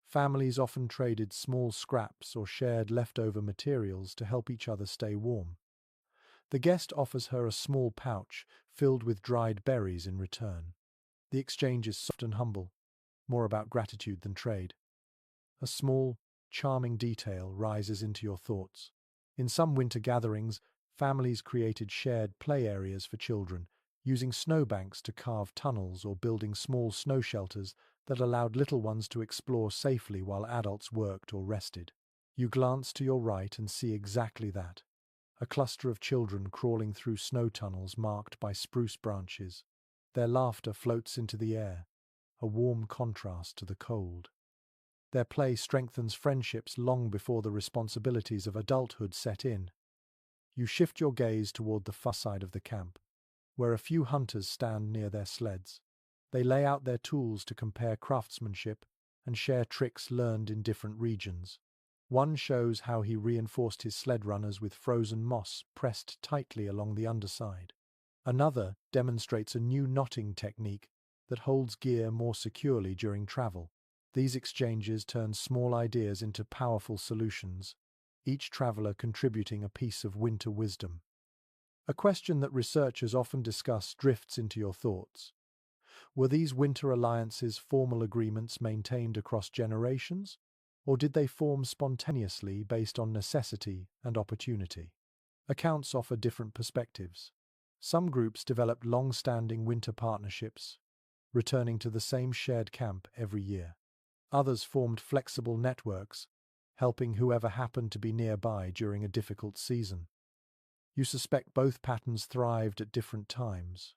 families often traded small scraps or shared leftover materials to help each other stay warm. The guest offers her a small pouch filled with dried berries in return. The exchange is soft and humble, more about gratitude than trade. A small, charming detail rises into your thoughts. In some winter gatherings, families created shared play areas for children, using snowbanks to carve tunnels or building small snow shelters that allowed little ones to explore safely while adults worked or rested. You glance to your right and see exactly that. A cluster of children crawling through snow tunnels marked by spruce branches. Their laughter floats into the air, a warm contrast to the cold. Their play strengthens friendships long before the responsibilities of adulthood set in. You shift your gaze toward the far side of the camp, where a few hunters stand near their sleds. They lay out their tools to compare craftsmanship and share tricks learned in different regions. One shows how he reinforced his sled runners with frozen moss pressed tightly along the underside. Another demonstrates a new knotting technique that holds gear more securely during travel. These exchanges turn small ideas into powerful solutions, each traveler contributing a piece of winter wisdom. A question that researchers often discuss drifts into your thoughts. Were these winter alliances formal agreements maintained across generations, or did they form spontaneously based on necessity and opportunity? Accounts offer different perspectives. Some groups developed long-standing winter partnerships, returning to the same shared camp every year. Others formed flexible networks, helping whoever happened to be nearby during a difficult season. You suspect both patterns thrived at different times,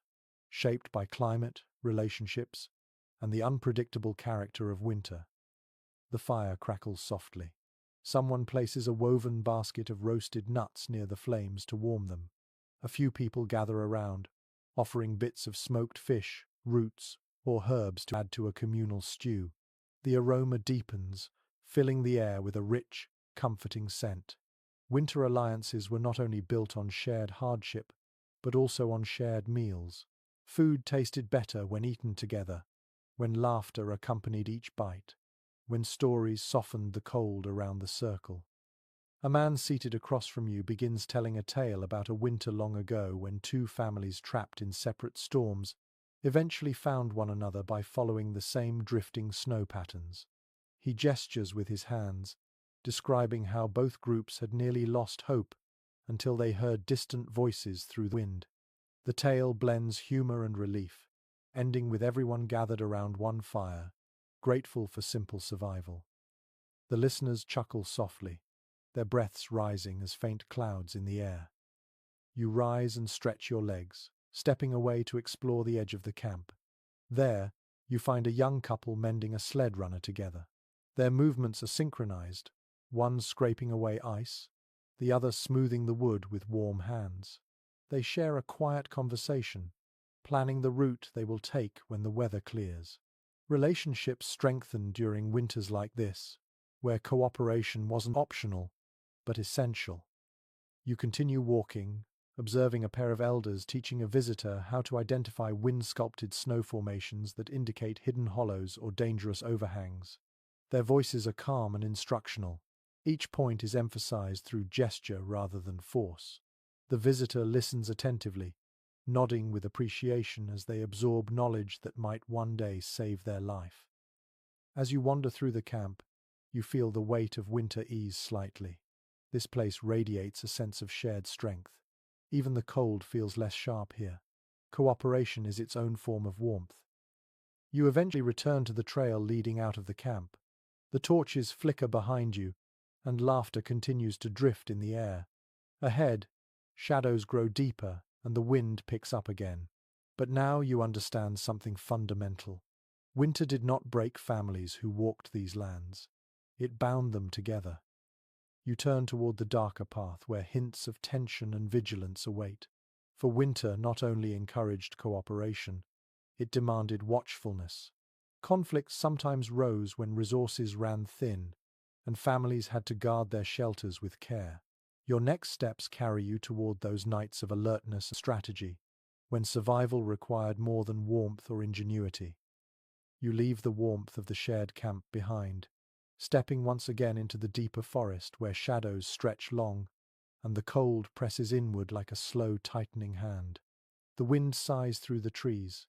shaped by climate, relationships, and the unpredictable character of winter. The fire crackles softly. Someone places a woven basket of roasted nuts near the flames to warm them. A few people gather around, offering bits of smoked fish, roots, or herbs to add to a communal stew. The aroma deepens, filling the air with a rich, comforting scent. Winter alliances were not only built on shared hardship, but also on shared meals. Food tasted better when eaten together, when laughter accompanied each bite, when stories softened the cold around the circle. A man seated across from you begins telling a tale about a winter long ago when two families trapped in separate storms eventually found one another by following the same drifting snow patterns. He gestures with his hands, describing how both groups had nearly lost hope until they heard distant voices through the wind. The tale blends humor and relief, ending with everyone gathered around one fire, grateful for simple survival. The listeners chuckle softly, their breaths rising as faint clouds in the air. You rise and stretch your legs, stepping away to explore the edge of the camp. There, you find a young couple mending a sled runner together. Their movements are synchronized, one scraping away ice, the other smoothing the wood with warm hands. They share a quiet conversation, planning the route they will take when the weather clears. Relationships strengthen during winters like this, where cooperation wasn't optional, but essential. You continue walking, observing a pair of elders teaching a visitor how to identify wind-sculpted snow formations that indicate hidden hollows or dangerous overhangs. Their voices are calm and instructional. Each point is emphasized through gesture rather than force. The visitor listens attentively, nodding with appreciation as they absorb knowledge that might one day save their life. As you wander through the camp, you feel the weight of winter ease slightly. This place radiates a sense of shared strength. Even the cold feels less sharp here. Cooperation is its own form of warmth. You eventually return to the trail leading out of the camp. The torches flicker behind you, and laughter continues to drift in the air. Ahead, shadows grow deeper and the wind picks up again. But now you understand something fundamental. Winter did not break families who walked these lands. It bound them together. You turn toward the darker path where hints of tension and vigilance await. For winter not only encouraged cooperation, it demanded watchfulness. Conflicts sometimes rose when resources ran thin, and families had to guard their shelters with care. Your next steps carry you toward those nights of alertness and strategy, when survival required more than warmth or ingenuity. You leave the warmth of the shared camp behind, stepping once again into the deeper forest where shadows stretch long, and the cold presses inward like a slow tightening hand. The wind sighs through the trees,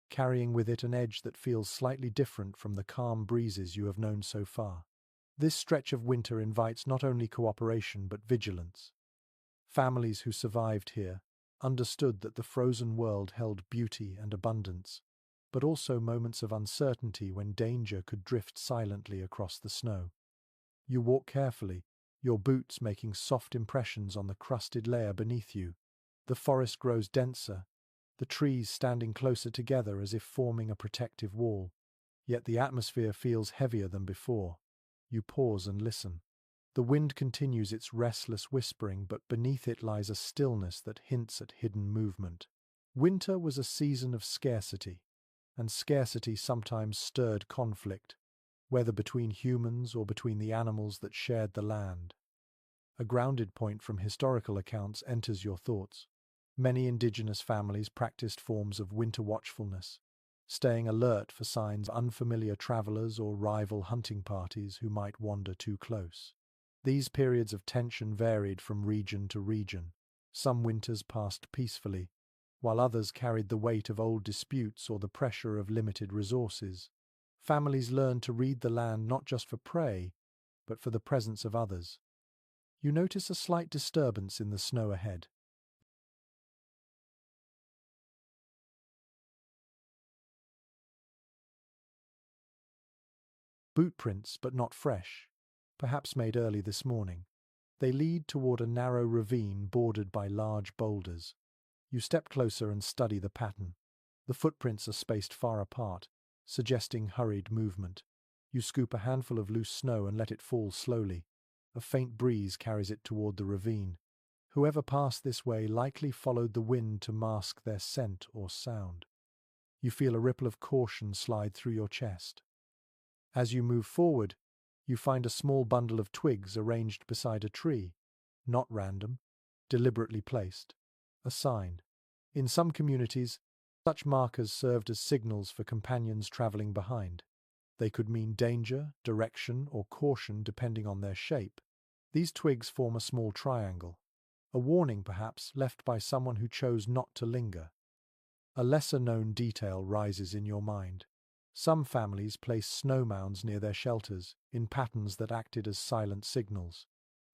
carrying with it an edge that feels slightly different from the calm breezes you have known so far. This stretch of winter invites not only cooperation but vigilance. Families who survived here understood that the frozen world held beauty and abundance, but also moments of uncertainty when danger could drift silently across the snow. You walk carefully, your boots making soft impressions on the crusted layer beneath you. The forest grows denser, the trees standing closer together as if forming a protective wall. Yet the atmosphere feels heavier than before. You pause and listen. The wind continues its restless whispering, but beneath it lies a stillness that hints at hidden movement. Winter was a season of scarcity, and scarcity sometimes stirred conflict, whether between humans or between the animals that shared the land. A grounded point from historical accounts enters your thoughts. Many indigenous families practiced forms of winter watchfulness, staying alert for signs of unfamiliar travelers or rival hunting parties who might wander too close. These periods of tension varied from region to region. Some winters passed peacefully, while others carried the weight of old disputes or the pressure of limited resources. Families learned to read the land not just for prey, but for the presence of others. You notice a slight disturbance in the snow ahead. Boot prints, but not fresh, perhaps made early this morning. They lead toward a narrow ravine bordered by large boulders. You step closer and study the pattern. The footprints are spaced far apart, suggesting hurried movement. You scoop a handful of loose snow and let it fall slowly. A faint breeze carries it toward the ravine. Whoever passed this way likely followed the wind to mask their scent or sound. You feel a ripple of caution slide through your chest. As you move forward, you find a small bundle of twigs arranged beside a tree. Not random, deliberately placed. A sign. In some communities, such markers served as signals for companions traveling behind. They could mean danger, direction, or caution depending on their shape. These twigs form a small triangle. A warning, perhaps, left by someone who chose not to linger. A lesser-known detail rises in your mind. Some families placed snow mounds near their shelters, in patterns that acted as silent signals.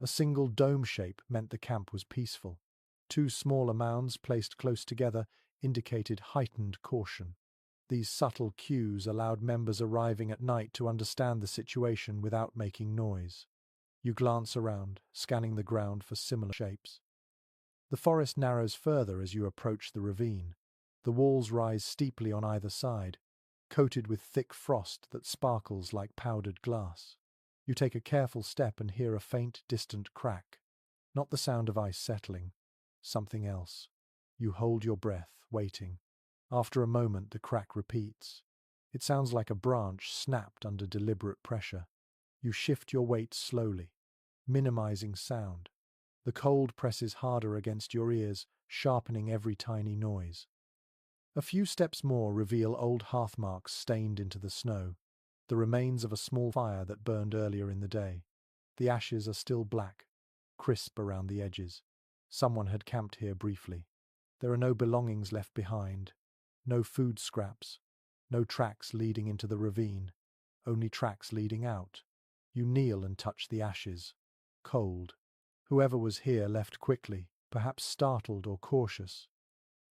A single dome shape meant the camp was peaceful. Two smaller mounds placed close together indicated heightened caution. These subtle cues allowed members arriving at night to understand the situation without making noise. You glance around, scanning the ground for similar shapes. The forest narrows further as you approach the ravine. The walls rise steeply on either side, coated with thick frost that sparkles like powdered glass. You take a careful step and hear a faint, distant crack. Not the sound of ice settling, something else. You hold your breath, waiting. After a moment, the crack repeats. It sounds like a branch snapped under deliberate pressure. You shift your weight slowly, minimizing sound. The cold presses harder against your ears, sharpening every tiny noise. A few steps more reveal old hearth marks stained into the snow, the remains of a small fire that burned earlier in the day. The ashes are still black, crisp around the edges. Someone had camped here briefly. There are no belongings left behind, no food scraps, no tracks leading into the ravine, only tracks leading out. You kneel and touch the ashes, cold. Whoever was here left quickly, perhaps startled or cautious.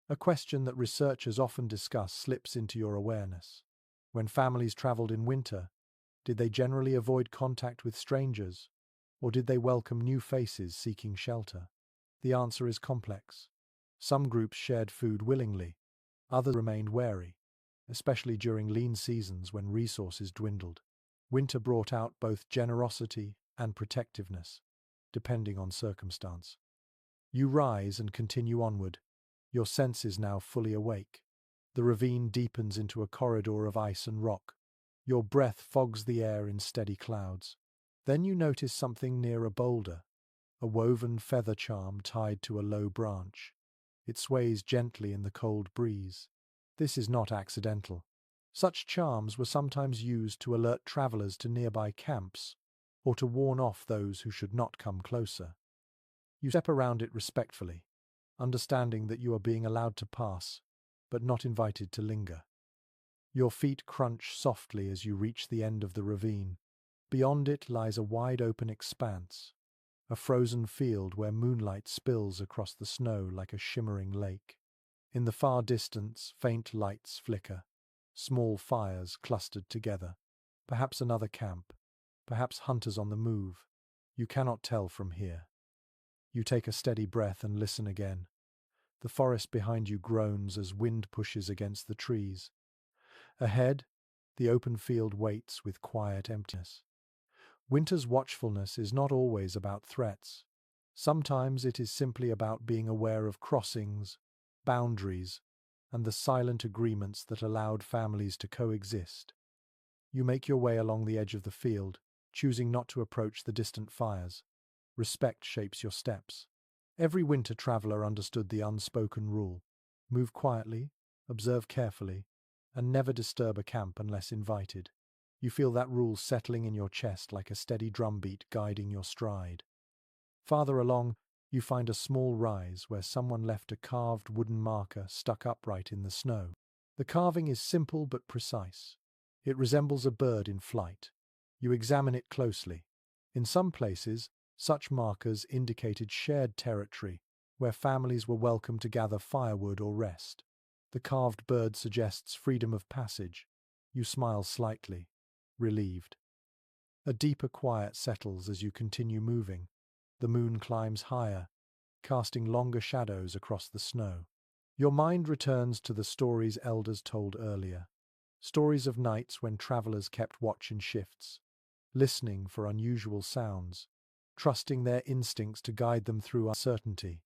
A question that researchers often discuss slips into your awareness. When families traveled in winter, did they generally avoid contact with strangers, or did they welcome new faces seeking shelter? The answer is complex. Some groups shared food willingly, others remained wary, especially during lean seasons when resources dwindled. Winter brought out both generosity and protectiveness, depending on circumstance. You rise and continue onward, your senses now fully awake. The ravine deepens into a corridor of ice and rock. Your breath fogs the air in steady clouds. Then you notice something near a boulder, a woven feather charm tied to a low branch. It sways gently in the cold breeze. This is not accidental. Such charms were sometimes used to alert travelers to nearby camps, or to warn off those who should not come closer. You step around it respectfully, understanding that you are being allowed to pass, but not invited to linger. Your feet crunch softly as you reach the end of the ravine. Beyond it lies a wide-open expanse, a frozen field where moonlight spills across the snow like a shimmering lake. In the far distance, faint lights flicker, small fires clustered together. Perhaps another camp, perhaps hunters on the move. You cannot tell from here. You take a steady breath and listen again. The forest behind you groans as wind pushes against the trees. Ahead, the open field waits with quiet emptiness. Winter's watchfulness is not always about threats. Sometimes it is simply about being aware of crossings, boundaries, and the silent agreements that allowed families to coexist. You make your way along the edge of the field, choosing not to approach the distant fires. Respect shapes your steps. Every winter traveler understood the unspoken rule: move quietly, observe carefully, and never disturb a camp unless invited. You feel that rule settling in your chest like a steady drumbeat guiding your stride. Farther along, you find a small rise where someone left a carved wooden marker stuck upright in the snow. The carving is simple but precise. It resembles a bird in flight. You examine it closely. In some places, such markers indicated shared territory, where families were welcome to gather firewood or rest. The carved bird suggests freedom of passage. You smile slightly, relieved. A deeper quiet settles as you continue moving. The moon climbs higher, casting longer shadows across the snow. Your mind returns to the stories elders told earlier. Stories of nights when travelers kept watch in shifts, listening for unusual sounds, trusting their instincts to guide them through uncertainty.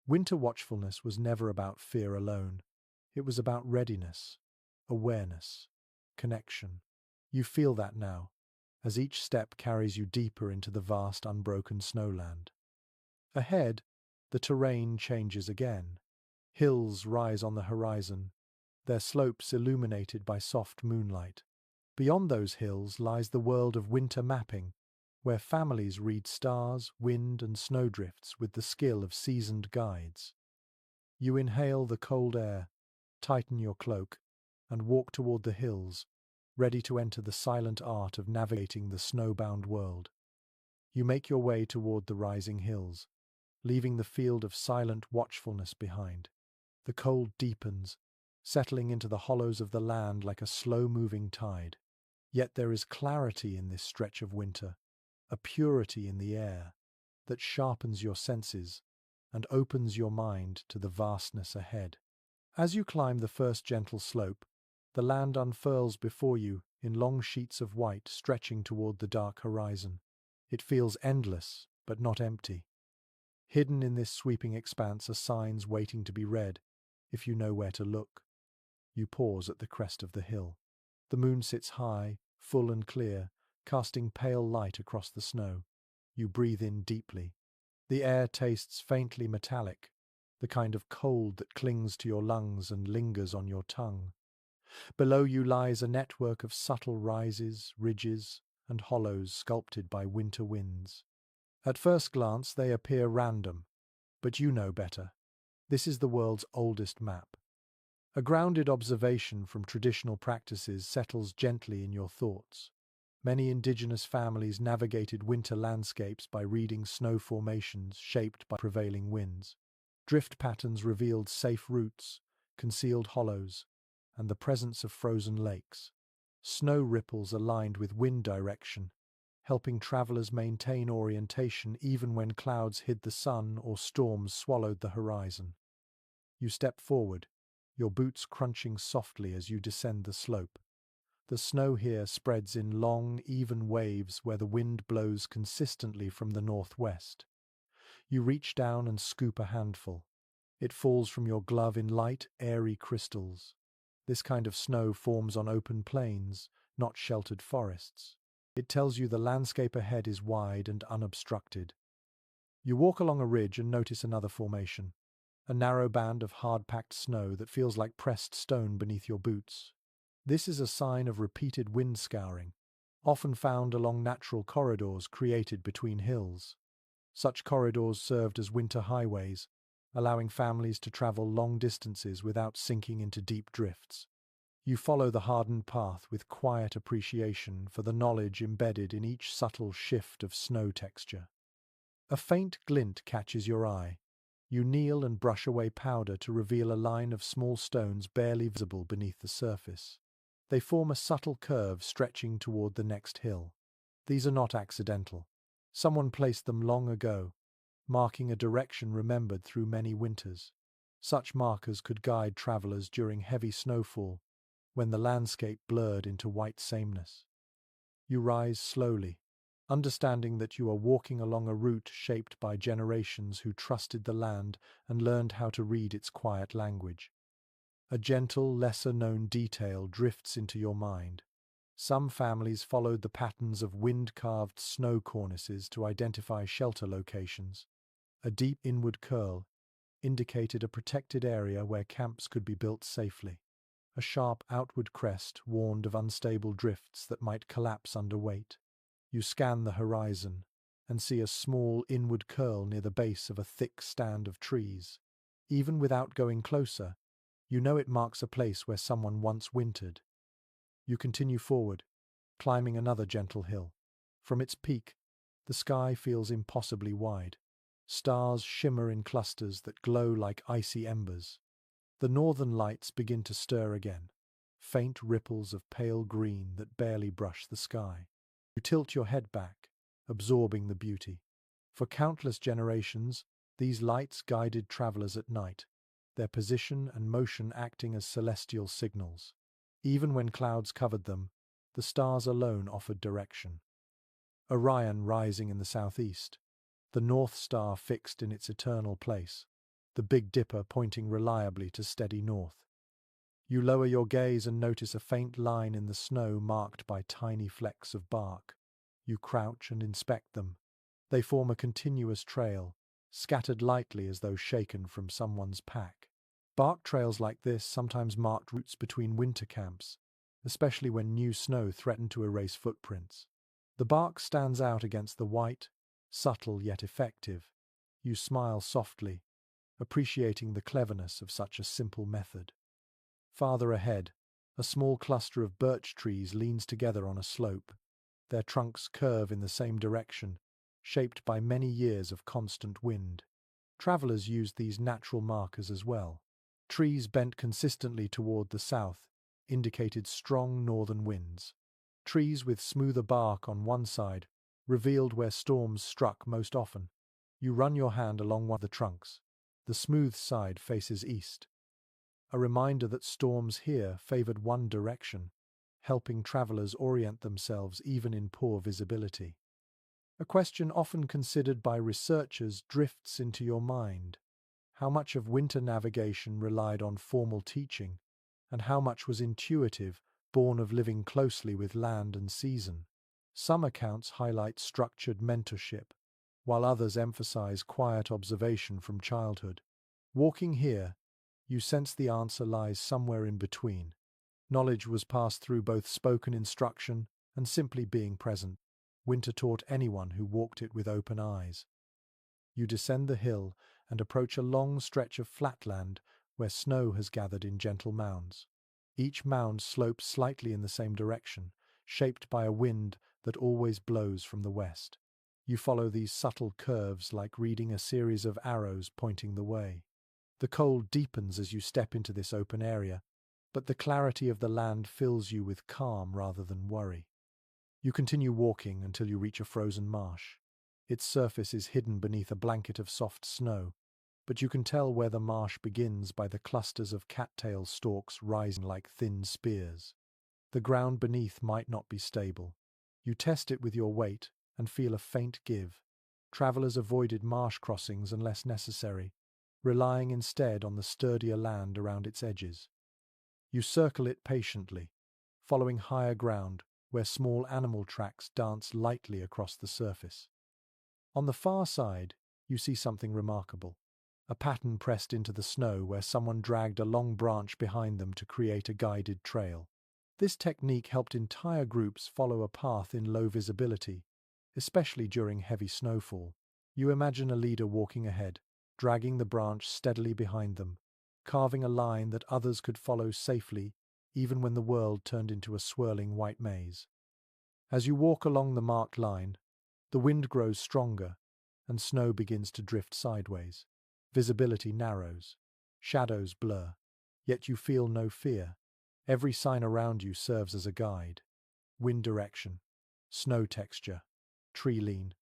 Winter watchfulness was never about fear alone. It was about readiness, awareness, connection. You feel that now, as each step carries you deeper into the vast unbroken snowland. Ahead, the terrain changes again. Hills rise on the horizon, their slopes illuminated by soft moonlight. Beyond those hills lies the world of winter mapping, where families read stars, wind, and snowdrifts with the skill of seasoned guides. You inhale the cold air, tighten your cloak, and walk toward the hills, ready to enter the silent art of navigating the snowbound world. You make your way toward the rising hills, leaving the field of silent watchfulness behind. The cold deepens, settling into the hollows of the land like a slow-moving tide. Yet there is clarity in this stretch of winter, a purity in the air that sharpens your senses and opens your mind to the vastness ahead. As you climb the first gentle slope, the land unfurls before you in long sheets of white stretching toward the dark horizon. It feels endless, but not empty. Hidden in this sweeping expanse are signs waiting to be read, if you know where to look. You pause at the crest of the hill. The moon sits high, full and clear, casting pale light across the snow. You breathe in deeply. The air tastes faintly metallic, the kind of cold that clings to your lungs and lingers on your tongue. Below you lies a network of subtle rises, ridges, and hollows sculpted by winter winds. At first glance, they appear random, but you know better. This is the world's oldest map. A grounded observation from traditional practices settles gently in your thoughts. Many indigenous families navigated winter landscapes by reading snow formations shaped by prevailing winds. Drift patterns revealed safe routes, concealed hollows, and the presence of frozen lakes. Snow ripples aligned with wind direction, helping travelers maintain orientation even when clouds hid the sun or storms swallowed the horizon. You step forward, your boots crunching softly as you descend the slope. The snow here spreads in long, even waves where the wind blows consistently from the northwest. You reach down and scoop a handful. It falls from your glove in light, airy crystals. This kind of snow forms on open plains, not sheltered forests. It tells you the landscape ahead is wide and unobstructed. You walk along a ridge and notice another formation, a narrow band of hard-packed snow that feels like pressed stone beneath your boots. This is a sign of repeated wind scouring, often found along natural corridors created between hills. Such corridors served as winter highways, allowing families to travel long distances without sinking into deep drifts. You follow the hardened path with quiet appreciation for the knowledge embedded in each subtle shift of snow texture. A faint glint catches your eye. You kneel and brush away powder to reveal a line of small stones barely visible beneath the surface. They form a subtle curve stretching toward the next hill. These are not accidental. Someone placed them long ago, marking a direction remembered through many winters. Such markers could guide travelers during heavy snowfall, when the landscape blurred into white sameness. You rise slowly, understanding that you are walking along a route shaped by generations who trusted the land and learned how to read its quiet language. A gentle, lesser-known detail drifts into your mind. Some families followed the patterns of wind-carved snow cornices to identify shelter locations. A deep inward curl indicated a protected area where camps could be built safely. A sharp outward crest warned of unstable drifts that might collapse under weight. You scan the horizon and see a small inward curl near the base of a thick stand of trees. Even without going closer, you know it marks a place where someone once wintered. You continue forward, climbing another gentle hill. From its peak, the sky feels impossibly wide. Stars shimmer in clusters that glow like icy embers. The northern lights begin to stir again, faint ripples of pale green that barely brush the sky. You tilt your head back, absorbing the beauty. For countless generations, these lights guided travelers at night, their position and motion acting as celestial signals. Even when clouds covered them, the stars alone offered direction. Orion rising in the southeast, the North Star fixed in its eternal place, the Big Dipper pointing reliably to steady north. You lower your gaze and notice a faint line in the snow marked by tiny flecks of bark. You crouch and inspect them. They form a continuous trail, scattered lightly as though shaken from someone's pack. Bark trails like this sometimes marked routes between winter camps, especially when new snow threatened to erase footprints. The bark stands out against the white, subtle yet effective. You smile softly, appreciating the cleverness of such a simple method. Farther ahead, a small cluster of birch trees leans together on a slope. Their trunks curve in the same direction, shaped by many years of constant wind. Travelers used these natural markers as well. Trees bent consistently toward the south indicated strong northern winds. Trees with smoother bark on one side revealed where storms struck most often. You run your hand along one of the trunks. The smooth side faces east. A reminder that storms here favored one direction, helping travelers orient themselves even in poor visibility. A question often considered by researchers drifts into your mind. How much of winter navigation relied on formal teaching, and how much was intuitive, born of living closely with land and season? Some accounts highlight structured mentorship, while others emphasize quiet observation from childhood. Walking here, you sense the answer lies somewhere in between. Knowledge was passed through both spoken instruction and simply being present. Winter taught anyone who walked it with open eyes. You descend the hill and approach a long stretch of flatland where snow has gathered in gentle mounds. Each mound slopes slightly in the same direction, shaped by a wind that always blows from the west. You follow these subtle curves like reading a series of arrows pointing the way. The cold deepens as you step into this open area, but the clarity of the land fills you with calm rather than worry. You continue walking until you reach a frozen marsh. Its surface is hidden beneath a blanket of soft snow, but you can tell where the marsh begins by the clusters of cattail stalks rising like thin spears. The ground beneath might not be stable. You test it with your weight and feel a faint give. Travelers avoided marsh crossings unless necessary, relying instead on the sturdier land around its edges. You circle it patiently, following higher ground where small animal tracks dance lightly across the surface. On the far side, you see something remarkable. A pattern pressed into the snow where someone dragged a long branch behind them to create a guided trail. This technique helped entire groups follow a path in low visibility, especially during heavy snowfall. You imagine a leader walking ahead, dragging the branch steadily behind them, carving a line that others could follow safely even when the world turned into a swirling white maze. As you walk along the marked line, the wind grows stronger and snow begins to drift sideways. Visibility narrows, shadows blur, yet you feel no fear. Every sign around you serves as a guide. Wind direction, snow texture, tree lean,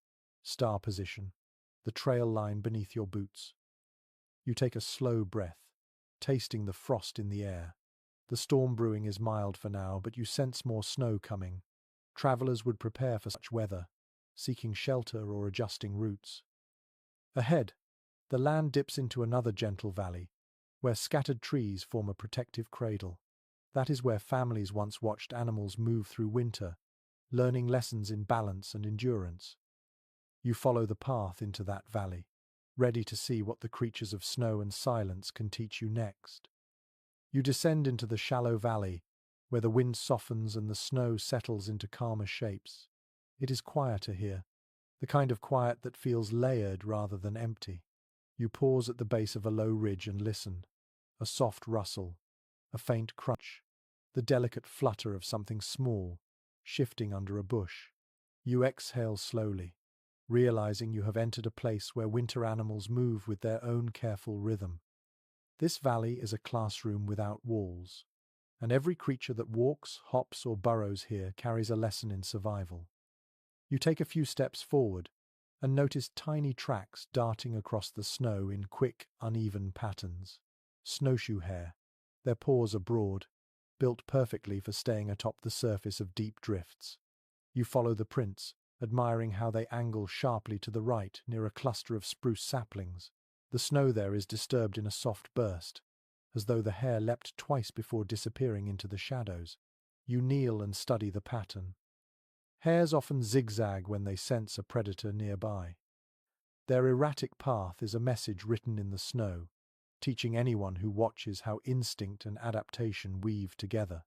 star position, the trail line beneath your boots. You take a slow breath, tasting the frost in the air. The storm brewing is mild for now, but you sense more snow coming. Travelers would prepare for such weather, seeking shelter or adjusting routes. Ahead, the land dips into another gentle valley, where scattered trees form a protective cradle. That is where families once watched animals move through winter, learning lessons in balance and endurance. You follow the path into that valley, ready to see what the creatures of snow and silence can teach you next. You descend into the shallow valley, where the wind softens and the snow settles into calmer shapes. It is quieter here, the kind of quiet that feels layered rather than empty. You pause at the base of a low ridge and listen. A soft rustle, a faint crunch, the delicate flutter of something small, shifting under a bush. You exhale slowly, realizing you have entered a place where winter animals move with their own careful rhythm. This valley is a classroom without walls, and every creature that walks, hops, or burrows here carries a lesson in survival. You take a few steps forward and notice tiny tracks darting across the snow in quick, uneven patterns. Snowshoe hare. Their paws are broad, built perfectly for staying atop the surface of deep drifts. You follow the prints, admiring how they angle sharply to the right near a cluster of spruce saplings. The snow there is disturbed in a soft burst, as though the hare leapt twice before disappearing into the shadows. You kneel and study the pattern. Hares often zigzag when they sense a predator nearby. Their erratic path is a message written in the snow, teaching anyone who watches how instinct and adaptation weave together.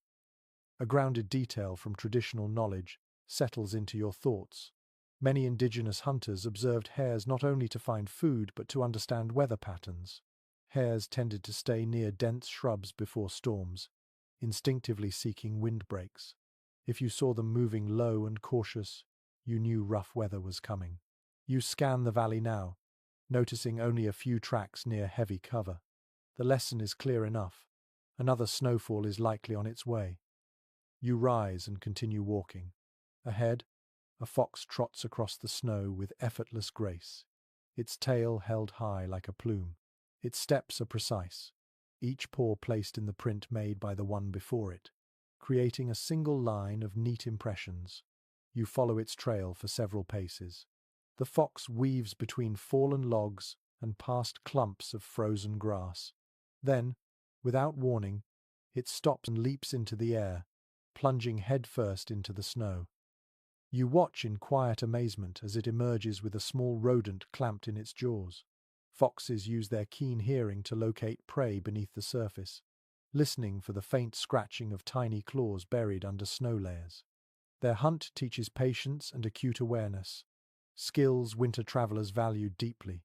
A grounded detail from traditional knowledge settles into your thoughts. Many indigenous hunters observed hares not only to find food but to understand weather patterns. Hares tended to stay near dense shrubs before storms, instinctively seeking windbreaks. If you saw them moving low and cautious, you knew rough weather was coming. You scan the valley now, noticing only a few tracks near heavy cover. The lesson is clear enough. Another snowfall is likely on its way. You rise and continue walking. Ahead, a fox trots across the snow with effortless grace, its tail held high like a plume. Its steps are precise, each paw placed in the print made by the one before it, creating a single line of neat impressions. You follow its trail for several paces. The fox weaves between fallen logs and past clumps of frozen grass. Then, without warning, it stops and leaps into the air, plunging headfirst into the snow. You watch in quiet amazement as it emerges with a small rodent clamped in its jaws. Foxes use their keen hearing to locate prey beneath the surface, listening for the faint scratching of tiny claws buried under snow layers. Their hunt teaches patience and acute awareness, skills winter travelers value deeply.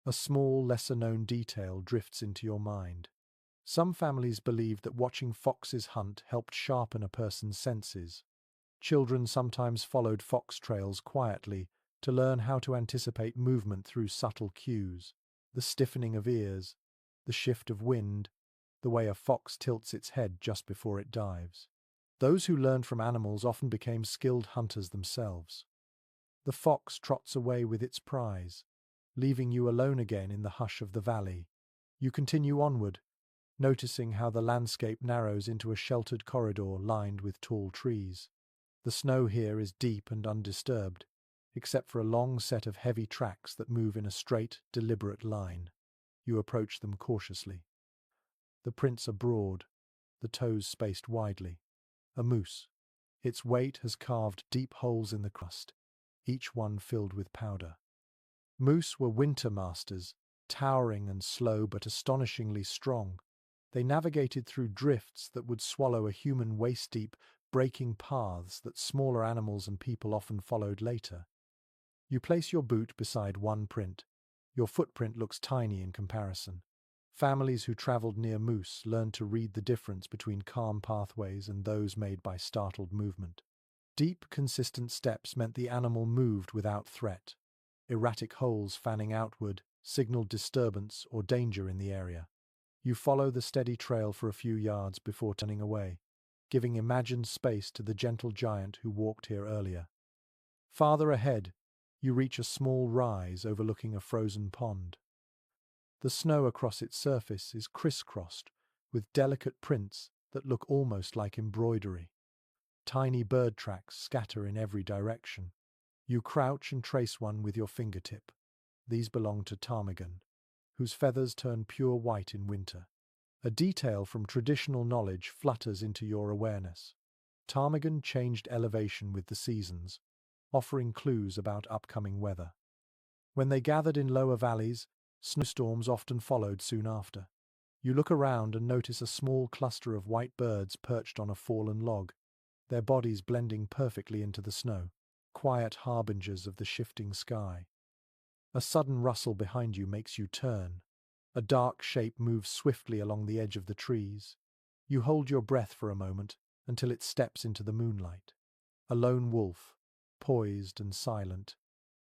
A small, lesser-known detail drifts into your mind. Some families believe that watching foxes hunt helped sharpen a person's senses. Children sometimes followed fox trails quietly to learn how to anticipate movement through subtle cues, the stiffening of ears, the shift of wind, the way a fox tilts its head just before it dives. Those who learned from animals often became skilled hunters themselves. The fox trots away with its prize, leaving you alone again in the hush of the valley. You continue onward, noticing how the landscape narrows into a sheltered corridor lined with tall trees. The snow here is deep and undisturbed, except for a long set of heavy tracks that move in a straight, deliberate line. You approach them cautiously. The prints are broad, the toes spaced widely. A moose. Its weight has carved deep holes in the crust, each one filled with powder. Moose were winter masters, towering and slow but astonishingly strong. They navigated through drifts that would swallow a human waist-deep, breaking paths that smaller animals and people often followed later. You place your boot beside one print. Your footprint looks tiny in comparison. Families who traveled near moose learned to read the difference between calm pathways and those made by startled movement. Deep, consistent steps meant the animal moved without threat. Erratic holes fanning outward signaled disturbance or danger in the area. You follow the steady trail for a few yards before turning away, giving imagined space to the gentle giant who walked here earlier. Farther ahead, you reach a small rise overlooking a frozen pond. The snow across its surface is crisscrossed with delicate prints that look almost like embroidery. Tiny bird tracks scatter in every direction. You crouch and trace one with your fingertip. These belong to ptarmigan, whose feathers turn pure white in winter. A detail from traditional knowledge flutters into your awareness. Ptarmigan changed elevation with the seasons, offering clues about upcoming weather. When they gathered in lower valleys, snowstorms often followed soon after. You look around and notice a small cluster of white birds perched on a fallen log, their bodies blending perfectly into the snow, quiet harbingers of the shifting sky. A sudden rustle behind you makes you turn. A dark shape moves swiftly along the edge of the trees. You hold your breath for a moment until it steps into the moonlight. A lone wolf, poised and silent,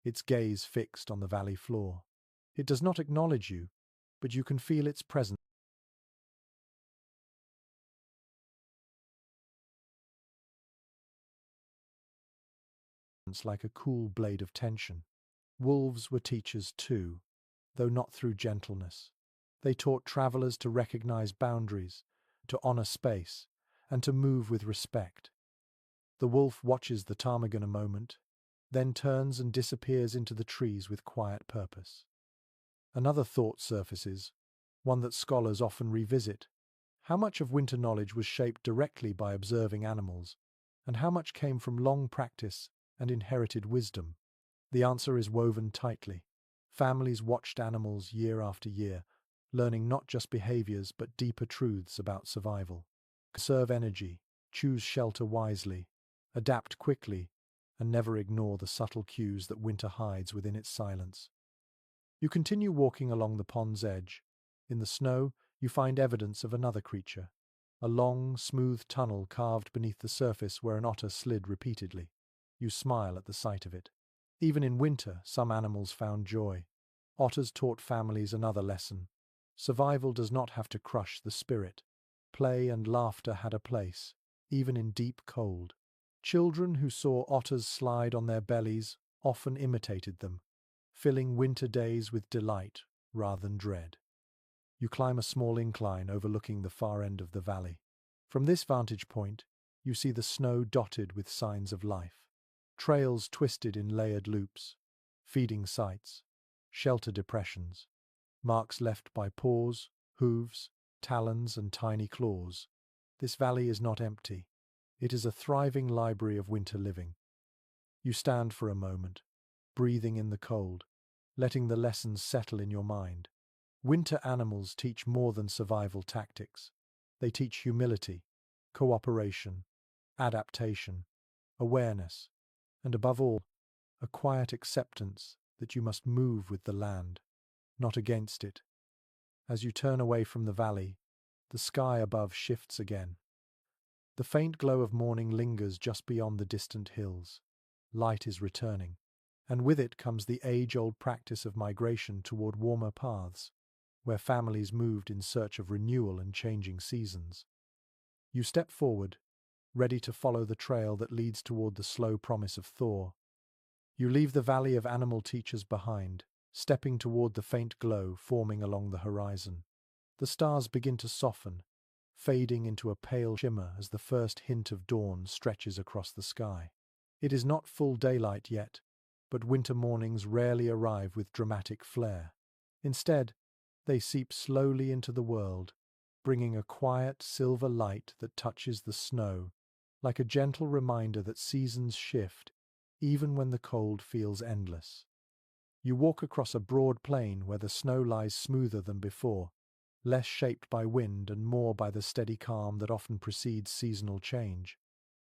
its gaze fixed on the valley floor. It does not acknowledge you, but you can feel its presence like a cool blade of tension. Wolves were teachers too, though not through gentleness. They taught travelers to recognize boundaries, to honor space, and to move with respect. The wolf watches the ptarmigan a moment, then turns and disappears into the trees with quiet purpose. Another thought surfaces, one that scholars often revisit. How much of winter knowledge was shaped directly by observing animals, and how much came from long practice and inherited wisdom? The answer is woven tightly. Families watched animals year after year, learning not just behaviors but deeper truths about survival. Conserve energy, choose shelter wisely, adapt quickly, and never ignore the subtle cues that winter hides within its silence. You continue walking along the pond's edge. In the snow, you find evidence of another creature, a long, smooth tunnel carved beneath the surface where an otter slid repeatedly. You smile at the sight of it. Even in winter, some animals found joy. Otters taught families another lesson. Survival does not have to crush the spirit. Play and laughter had a place, even in deep cold. Children who saw otters slide on their bellies often imitated them, filling winter days with delight rather than dread. You climb a small incline overlooking the far end of the valley. From this vantage point, you see the snow dotted with signs of life. Trails twisted in layered loops, feeding sites, shelter depressions, marks left by paws, hooves, talons, and tiny claws. This valley is not empty. It is a thriving library of winter living. You stand for a moment, breathing in the cold, letting the lessons settle in your mind. Winter animals teach more than survival tactics. They teach humility, cooperation, adaptation, awareness, and above all, a quiet acceptance that you must move with the land, not against it. As you turn away from the valley, the sky above shifts again. The faint glow of morning lingers just beyond the distant hills. Light is returning, and with it comes the age-old practice of migration toward warmer paths, where families moved in search of renewal and changing seasons. You step forward, ready to follow the trail that leads toward the slow promise of thaw. You leave the valley of animal teachers behind, stepping toward the faint glow forming along the horizon. The stars begin to soften, fading into a pale shimmer as the first hint of dawn stretches across the sky. It is not full daylight yet, but winter mornings rarely arrive with dramatic flair. Instead, they seep slowly into the world, bringing a quiet silver light that touches the snow, like a gentle reminder that seasons shift, even when the cold feels endless. You walk across a broad plain where the snow lies smoother than before, less shaped by wind and more by the steady calm that often precedes seasonal change.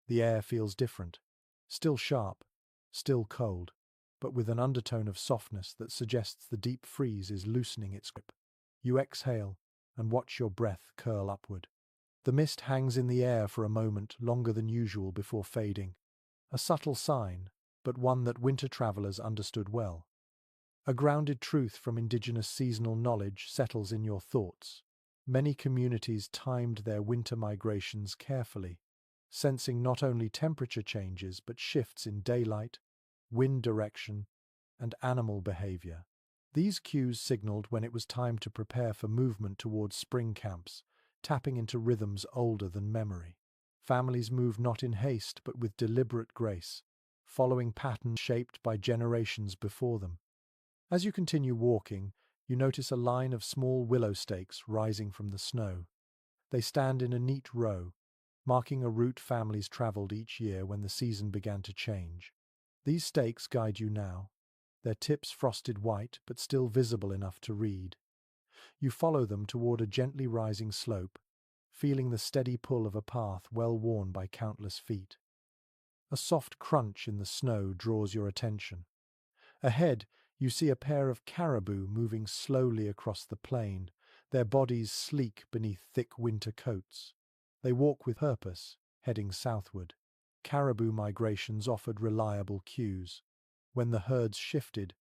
The air feels different, still sharp, still cold, but with an undertone of softness that suggests the deep freeze is loosening its grip. You exhale and watch your breath curl upward. The mist hangs in the air for a moment longer than usual before fading, a subtle sign, but one that winter travelers understood well. A grounded truth from indigenous seasonal knowledge settles in your thoughts. Many communities timed their winter migrations carefully, sensing not only temperature changes but shifts in daylight, wind direction, and animal behavior. These cues signaled when it was time to prepare for movement towards spring camps, tapping into rhythms older than memory. Families moved not in haste but with deliberate grace, following patterns shaped by generations before them. As you continue walking, you notice a line of small willow stakes rising from the snow. They stand in a neat row, marking a route families traveled each year when the season began to change. These stakes guide you now, their tips frosted white but still visible enough to read. You follow them toward a gently rising slope, feeling the steady pull of a path well worn by countless feet. A soft crunch in the snow draws your attention. Ahead, you see a pair of caribou moving slowly across the plain, their bodies sleek beneath thick winter coats. They walk with purpose, heading southward. Caribou migrations offered reliable cues. When the herds shifted,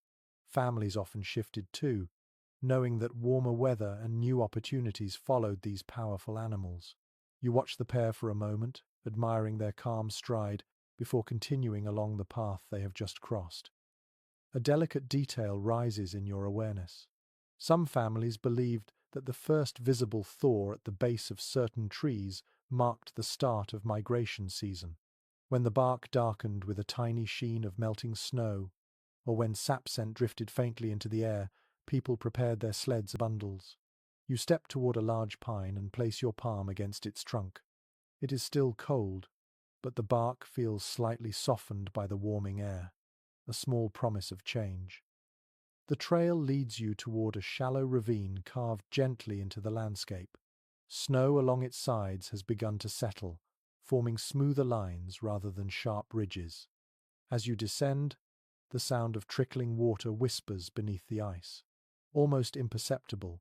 families often shifted too, knowing that warmer weather and new opportunities followed these powerful animals. You watch the pair for a moment, admiring their calm stride, before continuing along the path they have just crossed. A delicate detail rises in your awareness. Some families believed that the first visible thaw at the base of certain trees marked the start of migration season. When the bark darkened with a tiny sheen of melting snow, or when sap scent drifted faintly into the air, people prepared their sleds and bundles. You step toward a large pine and place your palm against its trunk. It is still cold, but the bark feels slightly softened by the warming air, a small promise of change. The trail leads you toward a shallow ravine carved gently into the landscape. Snow along its sides has begun to settle, forming smoother lines rather than sharp ridges. As you descend, the sound of trickling water whispers beneath the ice, almost imperceptible,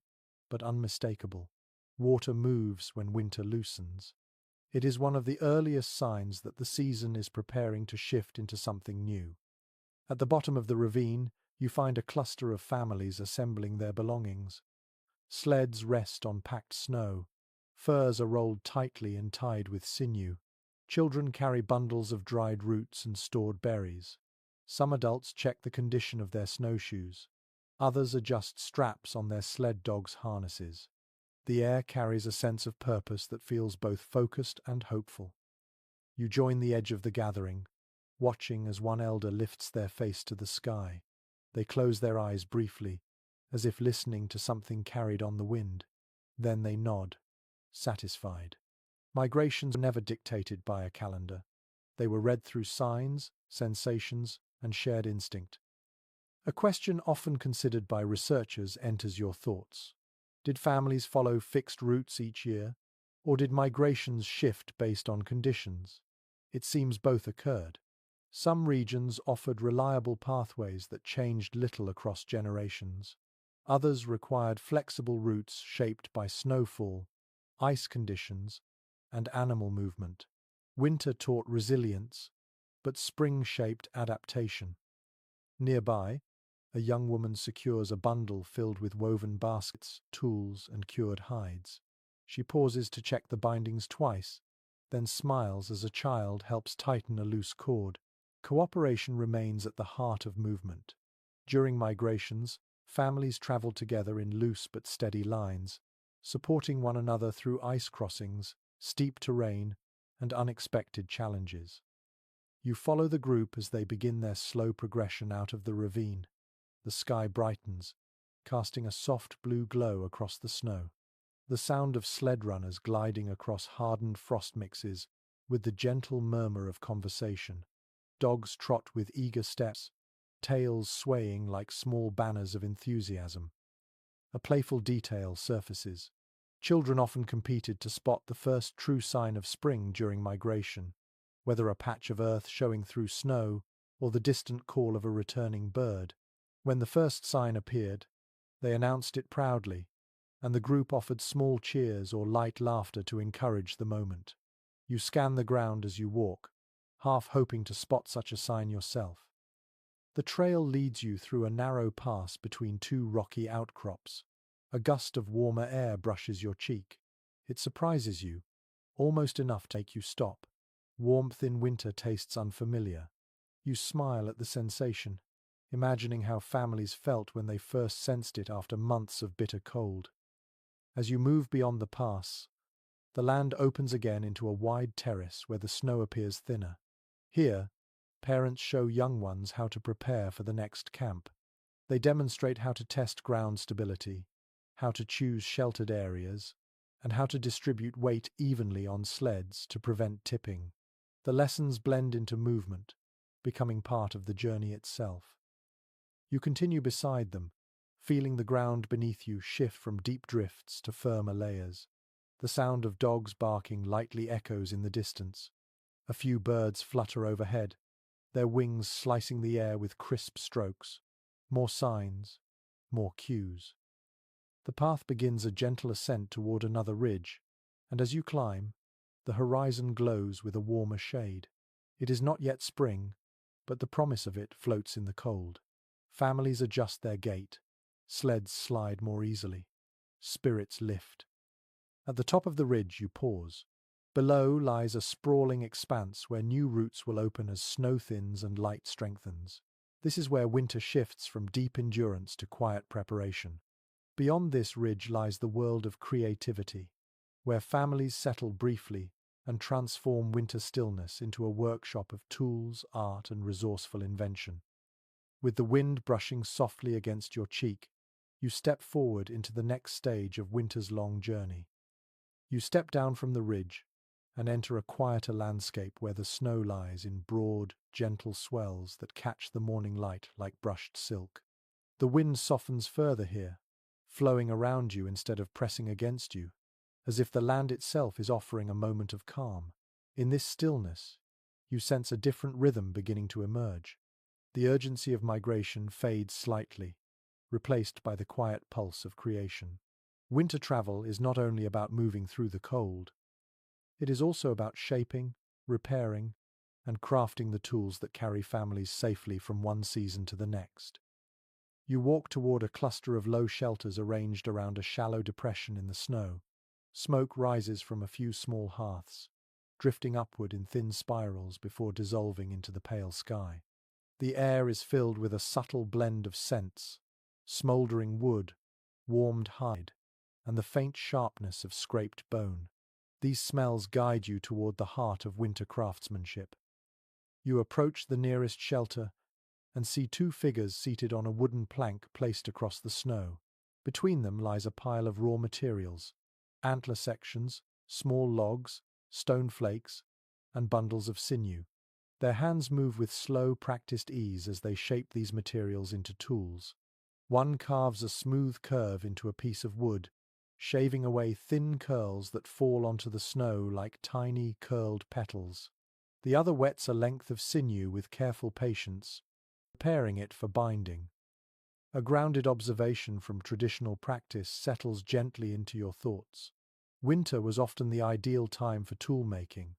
but unmistakable. Water moves when winter loosens. It is one of the earliest signs that the season is preparing to shift into something new. At the bottom of the ravine, you find a cluster of families assembling their belongings. Sleds rest on packed snow. Furs are rolled tightly and tied with sinew. Children carry bundles of dried roots and stored berries. Some adults check the condition of their snowshoes. Others adjust straps on their sled dogs' harnesses. The air carries a sense of purpose that feels both focused and hopeful. You join the edge of the gathering, watching as one elder lifts their face to the sky. They close their eyes briefly, as if listening to something carried on the wind. Then they nod, satisfied. Migrations were never dictated by a calendar. They were read through signs, sensations, and shared instinct. A question often considered by researchers enters your thoughts. Did families follow fixed routes each year, or did migrations shift based on conditions? It seems both occurred. Some regions offered reliable pathways that changed little across generations. Others required flexible routes shaped by snowfall, ice conditions, and animal movement. Winter taught resilience, but spring shaped adaptation. Nearby, a young woman secures a bundle filled with woven baskets, tools, and cured hides. She pauses to check the bindings twice, then smiles as a child helps tighten a loose cord. Cooperation remains at the heart of movement. During migrations, families travel together in loose but steady lines, supporting one another through ice crossings, steep terrain, and unexpected challenges. You follow the group as they begin their slow progression out of the ravine. The sky brightens, casting a soft blue glow across the snow. The sound of sled runners gliding across hardened frost mixes with the gentle murmur of conversation. Dogs trot with eager steps, tails swaying like small banners of enthusiasm. A playful detail surfaces. Children often competed to spot the first true sign of spring during migration, whether a patch of earth showing through snow or the distant call of a returning bird. When the first sign appeared, they announced it proudly, and the group offered small cheers or light laughter to encourage the moment. You scan the ground as you walk, half hoping to spot such a sign yourself. The trail leads you through a narrow pass between two rocky outcrops. A gust of warmer air brushes your cheek. It surprises you, almost enough to make you stop. Warmth in winter tastes unfamiliar. You smile at the sensation, imagining how families felt when they first sensed it after months of bitter cold. As you move beyond the pass, the land opens again into a wide terrace where the snow appears thinner. Here, parents show young ones how to prepare for the next camp. They demonstrate how to test ground stability, how to choose sheltered areas, and how to distribute weight evenly on sleds to prevent tipping. The lessons blend into movement, becoming part of the journey itself. You continue beside them, feeling the ground beneath you shift from deep drifts to firmer layers. The sound of dogs barking lightly echoes in the distance. A few birds flutter overhead, their wings slicing the air with crisp strokes. More signs, more cues. The path begins a gentle ascent toward another ridge, and as you climb, the horizon glows with a warmer shade. It is not yet spring, but the promise of it floats in the cold. Families adjust their gait, sleds slide more easily, spirits lift. At the top of the ridge you pause. Below lies a sprawling expanse where new routes will open as snow thins and light strengthens. This is where winter shifts from deep endurance to quiet preparation. Beyond this ridge lies the world of creativity, where families settle briefly and transform winter stillness into a workshop of tools, art, and resourceful invention. With the wind brushing softly against your cheek, you step forward into the next stage of winter's long journey. You step down from the ridge and enter a quieter landscape where the snow lies in broad, gentle swells that catch the morning light like brushed silk. The wind softens further here, flowing around you instead of pressing against you, as if the land itself is offering a moment of calm. In this stillness, you sense a different rhythm beginning to emerge. The urgency of migration fades slightly, replaced by the quiet pulse of creation. Winter travel is not only about moving through the cold, it is also about shaping, repairing, and crafting the tools that carry families safely from one season to the next. You walk toward a cluster of low shelters arranged around a shallow depression in the snow. Smoke rises from a few small hearths, drifting upward in thin spirals before dissolving into the pale sky. The air is filled with a subtle blend of scents: smouldering wood, warmed hide, and the faint sharpness of scraped bone. These smells guide you toward the heart of winter craftsmanship. You approach the nearest shelter and see two figures seated on a wooden plank placed across the snow. Between them lies a pile of raw materials: antler sections, small logs, stone flakes, and bundles of sinew. Their hands move with slow, practiced ease as they shape these materials into tools. One carves a smooth curve into a piece of wood, shaving away thin curls that fall onto the snow like tiny, curled petals. The other wets a length of sinew with careful patience, preparing it for binding. A grounded observation from traditional practice settles gently into your thoughts. Winter was often the ideal time for tool-making.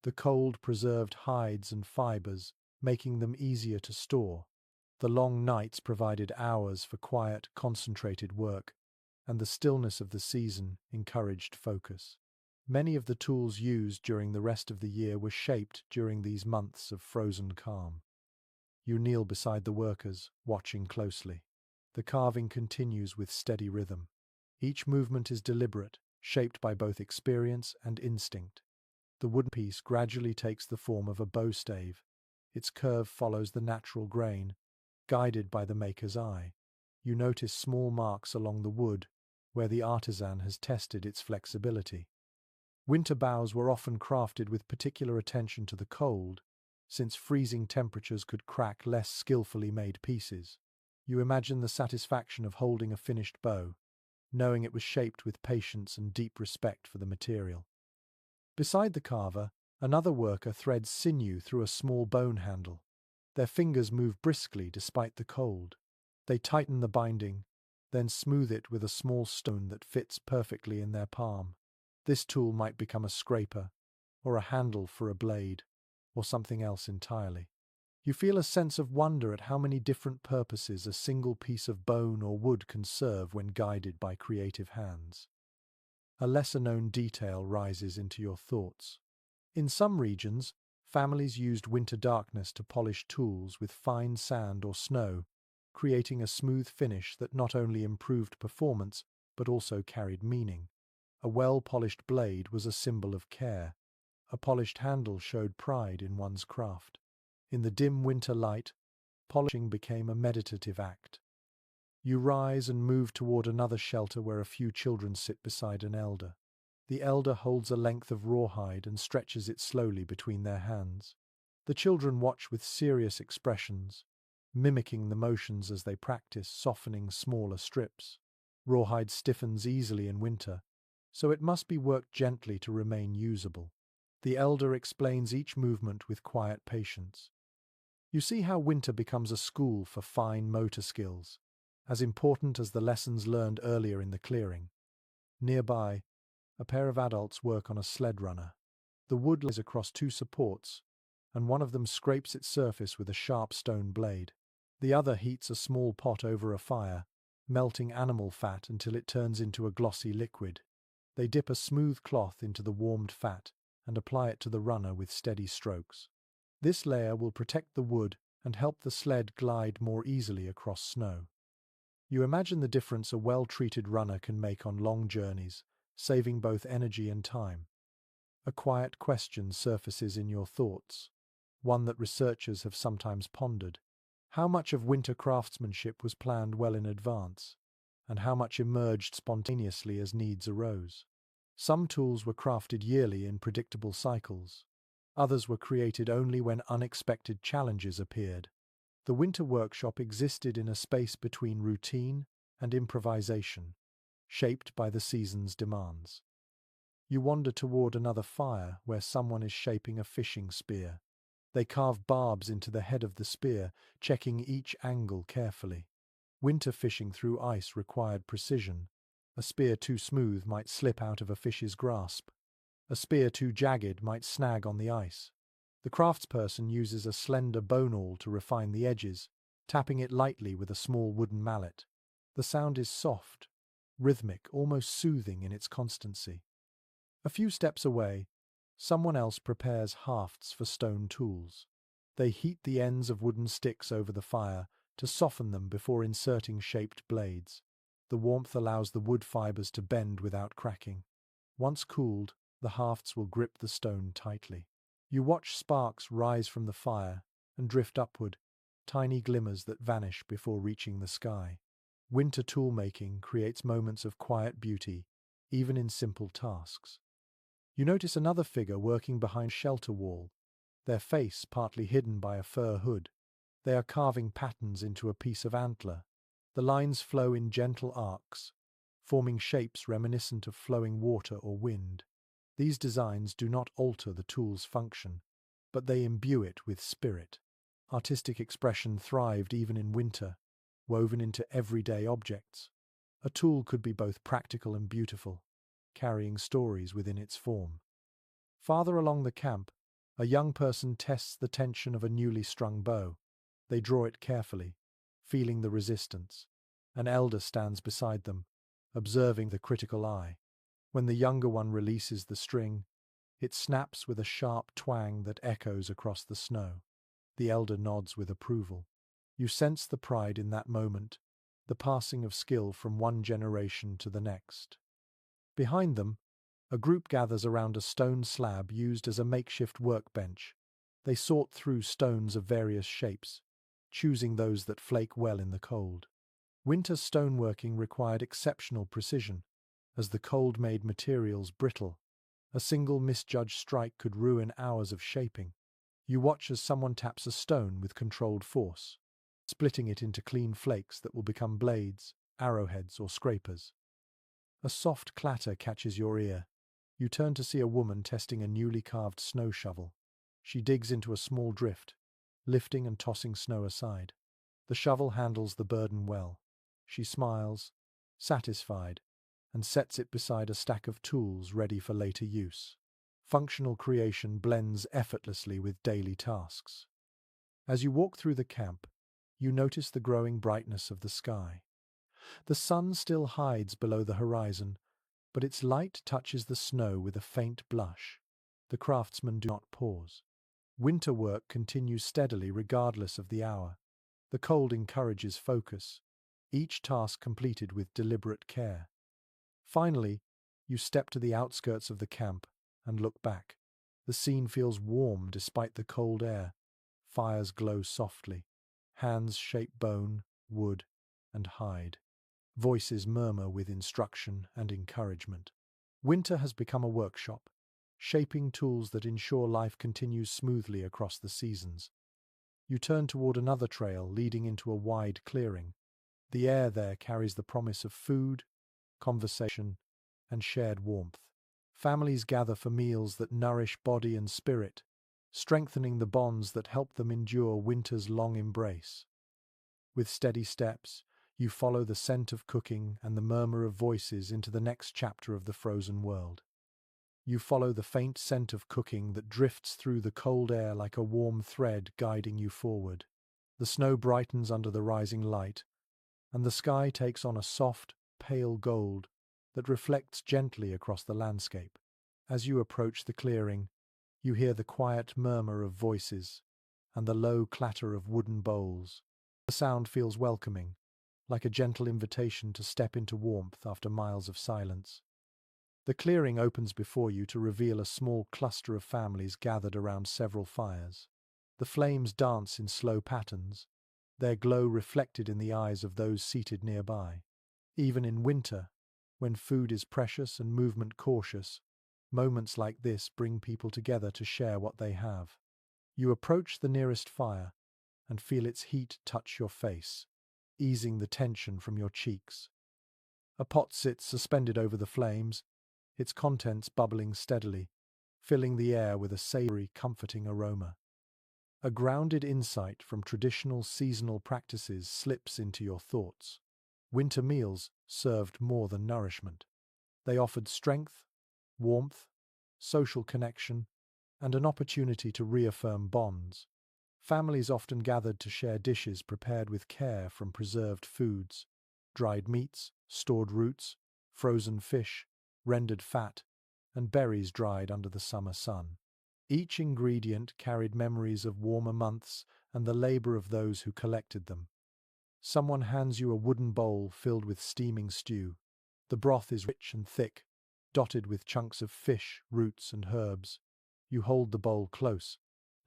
The cold preserved hides and fibers, making them easier to store. The long nights provided hours for quiet, concentrated work, and the stillness of the season encouraged focus. Many of the tools used during the rest of the year were shaped during these months of frozen calm. You kneel beside the workers, watching closely. The carving continues with steady rhythm. Each movement is deliberate, shaped by both experience and instinct. The wooden piece gradually takes the form of a bow stave. Its curve follows the natural grain, guided by the maker's eye. You notice small marks along the wood, where the artisan has tested its flexibility. Winter bows were often crafted with particular attention to the cold, since freezing temperatures could crack less skillfully made pieces. You imagine the satisfaction of holding a finished bow, knowing it was shaped with patience and deep respect for the material. Beside the carver, another worker threads sinew through a small bone handle. Their fingers move briskly despite the cold. They tighten the binding, then smooth it with a small stone that fits perfectly in their palm. This tool might become a scraper, or a handle for a blade, or something else entirely. You feel a sense of wonder at how many different purposes a single piece of bone or wood can serve when guided by creative hands. A lesser-known detail rises into your thoughts. In some regions, families used winter darkness to polish tools with fine sand or snow, creating a smooth finish that not only improved performance but also carried meaning. A well-polished blade was a symbol of care. A polished handle showed pride in one's craft. In the dim winter light, polishing became a meditative act. You rise and move toward another shelter where a few children sit beside an elder. The elder holds a length of rawhide and stretches it slowly between their hands. The children watch with serious expressions, mimicking the motions as they practice softening smaller strips. Rawhide stiffens easily in winter, so it must be worked gently to remain usable. The elder explains each movement with quiet patience. You see how winter becomes a school for fine motor skills, as important as the lessons learned earlier in the clearing. Nearby, a pair of adults work on a sled runner. The wood lies across two supports, and one of them scrapes its surface with a sharp stone blade. The other heats a small pot over a fire, melting animal fat until it turns into a glossy liquid. They dip a smooth cloth into the warmed fat and apply it to the runner with steady strokes. This layer will protect the wood and help the sled glide more easily across snow. You imagine the difference a well-treated runner can make on long journeys, saving both energy and time. A quiet question surfaces in your thoughts, one that researchers have sometimes pondered. How much of winter craftsmanship was planned well in advance, and how much emerged spontaneously as needs arose? Some tools were crafted yearly in predictable cycles. Others were created only when unexpected challenges appeared. The winter workshop existed in a space between routine and improvisation, shaped by the season's demands. You wander toward another fire where someone is shaping a fishing spear. They carve barbs into the head of the spear, checking each angle carefully. Winter fishing through ice required precision. A spear too smooth might slip out of a fish's grasp. A spear too jagged might snag on the ice. The craftsperson uses a slender bone awl to refine the edges, tapping it lightly with a small wooden mallet. The sound is soft, rhythmic, almost soothing in its constancy. A few steps away, someone else prepares hafts for stone tools. They heat the ends of wooden sticks over the fire to soften them before inserting shaped blades. The warmth allows the wood fibers to bend without cracking. Once cooled, the hafts will grip the stone tightly. You watch sparks rise from the fire and drift upward, tiny glimmers that vanish before reaching the sky. Winter toolmaking creates moments of quiet beauty, even in simple tasks. You notice another figure working behind a shelter wall, their face partly hidden by a fur hood. They are carving patterns into a piece of antler. The lines flow in gentle arcs, forming shapes reminiscent of flowing water or wind. These designs do not alter the tool's function, but they imbue it with spirit. Artistic expression thrived even in winter, woven into everyday objects. A tool could be both practical and beautiful, carrying stories within its form. Farther along the camp, a young person tests the tension of a newly strung bow. They draw it carefully, feeling the resistance. An elder stands beside them, observing the critical eye. When the younger one releases the string, it snaps with a sharp twang that echoes across the snow. The elder nods with approval. You sense the pride in that moment, the passing of skill from one generation to the next. Behind them, a group gathers around a stone slab used as a makeshift workbench. They sort through stones of various shapes, choosing those that flake well in the cold. Winter stoneworking required exceptional precision, as the cold made materials brittle. A single misjudged strike could ruin hours of shaping. You watch as someone taps a stone with controlled force, splitting it into clean flakes that will become blades, arrowheads, or scrapers. A soft clatter catches your ear. You turn to see a woman testing a newly carved snow shovel. She digs into a small drift, lifting and tossing snow aside. The shovel handles the burden well. She smiles, satisfied, and sets it beside a stack of tools ready for later use. Functional creation blends effortlessly with daily tasks. As you walk through the camp, you notice the growing brightness of the sky. The sun still hides below the horizon, but its light touches the snow with a faint blush. The craftsmen do not pause. Winter work continues steadily regardless of the hour. The cold encourages focus, each task completed with deliberate care. Finally, you step to the outskirts of the camp and look back. The scene feels warm despite the cold air. Fires glow softly. Hands shape bone, wood, and hide. Voices murmur with instruction and encouragement. Winter has become a workshop, shaping tools that ensure life continues smoothly across the seasons. You turn toward another trail leading into a wide clearing. The air there carries the promise of food, conversation, and shared warmth. Families gather for meals that nourish body and spirit, strengthening the bonds that help them endure winter's long embrace. With steady steps, you follow the scent of cooking and the murmur of voices into the next chapter of the frozen world. You follow the faint scent of cooking that drifts through the cold air like a warm thread guiding you forward. The snow brightens under the rising light, and the sky takes on a soft, pale gold that reflects gently across the landscape. As you approach the clearing, you hear the quiet murmur of voices and the low clatter of wooden bowls. The sound feels welcoming, like a gentle invitation to step into warmth after miles of silence. The clearing opens before you to reveal a small cluster of families gathered around several fires. The flames dance in slow patterns, their glow reflected in the eyes of those seated nearby. Even in winter, when food is precious and movement cautious, moments like this bring people together to share what they have. You approach the nearest fire and feel its heat touch your face, easing the tension from your cheeks. A pot sits suspended over the flames, its contents bubbling steadily, filling the air with a savory, comforting aroma. A grounded insight from traditional seasonal practices slips into your thoughts. Winter meals served more than nourishment. They offered strength, warmth, social connection, and an opportunity to reaffirm bonds. Families often gathered to share dishes prepared with care from preserved foods, dried meats, stored roots, frozen fish, rendered fat, and berries dried under the summer sun. Each ingredient carried memories of warmer months and the labor of those who collected them. Someone hands you a wooden bowl filled with steaming stew. The broth is rich and thick, dotted with chunks of fish, roots, and herbs. You hold the bowl close,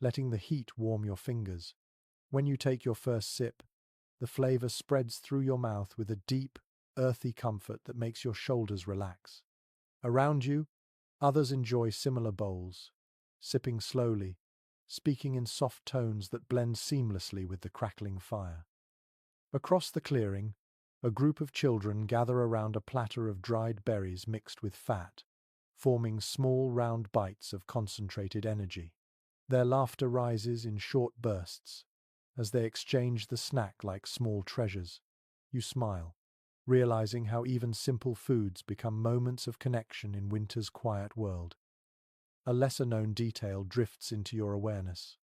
letting the heat warm your fingers. When you take your first sip, the flavor spreads through your mouth with a deep, earthy comfort that makes your shoulders relax. Around you, others enjoy similar bowls, sipping slowly, speaking in soft tones that blend seamlessly with the crackling fire. Across the clearing, a group of children gather around a platter of dried berries mixed with fat, forming small round bites of concentrated energy. Their laughter rises in short bursts as they exchange the snack like small treasures. You smile, realizing how even simple foods become moments of connection in winter's quiet world. A lesser-known detail drifts into your awareness.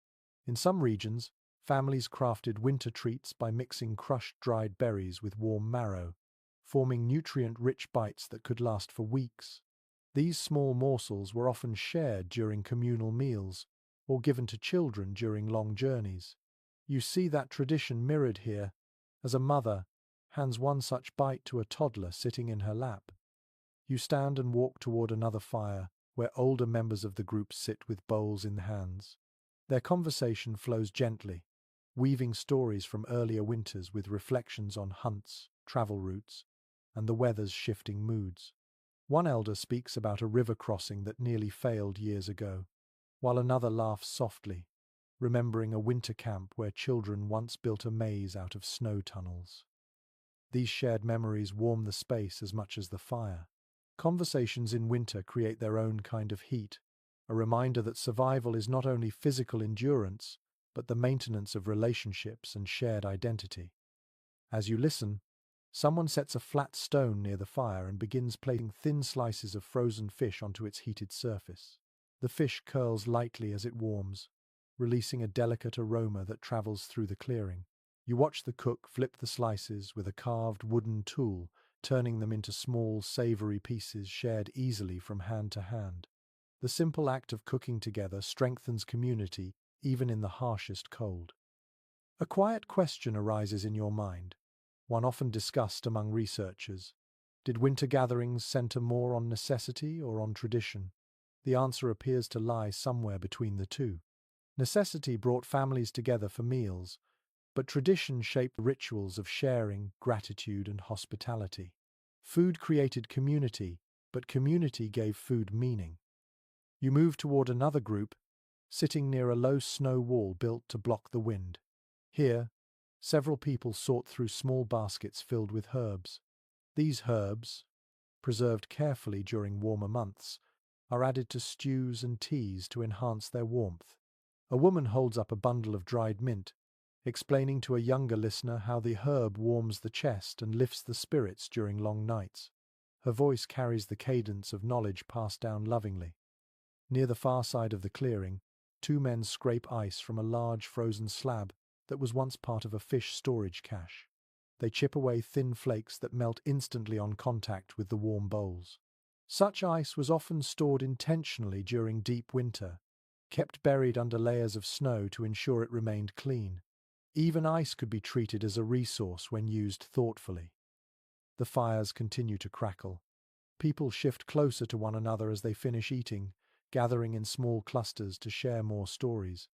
In some regions, families crafted winter treats by mixing crushed dried berries with warm marrow, forming nutrient-rich bites that could last for weeks. These small morsels were often shared during communal meals or given to children during long journeys. You see that tradition mirrored here, as a mother hands one such bite to a toddler sitting in her lap. You stand and walk toward another fire, where older members of the group sit with bowls in hands. Their conversation flows gently, weaving stories from earlier winters with reflections on hunts, travel routes, and the weather's shifting moods. One elder speaks about a river crossing that nearly failed years ago, while another laughs softly, remembering a winter camp where children once built a maze out of snow tunnels. These shared memories warm the space as much as the fire. Conversations in winter create their own kind of heat, a reminder that survival is not only physical endurance, but the maintenance of relationships and shared identity. As you listen, someone sets a flat stone near the fire and begins placing thin slices of frozen fish onto its heated surface. The fish curls lightly as it warms, releasing a delicate aroma that travels through the clearing. You watch the cook flip the slices with a carved wooden tool, turning them into small, savory pieces shared easily from hand to hand. The simple act of cooking together strengthens community even in the harshest cold. A quiet question arises in your mind, one often discussed among researchers. Did winter gatherings center more on necessity or on tradition? The answer appears to lie somewhere between the two. Necessity brought families together for meals, but tradition shaped rituals of sharing, gratitude, and hospitality. Food created community, but community gave food meaning. You move toward another group, sitting near a low snow wall built to block the wind. Here, several people sort through small baskets filled with herbs. These herbs, preserved carefully during warmer months, are added to stews and teas to enhance their warmth. A woman holds up a bundle of dried mint, explaining to a younger listener how the herb warms the chest and lifts the spirits during long nights. Her voice carries the cadence of knowledge passed down lovingly. Near the far side of the clearing, two men scrape ice from a large frozen slab that was once part of a fish storage cache. They chip away thin flakes that melt instantly on contact with the warm bowls. Such ice was often stored intentionally during deep winter, kept buried under layers of snow to ensure it remained clean. Even ice could be treated as a resource when used thoughtfully. The fires continue to crackle. People shift closer to one another as they finish eating, gathering in small clusters to share more stories.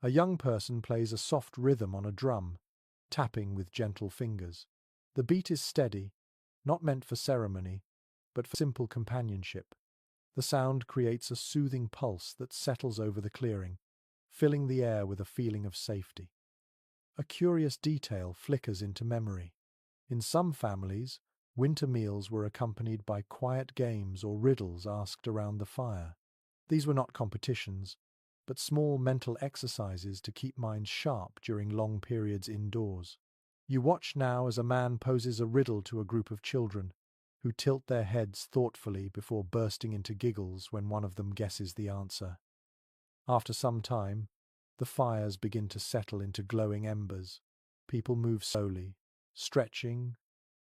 A young person plays a soft rhythm on a drum, tapping with gentle fingers. The beat is steady, not meant for ceremony, but for simple companionship. The sound creates a soothing pulse that settles over the clearing, filling the air with a feeling of safety. A curious detail flickers into memory. In some families, winter meals were accompanied by quiet games or riddles asked around the fire. These were not competitions, but small mental exercises to keep minds sharp during long periods indoors. You watch now as a man poses a riddle to a group of children, who tilt their heads thoughtfully before bursting into giggles when one of them guesses the answer. After some time, the fires begin to settle into glowing embers. People move slowly, stretching,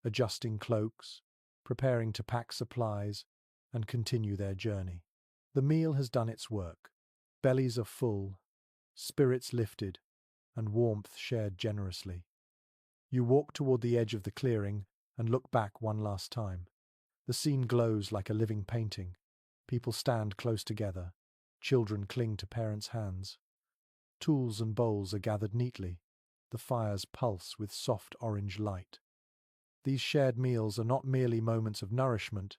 adjusting cloaks, preparing to pack supplies, and continue their journey. The meal has done its work. Bellies are full, spirits lifted, and warmth shared generously. You walk toward the edge of the clearing and look back one last time. The scene glows like a living painting. People stand close together. Children cling to parents' hands. Tools and bowls are gathered neatly. The fires pulse with soft orange light. These shared meals are not merely moments of nourishment,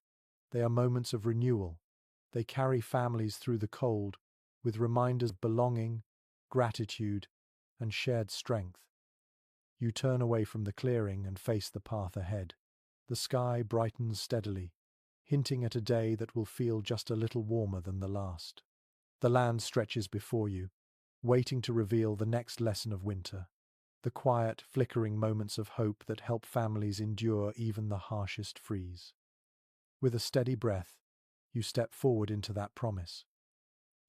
they are moments of renewal. They carry families through the cold with reminders of belonging, gratitude, and shared strength. You turn away from the clearing and face the path ahead. The sky brightens steadily, hinting at a day that will feel just a little warmer than the last. The land stretches before you, waiting to reveal the next lesson of winter, the quiet, flickering moments of hope that help families endure even the harshest freeze. With a steady breath, you step forward into that promise.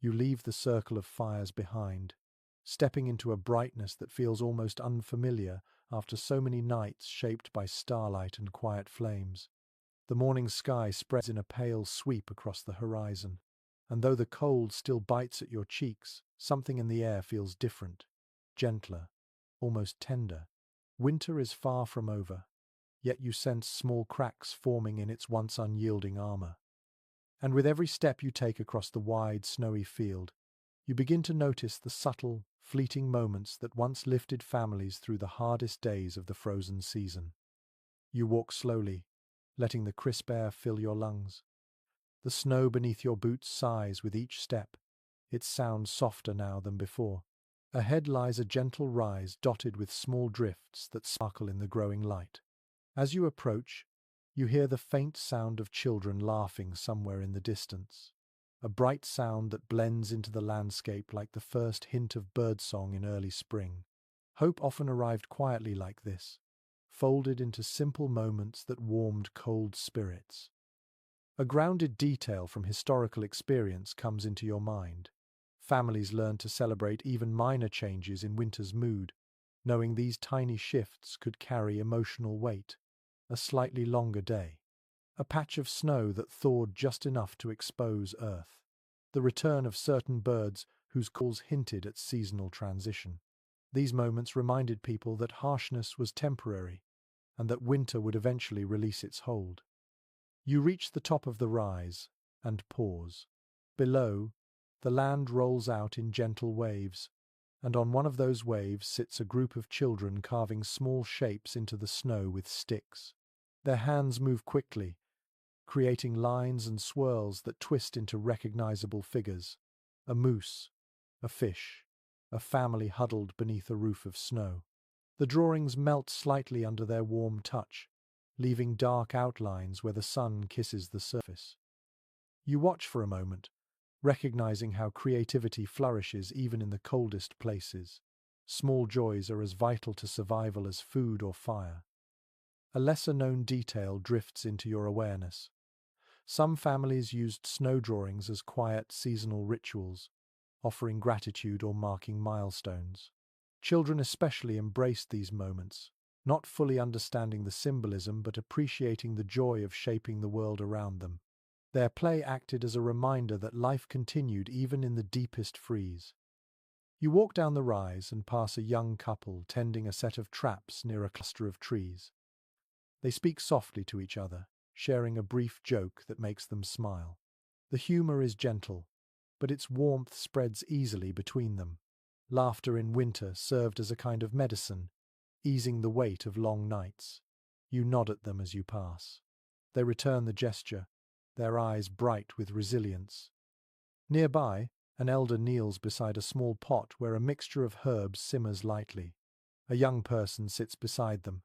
You leave the circle of fires behind, stepping into a brightness that feels almost unfamiliar after so many nights shaped by starlight and quiet flames. The morning sky spreads in a pale sweep across the horizon, and though the cold still bites at your cheeks, something in the air feels different, gentler, almost tender. Winter is far from over, yet you sense small cracks forming in its once unyielding armor. And with every step you take across the wide, snowy field, you begin to notice the subtle, fleeting moments that once lifted families through the hardest days of the frozen season. You walk slowly, letting the crisp air fill your lungs. The snow beneath your boots sighs with each step, its sound softer now than before. Ahead lies a gentle rise dotted with small drifts that sparkle in the growing light. As you approach, you hear the faint sound of children laughing somewhere in the distance, a bright sound that blends into the landscape like the first hint of birdsong in early spring. Hope often arrived quietly like this, folded into simple moments that warmed cold spirits. A grounded detail from historical experience comes into your mind. Families learn to celebrate even minor changes in winter's mood, knowing these tiny shifts could carry emotional weight. A slightly longer day. A patch of snow that thawed just enough to expose earth. The return of certain birds whose calls hinted at seasonal transition. These moments reminded people that harshness was temporary, and that winter would eventually release its hold. You reach the top of the rise and pause. Below, The land rolls out in gentle waves, and on one of those waves sits a group of children carving small shapes into the snow with sticks. Their hands move quickly, creating lines and swirls that twist into recognizable figures. A moose, a fish, a family huddled beneath a roof of snow. The drawings melt slightly under their warm touch, leaving dark outlines where the sun kisses the surface. You watch for a moment, recognizing how creativity flourishes even in the coldest places. Small joys are as vital to survival as food or fire. A lesser-known detail drifts into your awareness. Some families used snow drawings as quiet seasonal rituals, offering gratitude or marking milestones. Children especially embraced these moments, not fully understanding the symbolism but appreciating the joy of shaping the world around them. Their play acted as a reminder that life continued even in the deepest freeze. You walk down the rise and pass a young couple tending a set of traps near a cluster of trees. They speak softly to each other, sharing a brief joke that makes them smile. The humor is gentle, but its warmth spreads easily between them. Laughter in winter served as a kind of medicine, easing the weight of long nights. You nod at them as you pass. They return the gesture, their eyes bright with resilience. Nearby, an elder kneels beside a small pot where a mixture of herbs simmers lightly. A young person sits beside them,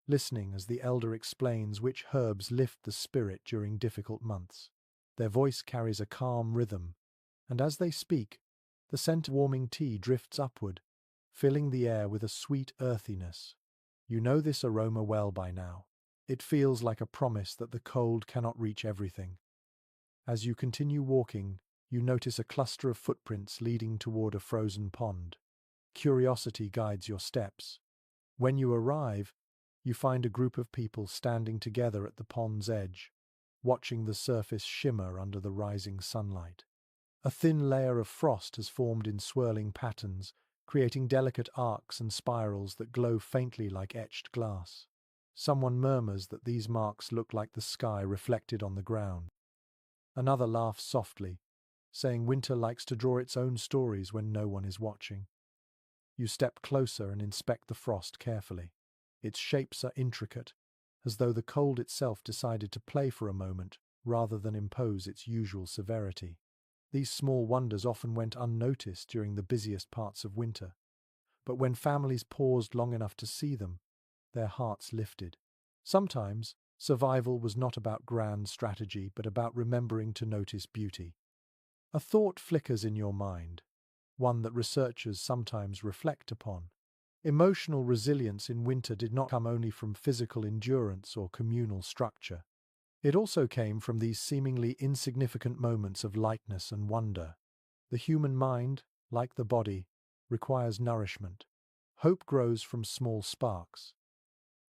listening as the elder explains which herbs lift the spirit during difficult months. Their voice carries a calm rhythm, and as they speak, the scent of warming tea drifts upward, filling the air with a sweet earthiness. You know this aroma well by now. It feels like a promise that the cold cannot reach everything. As you continue walking, you notice a cluster of footprints leading toward a frozen pond. Curiosity guides your steps. When you arrive, you find a group of people standing together at the pond's edge, watching the surface shimmer under the rising sunlight. A thin layer of frost has formed in swirling patterns, creating delicate arcs and spirals that glow faintly like etched glass. Someone murmurs that these marks look like the sky reflected on the ground. Another laughs softly, saying winter likes to draw its own stories when no one is watching. You step closer and inspect the frost carefully. Its shapes are intricate, as though the cold itself decided to play for a moment rather than impose its usual severity. These small wonders often went unnoticed during the busiest parts of winter, but when families paused long enough to see them, their hearts lifted. Sometimes, survival was not about grand strategy but about remembering to notice beauty. A thought flickers in your mind, one that researchers sometimes reflect upon. Emotional resilience in winter did not come only from physical endurance or communal structure. It also came from these seemingly insignificant moments of lightness and wonder. The human mind, like the body, requires nourishment. Hope grows from small sparks.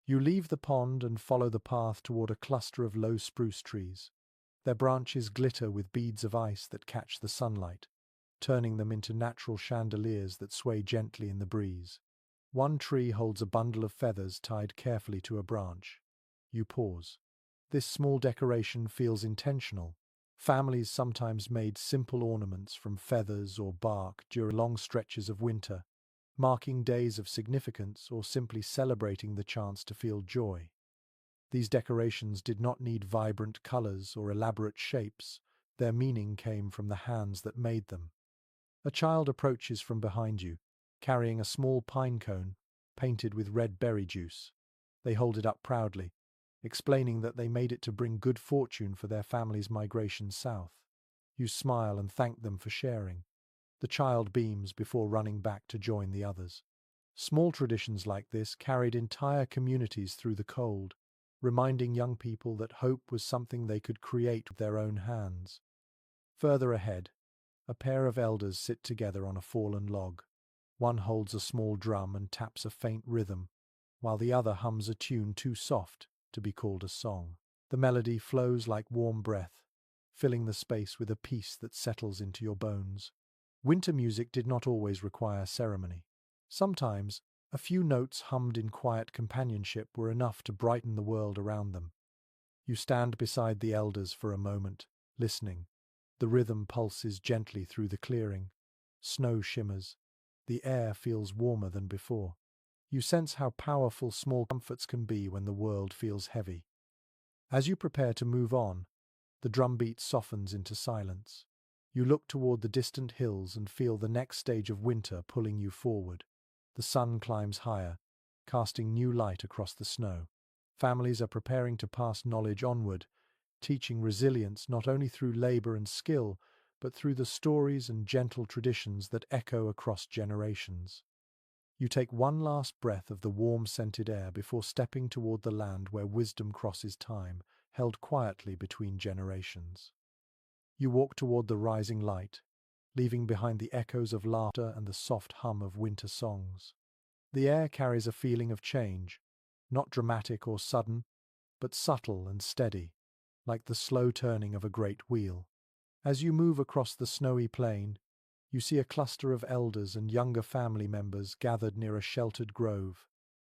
You leave the pond and follow the path toward a cluster of low spruce trees. Their branches glitter with beads of ice that catch the sunlight, turning them into natural chandeliers that sway gently in the breeze. One tree holds a bundle of feathers tied carefully to a branch. You pause. This small decoration feels intentional. Families sometimes made simple ornaments from feathers or bark during long stretches of winter, marking days of significance or simply celebrating the chance to feel joy. These decorations did not need vibrant colors or elaborate shapes. Their meaning came from the hands that made them. A child approaches from behind you, carrying a small pine cone painted with red berry juice. They hold it up proudly, explaining that they made it to bring good fortune for their family's migration south. You smile and thank them for sharing. The child beams before running back to join the others. Small traditions like this carried entire communities through the cold, reminding young people that hope was something they could create with their own hands. Further ahead, a pair of elders sit together on a fallen log. One holds a small drum and taps a faint rhythm, while the other hums a tune too soft to be called a song. The melody flows like warm breath, filling the space with a peace that settles into your bones. Winter music did not always require ceremony. Sometimes, a few notes hummed in quiet companionship were enough to brighten the world around them. You stand beside the elders for a moment, listening, The rhythm pulses gently through the clearing. Snow shimmers. The air feels warmer than before. You sense how powerful small comforts can be when the world feels heavy. As you prepare to move on, the drumbeat softens into silence. You look toward the distant hills and feel the next stage of winter pulling you forward. The sun climbs higher, casting new light across the snow. Families are preparing to pass knowledge onward, teaching resilience not only through labor and skill, but through the stories and gentle traditions that echo across generations. You take one last breath of the warm scented air before stepping toward the land where wisdom crosses time, held quietly between generations. You walk toward the rising light, leaving behind the echoes of laughter and the soft hum of winter songs. The air carries a feeling of change, not dramatic or sudden, but subtle and steady, like the slow turning of a great wheel. As you move across the snowy plain, you see a cluster of elders and younger family members gathered near a sheltered grove.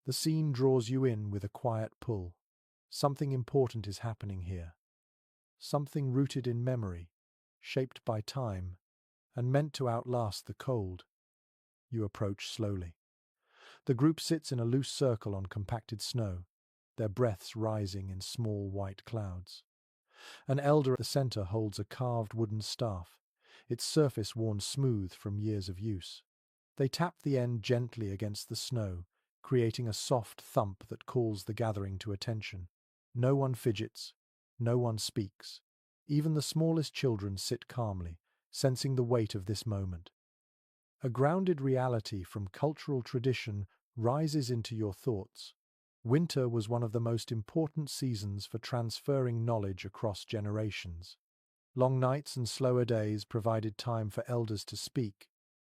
The scene draws you in with a quiet pull. Something important is happening here. Something rooted in memory, shaped by time, and meant to outlast the cold. You approach slowly. The group sits in a loose circle on compacted snow, their breaths rising in small white clouds. An elder at the center holds a carved wooden staff, its surface worn smooth from years of use. They tap the end gently against the snow, creating a soft thump that calls the gathering to attention. No one fidgets, no one speaks. Even the smallest children sit calmly, sensing the weight of this moment. A grounded reality from cultural tradition rises into your thoughts. Winter was one of the most important seasons for transferring knowledge across generations. Long nights and slower days provided time for elders to speak,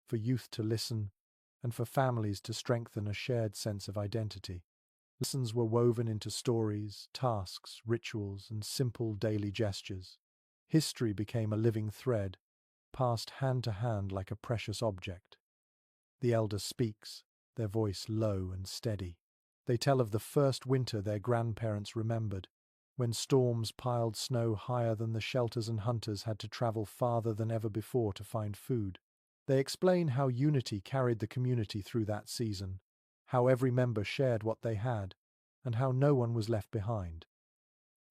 for youth to listen, and for families to strengthen a shared sense of identity. Lessons were woven into stories, tasks, rituals, and simple daily gestures. History became a living thread, passed hand to hand like a precious object. The elder speaks, their voice low and steady. They tell of the first winter their grandparents remembered, when storms piled snow higher than the shelters and hunters had to travel farther than ever before to find food. They explain how unity carried the community through that season, how every member shared what they had, and how no one was left behind.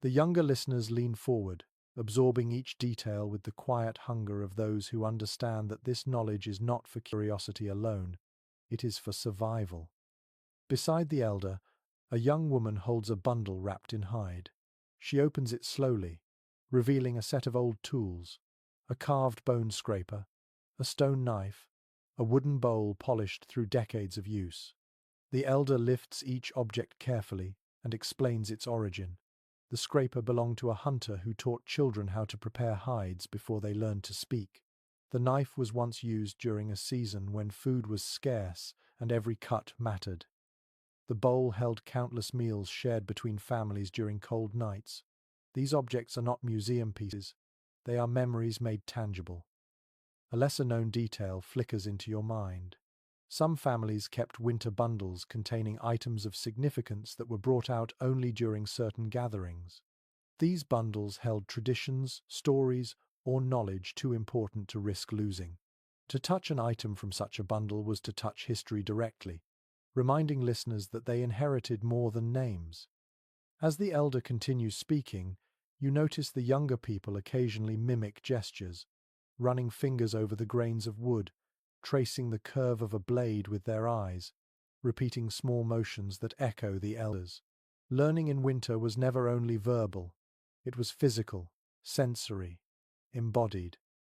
The younger listeners lean forward, absorbing each detail with the quiet hunger of those who understand that this knowledge is not for curiosity alone, it is for survival. Beside the elder, a young woman holds a bundle wrapped in hide. She opens it slowly, revealing a set of old tools, a carved bone scraper, a stone knife, a wooden bowl polished through decades of use. The elder lifts each object carefully and explains its origin. The scraper belonged to a hunter who taught children how to prepare hides before they learned to speak. The knife was once used during a season when food was scarce and every cut mattered. The bowl held countless meals shared between families during cold nights. These objects are not museum pieces, they are memories made tangible. A lesser-known detail flickers into your mind. Some families kept winter bundles containing items of significance that were brought out only during certain gatherings. These bundles held traditions, stories, or knowledge too important to risk losing. To touch an item from such a bundle was to touch history directly, reminding listeners that they inherited more than names. As the elder continues speaking, you notice the younger people occasionally mimic gestures, running fingers over the grains of wood, tracing the curve of a blade with their eyes, repeating small motions that echo the elders. Learning in winter was never only verbal, it was physical, sensory, embodied.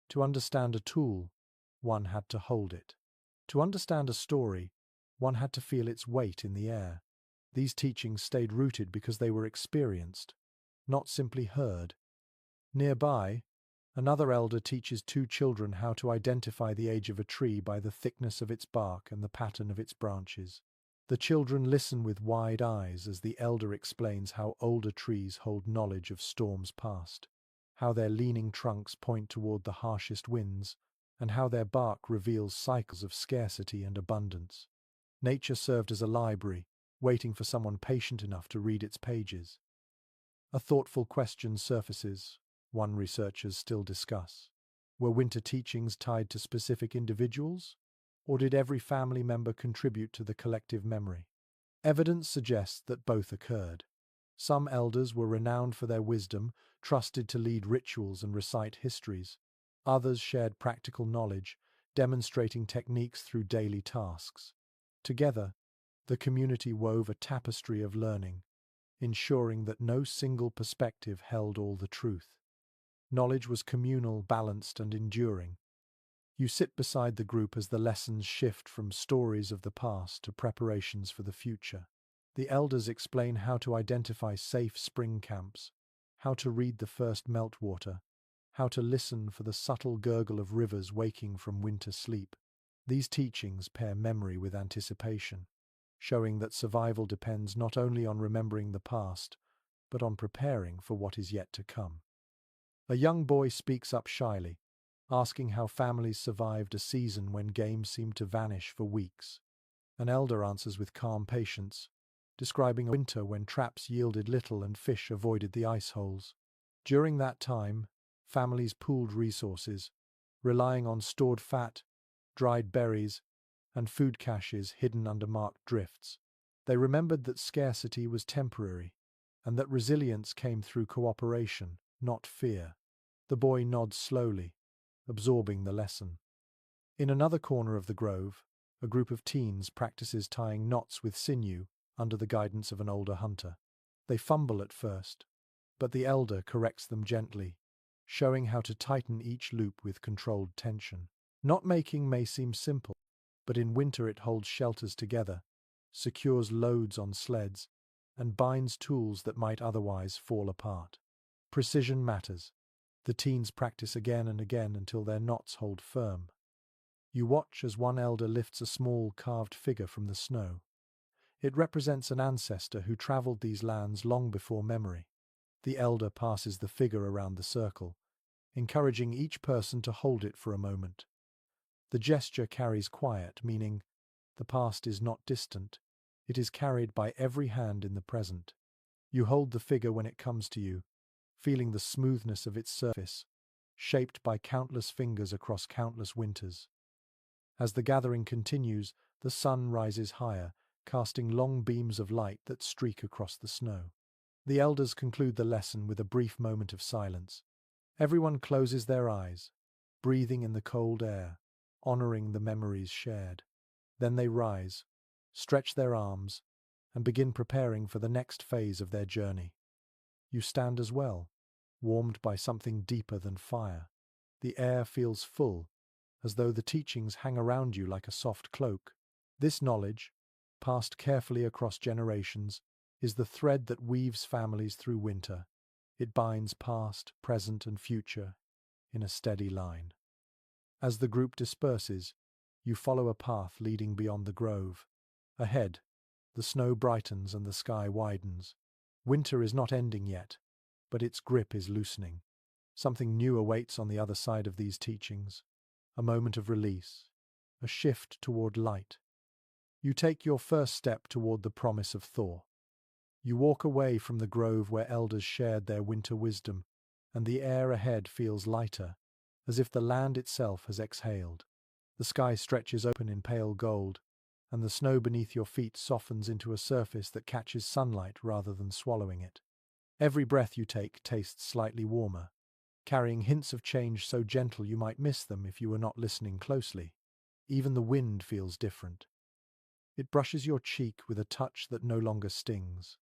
To understand a tool, one had to hold it. To understand a story, one had to feel its weight in the air. These teachings stayed rooted because they were experienced, not simply heard. Nearby, another elder teaches two children how to identify the age of a tree by the thickness of its bark and the pattern of its branches. The children listen with wide eyes as the elder explains how older trees hold knowledge of storms past, how their leaning trunks point toward the harshest winds, and how their bark reveals cycles of scarcity and abundance. Nature served as a library, waiting for someone patient enough to read its pages. A thoughtful question surfaces, one researchers still discuss. Were winter teachings tied to specific individuals, or did every family member contribute to the collective memory? Evidence suggests that both occurred. Some elders were renowned for their wisdom, trusted to lead rituals and recite histories. Others shared practical knowledge, demonstrating techniques through daily tasks. Together, the community wove a tapestry of learning, ensuring that no single perspective held all the truth. Knowledge was communal, balanced, and enduring. You sit beside the group as the lessons shift from stories of the past to preparations for the future. The elders explain how to identify safe spring camps, how to read the first meltwater, how to listen for the subtle gurgle of rivers waking from winter sleep. These teachings pair memory with anticipation, showing that survival depends not only on remembering the past, but on preparing for what is yet to come. A young boy speaks up shyly, asking how families survived a season when games seemed to vanish for weeks. An elder answers with calm patience, describing a winter when traps yielded little and fish avoided the ice holes. During that time, families pooled resources, relying on stored fat, dried berries, and food caches hidden under marked drifts. They remembered that scarcity was temporary, and that resilience came through cooperation, not fear. The boy nods slowly, absorbing the lesson. In another corner of the grove, a group of teens practices tying knots with sinew under the guidance of an older hunter. They fumble at first, but the elder corrects them gently, showing how to tighten each loop with controlled tension. Knot making may seem simple, but in winter it holds shelters together, secures loads on sleds, and binds tools that might otherwise fall apart. Precision matters. The teens practice again and again until their knots hold firm. You watch as one elder lifts a small carved figure from the snow. It represents an ancestor who traveled these lands long before memory. The elder passes the figure around the circle, encouraging each person to hold it for a moment. The gesture carries quiet, meaning the past is not distant. It is carried by every hand in the present. You hold the figure when it comes to you, feeling the smoothness of its surface, shaped by countless fingers across countless winters. As the gathering continues, the sun rises higher, casting long beams of light that streak across the snow. The elders conclude the lesson with a brief moment of silence. Everyone closes their eyes, breathing in the cold air, honoring the memories shared. Then they rise, stretch their arms, and begin preparing for the next phase of their journey. You stand as well, warmed by something deeper than fire. The air feels full, as though the teachings hang around you like a soft cloak. This knowledge, passed carefully across generations, is the thread that weaves families through winter. It binds past, present, and future in a steady line. As the group disperses, you follow a path leading beyond the grove. Ahead, the snow brightens and the sky widens. Winter is not ending yet, but its grip is loosening. Something new awaits on the other side of these teachings. A moment of release, a shift toward light. You take your first step toward the promise of thaw. You walk away from the grove where elders shared their winter wisdom, and the air ahead feels lighter, as if the land itself has exhaled. The sky stretches open in pale gold, and the snow beneath your feet softens into a surface that catches sunlight rather than swallowing it. Every breath you take tastes slightly warmer, carrying hints of change so gentle you might miss them if you were not listening closely. Even the wind feels different. It brushes your cheek with a touch that no longer stings.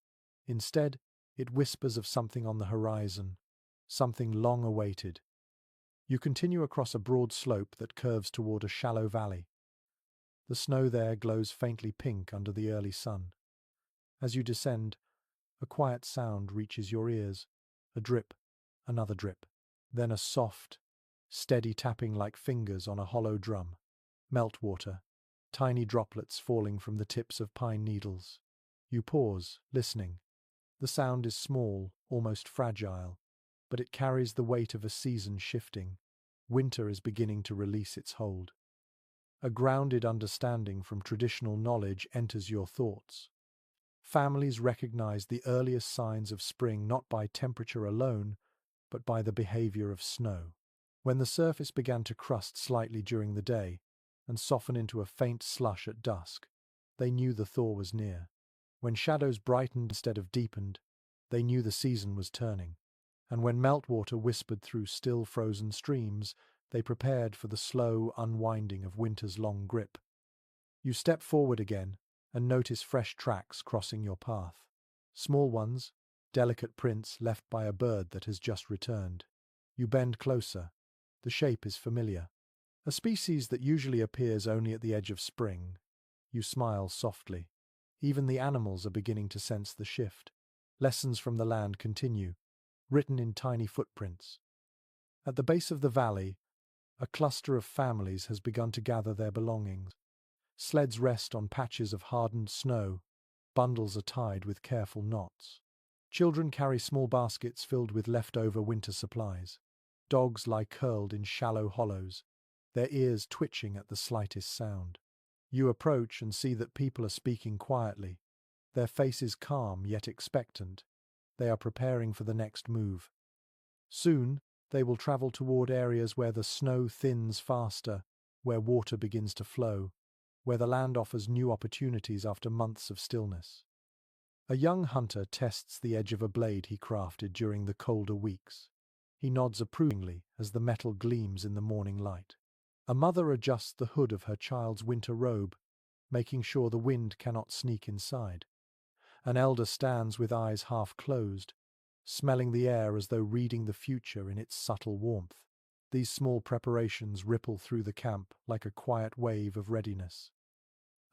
Instead, it whispers of something on the horizon, something long awaited. You continue across a broad slope that curves toward a shallow valley. The snow there glows faintly pink under the early sun. As you descend, a quiet sound reaches your ears. A drip, another drip, then a soft, steady tapping like fingers on a hollow drum. Meltwater, tiny droplets falling from the tips of pine needles. You pause, listening. The sound is small, almost fragile, but it carries the weight of a season shifting. Winter is beginning to release its hold. A grounded understanding from traditional knowledge enters your thoughts. Families recognize the earliest signs of spring not by temperature alone, but by the behavior of snow. When the surface began to crust slightly during the day and soften into a faint slush at dusk, they knew the thaw was near. When shadows brightened instead of deepened, they knew the season was turning. And when meltwater whispered through still frozen streams, they prepared for the slow unwinding of winter's long grip. You step forward again and notice fresh tracks crossing your path. Small ones, delicate prints left by a bird that has just returned. You bend closer. The shape is familiar. A species that usually appears only at the edge of spring. You smile softly. Even the animals are beginning to sense the shift. Lessons from the land continue, written in tiny footprints. At the base of the valley, a cluster of families has begun to gather their belongings. Sleds rest on patches of hardened snow. Bundles are tied with careful knots. Children carry small baskets filled with leftover winter supplies. Dogs lie curled in shallow hollows, their ears twitching at the slightest sound. You approach and see that people are speaking quietly, their faces calm yet expectant. They are preparing for the next move. Soon, they will travel toward areas where the snow thins faster, where water begins to flow, where the land offers new opportunities after months of stillness. A young hunter tests the edge of a blade he crafted during the colder weeks. He nods approvingly as the metal gleams in the morning light. A mother adjusts the hood of her child's winter robe, making sure the wind cannot sneak inside. An elder stands with eyes half closed, smelling the air as though reading the future in its subtle warmth. These small preparations ripple through the camp like a quiet wave of readiness.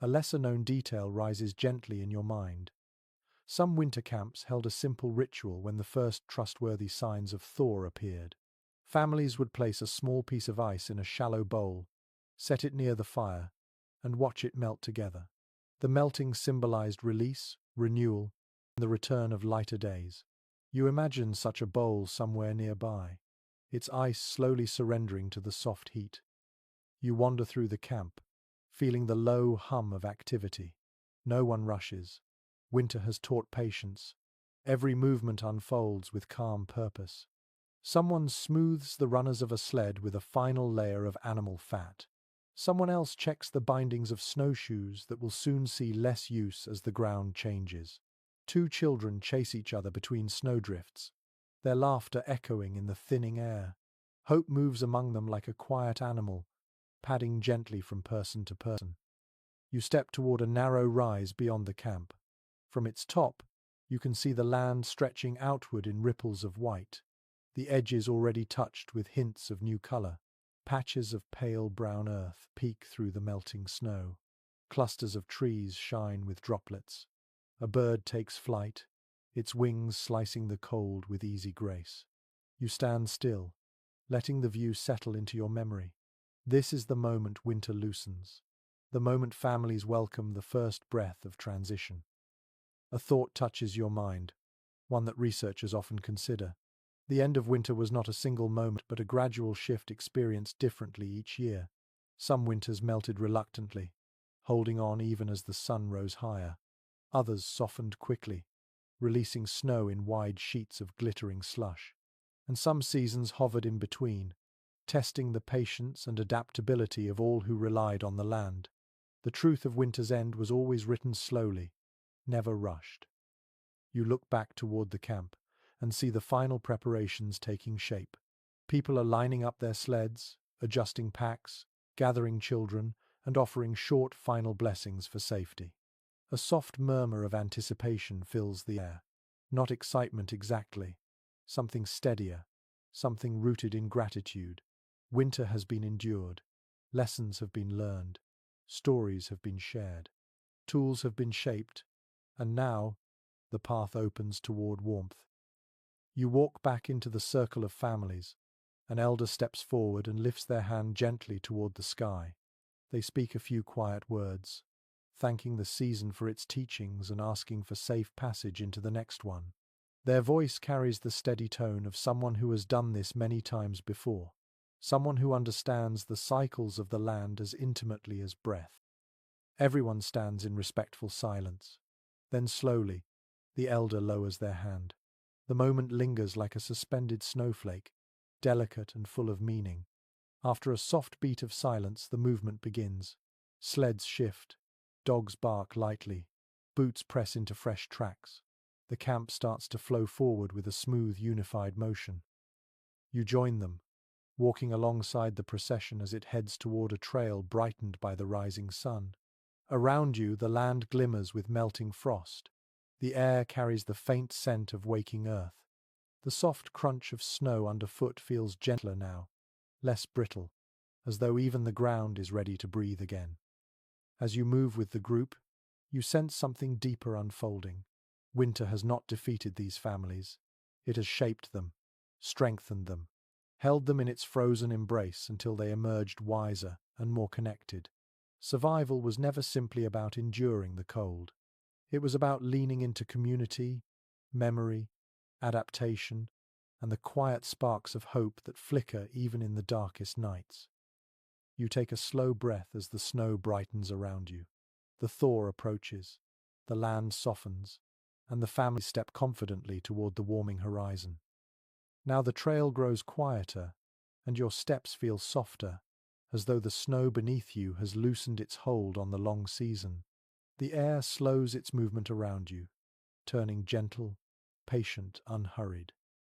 A lesser-known detail rises gently in your mind. Some winter camps held a simple ritual when the first trustworthy signs of thaw appeared. Families would place a small piece of ice in a shallow bowl, set it near the fire, and watch it melt together. The melting symbolized release, renewal, and the return of lighter days. You imagine such a bowl somewhere nearby, its ice slowly surrendering to the soft heat. You wander through the camp, feeling the low hum of activity. No one rushes. Winter has taught patience. Every movement unfolds with calm purpose. Someone smooths the runners of a sled with a final layer of animal fat. Someone else checks the bindings of snowshoes that will soon see less use as the ground changes. Two children chase each other between snowdrifts, their laughter echoing in the thinning air. Hope moves among them like a quiet animal, padding gently from person to person. You step toward a narrow rise beyond the camp. From its top, you can see the land stretching outward in ripples of white, the edges already touched with hints of new color. Patches of pale brown earth peek through the melting snow. Clusters of trees shine with droplets. A bird takes flight, its wings slicing the cold with easy grace. You stand still, letting the view settle into your memory. This is the moment winter loosens, the moment families welcome the first breath of transition. A thought touches your mind, one that researchers often consider. The end of winter was not a single moment but a gradual shift experienced differently each year. Some winters melted reluctantly, holding on even as the sun rose higher. Others softened quickly, releasing snow in wide sheets of glittering slush. And some seasons hovered in between, testing the patience and adaptability of all who relied on the land. The truth of winter's end was always written slowly, never rushed. You look back toward the camp and see the final preparations taking shape. People are lining up their sleds, adjusting packs, gathering children, and offering short final blessings for safety. A soft murmur of anticipation fills the air. Not excitement exactly, something steadier, something rooted in gratitude. Winter has been endured, lessons have been learned, stories have been shared, tools have been shaped, and now the path opens toward warmth. You walk back into the circle of families. An elder steps forward and lifts their hand gently toward the sky. They speak a few quiet words, thanking the season for its teachings and asking for safe passage into the next one. Their voice carries the steady tone of someone who has done this many times before, someone who understands the cycles of the land as intimately as breath. Everyone stands in respectful silence. Then slowly, the elder lowers their hand. The moment lingers like a suspended snowflake, delicate and full of meaning. After a soft beat of silence, the movement begins. Sleds shift, dogs bark lightly, boots press into fresh tracks. The camp starts to flow forward with a smooth, unified motion. You join them, walking alongside the procession as it heads toward a trail brightened by the rising sun. Around you, the land glimmers with melting frost. The air carries the faint scent of waking earth. The soft crunch of snow underfoot feels gentler now, less brittle, as though even the ground is ready to breathe again. As you move with the group, you sense something deeper unfolding. Winter has not defeated these families. It has shaped them, strengthened them, held them in its frozen embrace until they emerged wiser and more connected. Survival was never simply about enduring the cold. It was about leaning into community, memory, adaptation, and the quiet sparks of hope that flicker even in the darkest nights. You take a slow breath as the snow brightens around you. The thaw approaches, the land softens, and the family step confidently toward the warming horizon. Now the trail grows quieter, and your steps feel softer, as though the snow beneath you has loosened its hold on the long season. The air slows its movement around you, turning gentle, patient, unhurried.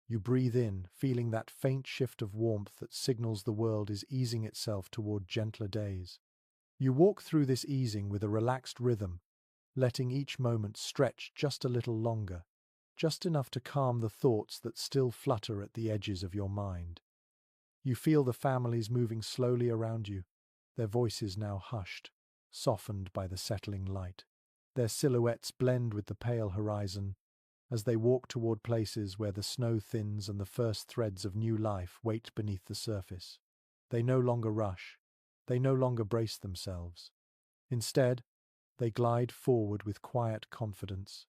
You breathe in, feeling that faint shift of warmth that signals the world is easing itself toward gentler days. You walk through this easing with a relaxed rhythm, letting each moment stretch just a little longer, just enough to calm the thoughts that still flutter at the edges of your mind. You feel the families moving slowly around you, their voices now hushed, softened by the settling light. Their silhouettes blend with the pale horizon as they walk toward places where the snow thins and the first threads of new life wait beneath the surface. They no longer rush. They no longer brace themselves. Instead, they glide forward with quiet confidence,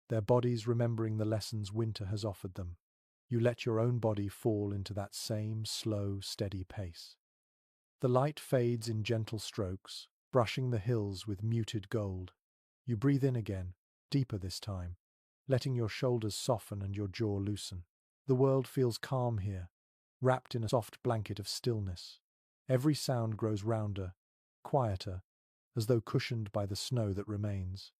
their bodies remembering the lessons winter has offered them. You let your own body fall into that same slow, steady pace. The light fades in gentle strokes, brushing the hills with muted gold. You breathe in again, deeper this time, letting your shoulders soften and your jaw loosen. The world feels calm here, wrapped in a soft blanket of stillness. Every sound grows rounder, quieter, as though cushioned by the snow that remains.